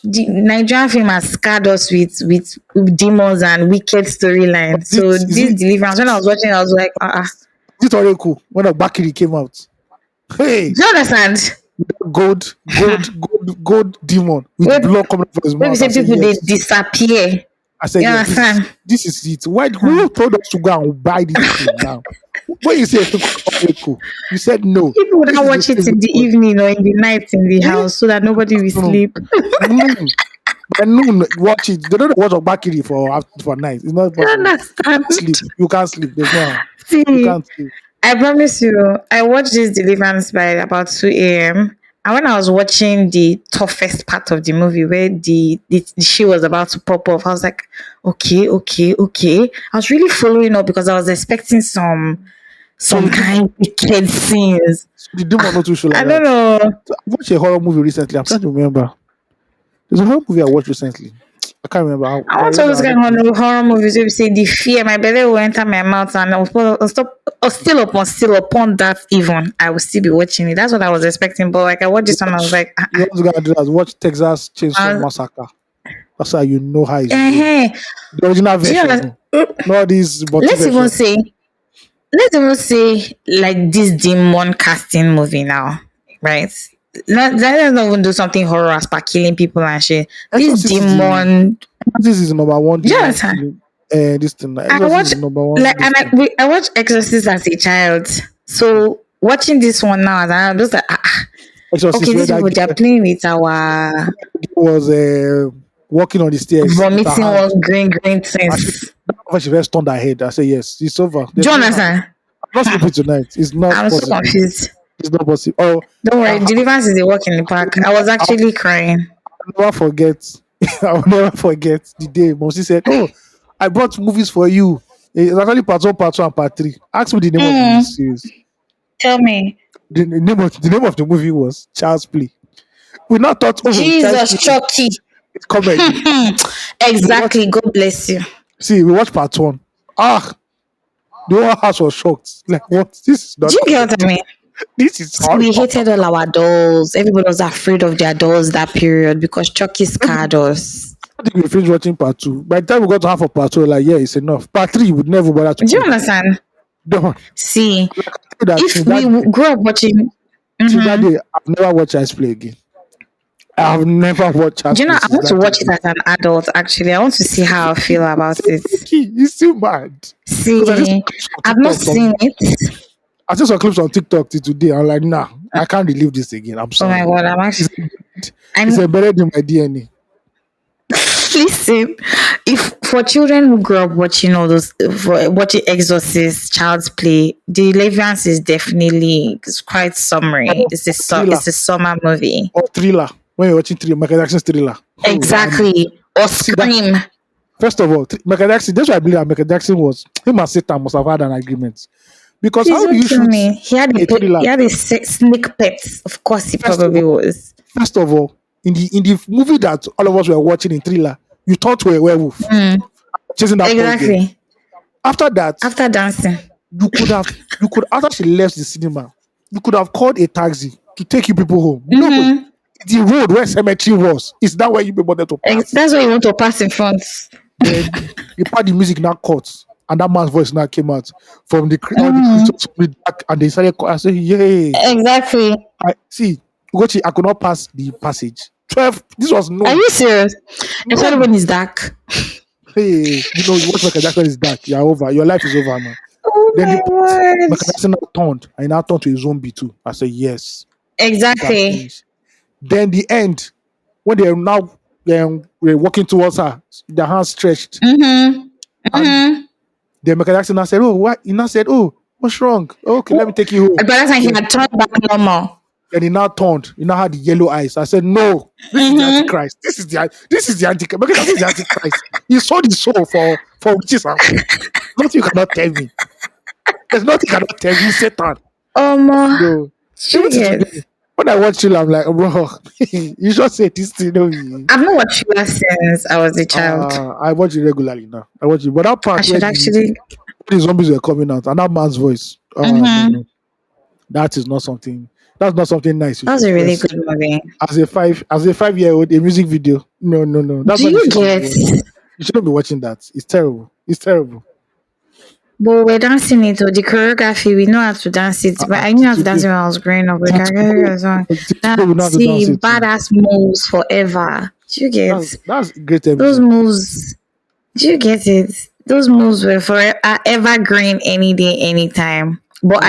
the Nigerian film has scarred us with demons and wicked storyline. So this is this Deliverance, when I was watching, I was like, it already cool when a Bakiri came out. Hey, do you understand? gold demon with Where blood coming from his we mouth. say I said people they yes. disappear. I said You yes. understand? This is it. Why who told us to go and buy this thing now? When you say already cool, you said no. People would This not is the watch it thing in the because evening or in the night in the eh? house so that nobody will No, sleep. noon. By noon, watch it. They don't watch Bakiri for night. It's not You possible. understand? Sleep. You can't sleep. There's no how. You See, can't sleep. I promise you, I watched this Deliverance by about 2 a.m. And when I was watching the toughest part of the movie where the she was about to pop off, I was like, okay, okay, okay. I was really following up because I was expecting some kind of wicked scenes. The demon not too sure I like don't that. know. So I watched a horror movie recently. I'm trying to remember. There's a horror movie I watched recently. I can't remember. I But want let all me those have kind it. of horror movies where you say the fear, my belly will enter my mouth and still upon that even, I will still be watching it. That's what I was expecting. But like I watched this one, I was like, You want to go and do that? Watch Texas Chainsaw uh, Massacre. That's how you know how it's going. uh, The original do you version, know, no. Not this body let's even version. say let's even say like this demon casting movie now, right? Let's not even do something horror as per killing people and shit. This Exorcist is the demon, Exorcist is the number one do you demon understand? killing. This thing. I Exorcist is watch the number one. like This and thing. I watched Exorcist as a child. So watching this one now, and I'm just like, okay, Exorcist where these that people they're girl playing with our was walking on the stairs with her vomiting hand. one green And she, things. when she first turned her head, I said, yes, it's over. Do There's you no how. understand? I'm not sleeping tonight. It's not I'm so possible. confused. It's not possible. Oh, Don't worry, I, Deliverance is a walk in the park. I was I'll actually crying. never forget. I'll never forget the day Mosi said, oh, I brought movies for you. It's actually part 1, and part 3. Ask me the name of the Mm, series. tell me. The name of the movie was Child's Play. We now thought, oh, Child's Jesus, Play Chucky. is comedy. We watch, Exactly. God bless you. see, we watched part 1. Ah, the whole house was shocked. Like, what? This is Do not you get comedy. what I mean? This is See, horror. we hated all our dolls. Everybody was afraid of their dolls that period because Chucky scared us. I think we finished watching part 2. By the time we got to half of part 2, like, yeah, it's enough. Part 3 would never bother to Do you play. understand? Done. See, That if since we that day, grew up watching, since that day, I've never watched Child's Play again. I've never watched Child's do you know, Play I since want to that watch it day. as an adult. Actually, I want to see how I feel about it. He's still mad. Because I just See, clips on I've not TikTok. seen it. I just saw clips on TikTok till today. I'm like, nah, I can't relive this again. I'm Oh my sorry. god, I'm It's, actually. it's I'm embedded in my DNA. listen. If for children who grew up watching all those, for watching Exorcist, Child's Play, Deliverance is definitely it's quite summary. Thriller It's a summer movie. or thriller. When you're watching thriller, Michael Jackson's thriller. Oh, Exactly. Or see that. Scream. First of all, Michael Jackson. That's why I believe that Michael Jackson was him and Satan must have had an agreement. Because Please how do don't you kill shoot me. a thriller? He had a snake pet. Of course, he First of probably all, was. first of all, in the movie that all of us were watching in thriller, you turned to a werewolf chasing that poor girl. Exactly. After that, After dancing. you could after she left the cinema, you could have called a taxi to take you people home. No, the road where cemetery was is that where you people wanted to pass. That's why you want to pass in front. Then the part the music now cut and that man's voice now came out from all the crystals from the back and they started I said, yay. Exactly. I see Ugochi, I could not pass the passage. 12, this was Are known. you serious? Especially Known. when it's dark. Hey, you watch Michael Jackson is dark. You're over. Your life is over now. Oh Then the my part word. Michael Jackson now turned and he now turned to a zombie too. I said, yes, it has Exactly. finished. Then the end, when they're now we're walking towards her, their hands stretched, and then Michael Jackson now said, "Oh, what?" He now said, "Oh, what's wrong? Okay, let me take you home." By that time, he Then, had turned back normal. then he now turned. He now had the yellow eyes. I said, "No, this is the Antichrist. This is the Antichrist. Michael Jackson is the Antichrist. He sold his soul for witches and food. Nothing you cannot tell me. There's nothing you cannot tell me, Satan." No, even till Yes. today, when I watch it, I'm like, bro, you just say this thing. No, I've not watched Thriller since I was a child. I watch it regularly now. I watch it, but that I part where should actually. the zombies were coming out and that man's voice, no, that is not something. That's not something nice you That was should a really press good movie. as a 5-year-old a music video. No, no, no. That's Do not the you shit you should get? watch. You shouldn't be watching that. It's terrible. It's terrible. But we're dancing it, or the choreography, we know how to dance it. But I knew how to dance it when I was growing up. Like, I got song. People will know how to dance See, it too. badass moves forever. Do you get That's great those music. moves? Do you get it? Those moves were for evergreen any day, anytime. But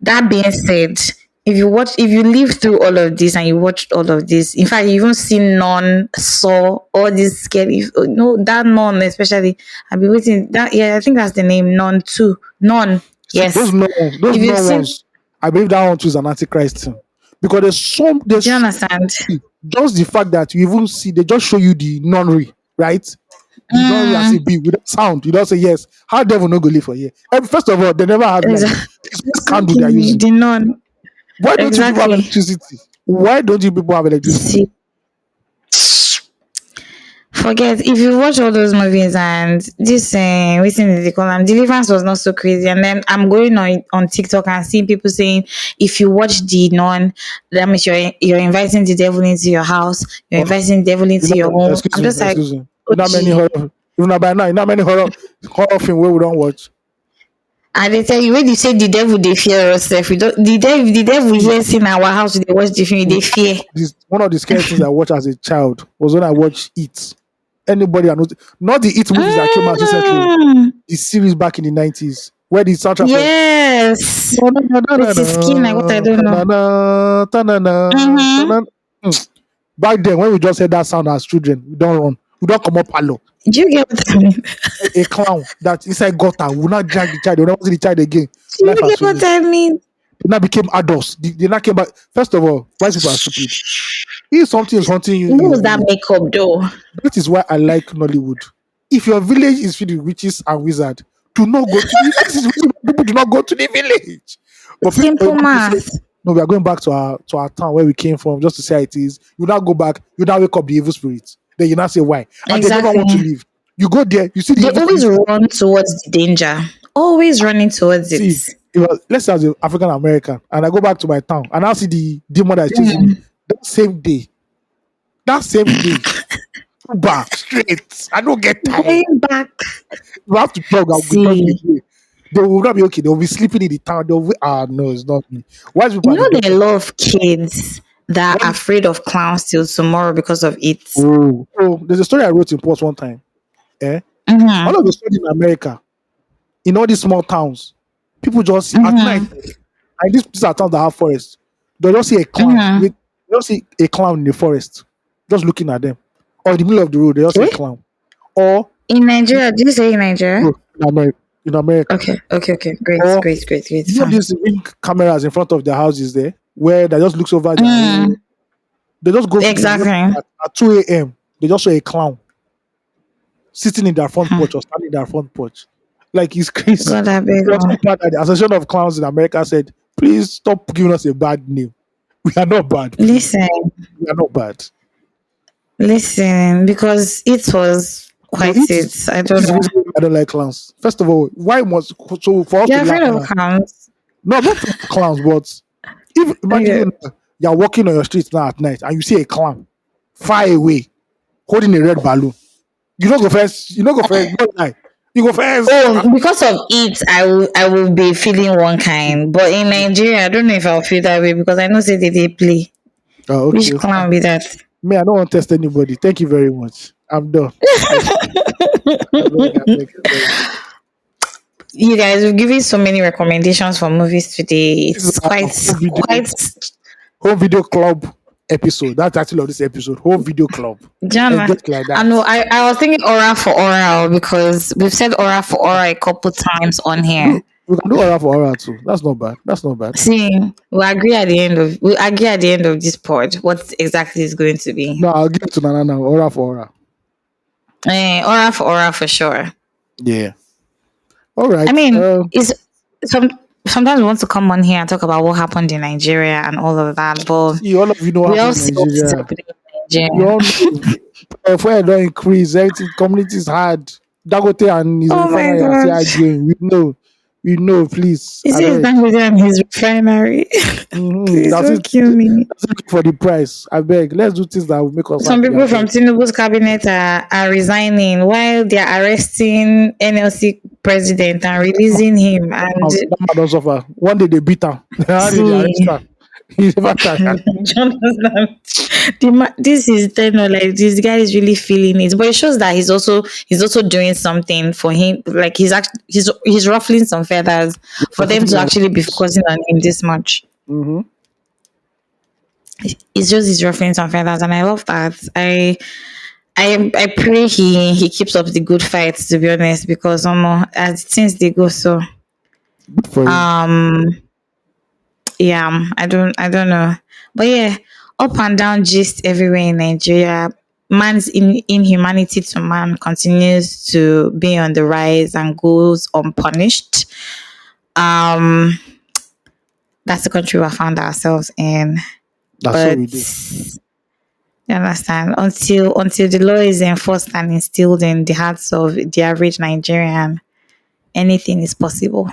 that being said, if you live through all of this and you watched all of this, in fact, you even see none saw all this scary. No, that none especially. I've been waiting. That I think that's the name. None too. None. Yes. Those no ones, If you've seen, ones. I believe that one too is an antichrist thing. Because do you understand? just the fact that you even see they just show you the nunnery, right? The nunnery as a be without sound. You don't say yes. How devil no go live for here? First of all, they never have light. It's just candle they're using. The none. Why don't you people have Exactly. electricity? Why don't you people have electricity? See, forget if you watch all those movies and this waiting in the column Deliverance was not so crazy, and then I'm going on TikTok and seeing people saying if you watch the non, that means you're inviting the devil into your house, you're Oh, inviting the devil you into know, your home. excuse I'm me, just like, excuse me. You know how many okay. horror, even by now, you know how many horror film where we don't watch. And they tell you when you say the devil they fear yourself. We don't the devil See, hears in our house they watch the film, they fear. one of the scary things I watched as a child was when I watched It. Anybody I know, not the It movies that came out recently, Mm, the series back in the 90s, where the soundtrack was yes. With his skin, like what I don't know. ta-na-na, ta-na-na, Mm-hmm. ta-na. Mm. Back then, when we just heard that sound as children, we don't run, we don't come up hello. Do you get what I mean? A clown that inside gutter will not drag the child, they will not see the child again. Do Life you has get what finished. I mean? They now became adults. They now came back. First of all, white people are stupid. If something is haunting you in What your was that village, makeup though? that is why I like Nollywood. If your village is filled with witches and wizards, do not go to the this is why people do not go to the village. But Simple people say, math. no, we are going back to our town where we came from, just to see how it is. You now go back, you now wake up the evil spirits. Then you now say why. And they never want to Exactly. leave. You go there, you see the They evil always spirits. run towards the danger. Always running towards it. See, let's say as an African American, and I go back to my town, and I see the demon that is chasing me. Mm. That same day, back straight. I don't get tired. Going back. You have to jog. I'll be jogging See, again. They will not be okay. They will be sleeping in the town. No, it's not me. White people you are the know there are best. a lot of kids that are One, afraid of clowns till tomorrow because of it. there's a story I wrote in Post one time. Eh? All of Mm-hmm. a sudden in America, in all these small towns, people just see at night, Mm-hmm. and these are towns that have forests. They just see a clown. Mm-hmm. They just see a clown in the forest, just looking at them. Or in the middle of the road, they just see a Eh? clown. Or In Nigeria, did you say in Nigeria? no, in America. Okay, okay, okay. Great, Or great, great, great. you know Fine. these ring cameras in front of their houses there, where they just looks over their whole. Mm, They just go. They just exactly. at 2 a.m. They just saw a clown sitting in their front Hmm. porch or standing in their front porch. Like it's crazy. God, I beg. It was so bad that the Association of Clowns in America said, "Please stop giving us a bad name. We are not bad. Please, Listen, we are not bad." listen, because it was No, quite it. I it don't is the know. reason why I don't like clowns. First of all, why must so for us to You're laugh afraid of now? clowns. No, I'm not for clowns, but if imagine Okay. you now, you're walking on your streets now at night and you see a clown far away holding a red balloon. You don't go first. You don't go first. No lie. You go first. Oh, because of it, I will be feeling one kind. But in Nigeria, I don't know if I'll feel that way because I know say they play. Oh, Which okay. clown be that? Me, I don't want to test anybody. Thank you very much. I'm done. I beg. You guys have given so many recommendations for movies today. This is It's our quite quite home video club episode. That's the title of this episode. Home video club. Let's Jana. get like I that. know I was thinking oral for oral because we've said oral for oral a couple times on here. We can do oral for oral too. That's not bad. That's not bad. See, we agree at the end of this pod what exactly is going to be. No, I'll give it to Nana now. Oral for oral. Oral for sure. Yeah. All I right. mean, it's sometimes we want to come on here and talk about what happened in Nigeria and all of that, but See, all of you know what we all happened in see what is Nigeria. happening in You Nigeria. all know fuel don't increase. Everything community is hard. Dagote and his Oh my refinery are still gosh. arguing. We know. We know. Please, Is I it beg. Dangote and his refinery? Please That's don't it. kill me. That's it for the price. I beg. Let's do things that will make us Some happy. I people from beg. Tinubu's cabinet are resigning while they are arresting NLC president and releasing him. And That man don't suffer. One day they beat him. How did they arrest see, him? He never tire. Jonathan, this is tenor like this guy is really feeling it, but it shows that he's also doing something for him. Like he's ruffling some feathers for them to actually be focusing on him this much. Mm-hmm. It's just he's ruffling some feathers, and I love that. I pray he keeps up the good fight. To be honest, because as things they go, so Good for him. yeah, I don't know, but yeah, up and down gist everywhere in Nigeria. Man's inhumanity to man continues to be on the rise and goes unpunished. Um, that's the country we found ourselves in, That's what but we do. You understand? Until the law is enforced and instilled in the hearts of the average Nigerian, anything is possible.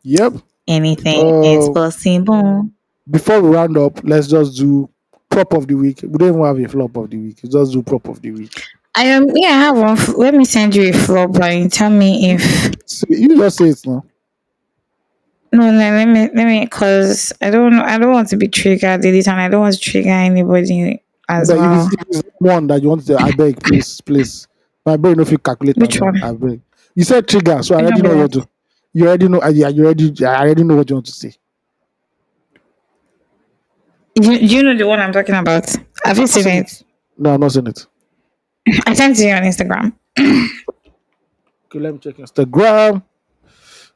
Yep. Anything is Uh, possible. before we round up, let's just do prop of the week. We don't even have a flop of the week. Let's just do prop of the week. I am yeah, I have one. Let me send you a flop and you tell me if So you just say it now. no, no, let me, because I don't want to be triggered this and I don't want to trigger anybody as But well. if it's one that you want to, I beg, please, please. My brain if you calculate Which now, one? I beg. You said trigger, so I Which already one be know what that? to. You already know. Yeah, I already know what you want to say. Do you know the one I'm talking about? Have you I've not seen seen it? it. No, I've not seen it. I sent it to you on Instagram. Okay, let me check Instagram.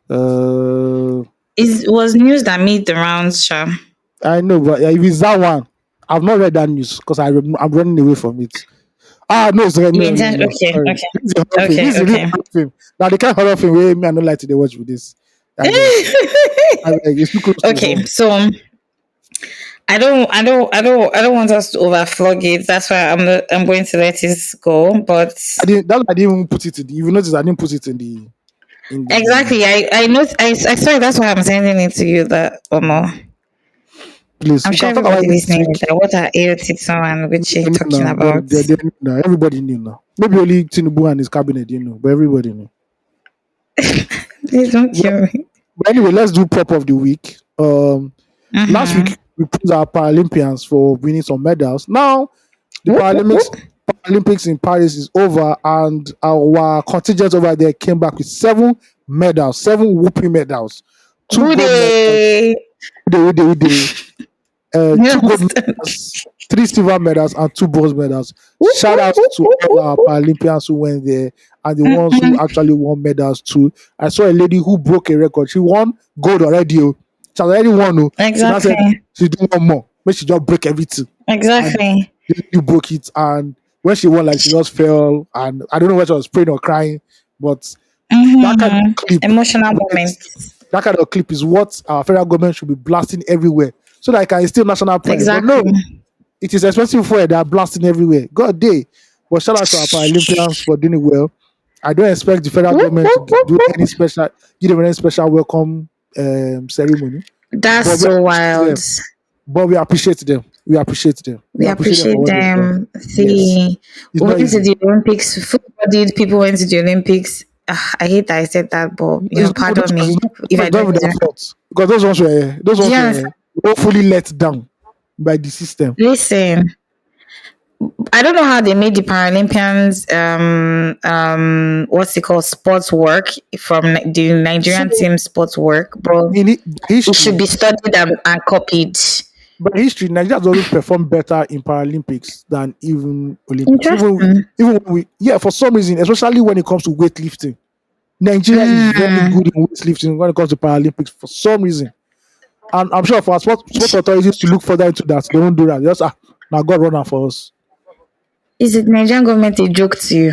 Uh, It was news that made the rounds, sure. I know, but if it's that one, I've not read that news because I'm running away from it. Ah, no, sorry, You no, no, intend no. okay, Sorry, okay, this is a horror film. This okay, is a real okay. horror film. Now the kind of horror film where me I don't like to dey watch with this. I beg, I beg. It's too close to Okay, home. so I don't want us to overflog it. That's why I'm going to let it go. But I didn't even put it in. You notice I didn't put it in the. exactly, I know I saw it. That's why I'm sending it to you. That no, Please, I'm we sure can talk about everybody it this listening is week. like, what are AOT2 and They Ugochi knew talking now. about? They knew now. Everybody knew now. Maybe only Tinubu and his cabinet didn't know, but everybody knew. Please don't Well, kill me. but anyway, let's do prop of the week. Last Mm-hmm. week we praised our Paralympians for winning some medals. Now the Whoop, whoop, whoop. Paralympics in Paris is over, and our contingent over there came back with 7 medals, 7 whooping medals, two gold medals, Hooray! they, You 2 gold understand? medals, 3 silver medals, and 2 bronze medals. Whoop, Shout whoop, out whoop, to whoop, all whoop, our whoop. Paralympians who went there and the ones who Mhm. actually won medals too. I saw a lady who broke a record. She won gold already. Oh. She has already won. Oh. She now said Exactly. she's doing one more. Make she just break everything. And Exactly. the lady broke it. And when she won, like she just fell. And I don't know whether she was praying or crying, but that kind of Mm-hmm. clip Emotional is moments. that kind of clip is what our federal government should be blasting everywhere so that it can instill national pride. But no, Exactly. it is expensive for it. They are blasting everywhere. God day. But shout out to our Paralympians for doing it well. I don't expect the federal Whoop, government to whoop, whoop, do any whoop. special, give them any special welcome ceremony. That's But we so appreciate wild. them. But we appreciate them. We appreciate them. We We appreciate them for appreciate what they've done. them. Yes, See, it's we not went to easy. the Olympics. Full-bodied people went to the Olympics. I hate that I said that, but It's not, pardon me if I it's not don't even their do. fault because those Do ones you were understand? woefully let down by the system. Listen, I don't know how they made the Paralympians what's it called, sports work from the So Nigerian team sports work, but in it should history, be studied and copied. By history, Nigeria has always performed better in Paralympics than even Olympics. Interesting. Even when for some reason, especially when it comes to weightlifting, Nigeria is very Mm, good in weightlifting when it comes to Paralympics for some reason. And I'm sure for our sport authorities to look further into that, they won't do that. Just now God run out for us. is it Nigerian government a joke to you?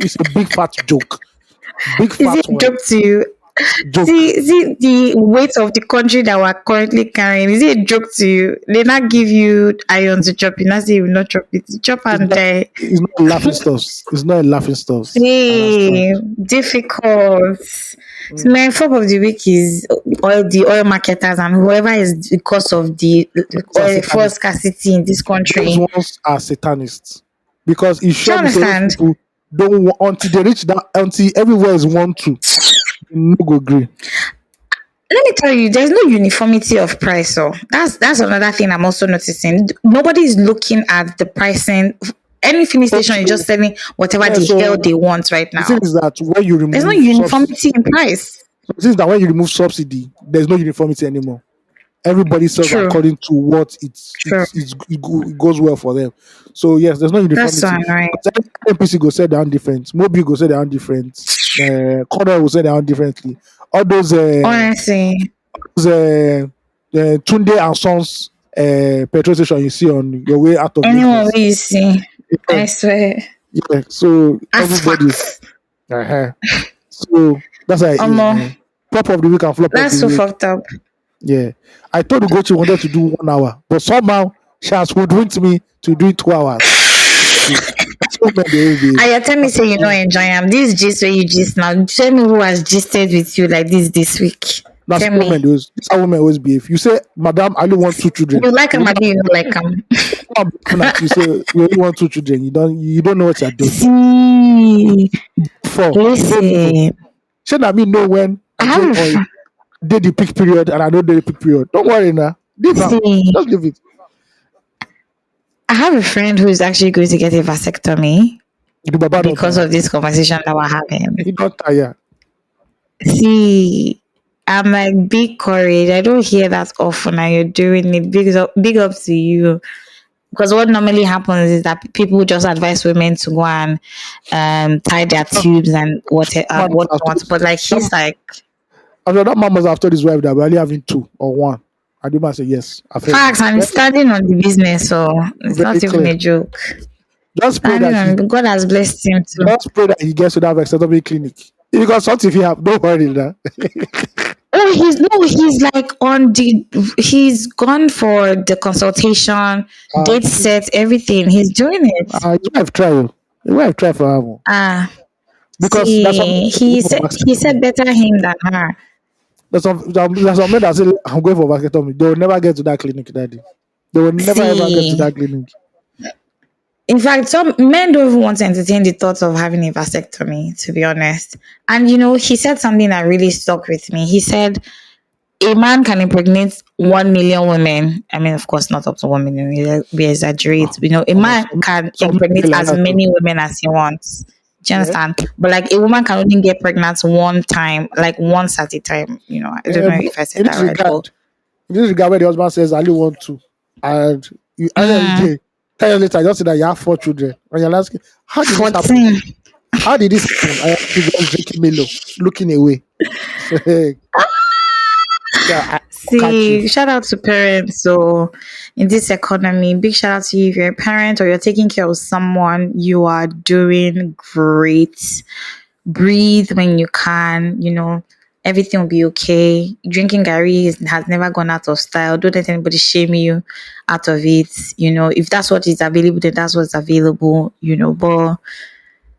It's a big fat joke, big Is fat it a one joke to you? joke. See the weight of the country that we're currently carrying. Is it a joke to you? They not give you iron to chop. You not say you will not chop it. Chop and die. It's not laughing stuffs. It's not laughing stuffs. Understand? Hey, difficult. So my flop of the week is oil marketers and whoever is the cause of the Those are oil fuel satanists. scarcity in this Those country. ones are satanists because it Do you sure me say those understand? people don't want until they reach that until everywhere is 1 2 they no go green. Let me tell you, there's no uniformity of price. So that's another thing I'm also noticing. Nobody is looking at the pricing. Any filling So, station is just selling whatever yeah, the hell so they want right the thing now. is that when you There's no remove subsidy, uniformity in price. the thing is that when you remove subsidy, there's no uniformity anymore. Everybody sells True, according to what true. it goes well for them. So yes, there's no That's so uniformity. annoying. Because NPC go say they are different, Mobi go say they are different, Corner will say they are differently. All Honestly, those Tunde and Sons petrol station you see on your way out of anyone Lagos. we see, Yeah, I swear, yeah. So everybody, asphalt. uh so that's how it is, Omo, man. Flop of the week and flop of that's the so week. fucked up. Yeah, I told Ugochi wanted to do 1 hour, but somehow She has hoodwinked me to do it 2 hours. That's what men they always behave. And you're telling me, say you don't enjoy him. This gist where you gist now. Tell me who has gisted with you like this week. That's Tell what men me. do. This is how women always behave. You say, Madam, I only want 2 children. You like The him, woman you don't like him. come looking at you say you only want 2 children. You don't know what you're doing. See, Four. You don't know. listen. Should I mean know when I I have join a or fr- did the peak period and I don't do the peak period. Don't worry now. Leave am. see. Just leave it. I have a friend who is actually going to get a vasectomy The Baba don't because tire. of this conversation that we're having. He don't tire. See, I'm like big courage. I don't hear that often, and you're doing it. Big up to you. Because what normally happens is that people just advise women to go and tie their tubes and what Man, what has not. told- But like he's like, after that man must have told his wife that we're only having 2 or 1. And the man said, yes. I've heard facts, and he's standing on the business, so it's very not even clear. a joke. Just pray Standing that he on, God has blessed him too. just pray that he gets to that vasectomy clinic. If you got something if you have, don't worry now. Oh, he's like he's gone for the consultation, date set, everything. He's doing it. His wife try. His wife try for him. Ah, Because there's some see, he said better him than her. there's some men that say I'm going for vasectomy. They will never get to that clinic, daddy. They will never ever get to See, that clinic. in fact, some men don't even want to entertain the thought of having a vasectomy, to be honest. And he said something that really stuck with me. He said a man can impregnate 1 million women. I mean, of course, not up to 1 million. We exaggerate. A man can Some impregnate men like as that too. many women as he wants. Do you Yeah. understand? But like a woman can only get pregnant one time, like once at a time. I don't know if I said In that this right. But regard, where the husband says I only want 2, and you end of the day, 10 years later, you just say that you have 4 children, and you're asking, how did this happen? 14. How did this happen? I have to just drinking Milo, looking away. So, hey, yeah, I'll catch you. See, shout out to parents. So, in this economy, big shout out to you. If you're a parent or you're taking care of someone, you are doing great. Breathe when you can. Everything will be okay. Drinking has never gone out of style. Don't let anybody shame you out of it. If that's what is available, then that's what's available. But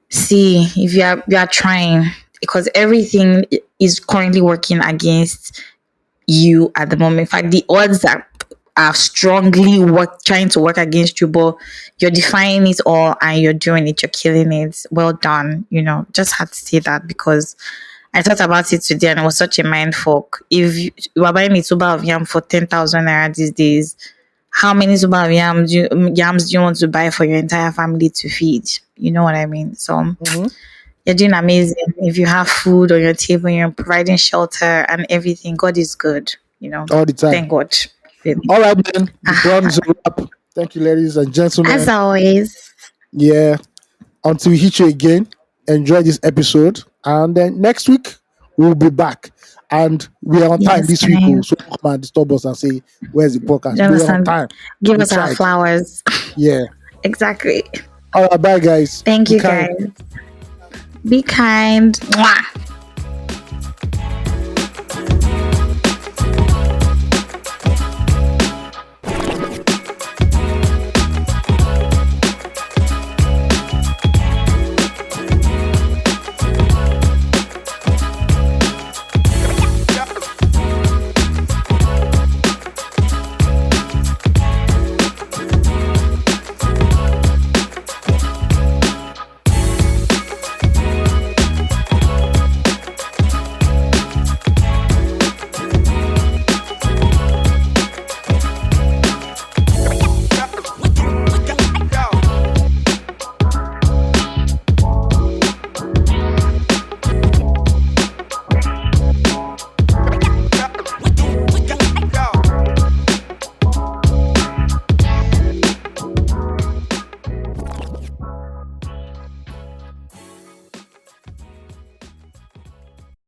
see, if you are trying, because everything is currently working against you at the moment. In fact, the odds are strongly trying to work against you, but you're defying it all and you're doing it. You're killing it. Well done. Just had to say that because I thought about it today and it was such a mind fuck. If you are buying a tuber of yam for 10,000 naira these days, how many tuber of yams do you want to buy for your entire family to feed? You know what I mean? So Mhm. you're doing amazing. If you have food on your table, you're providing shelter and everything, God is good. All the time. Thank God. Really. All right, man. The brown is a wrap. Thank you, ladies and gentlemen. As always. Yeah. Until we hit you again, enjoy this episode. And then next week, we'll be back. And we are on time Yes, this week. guys. So come and disturb us and say, where's the podcast? You We're on understand? time. Give We us our tried. flowers. Yeah. Exactly. All right, bye, guys. Thank Be you, kind. guys. Be kind. Mwah.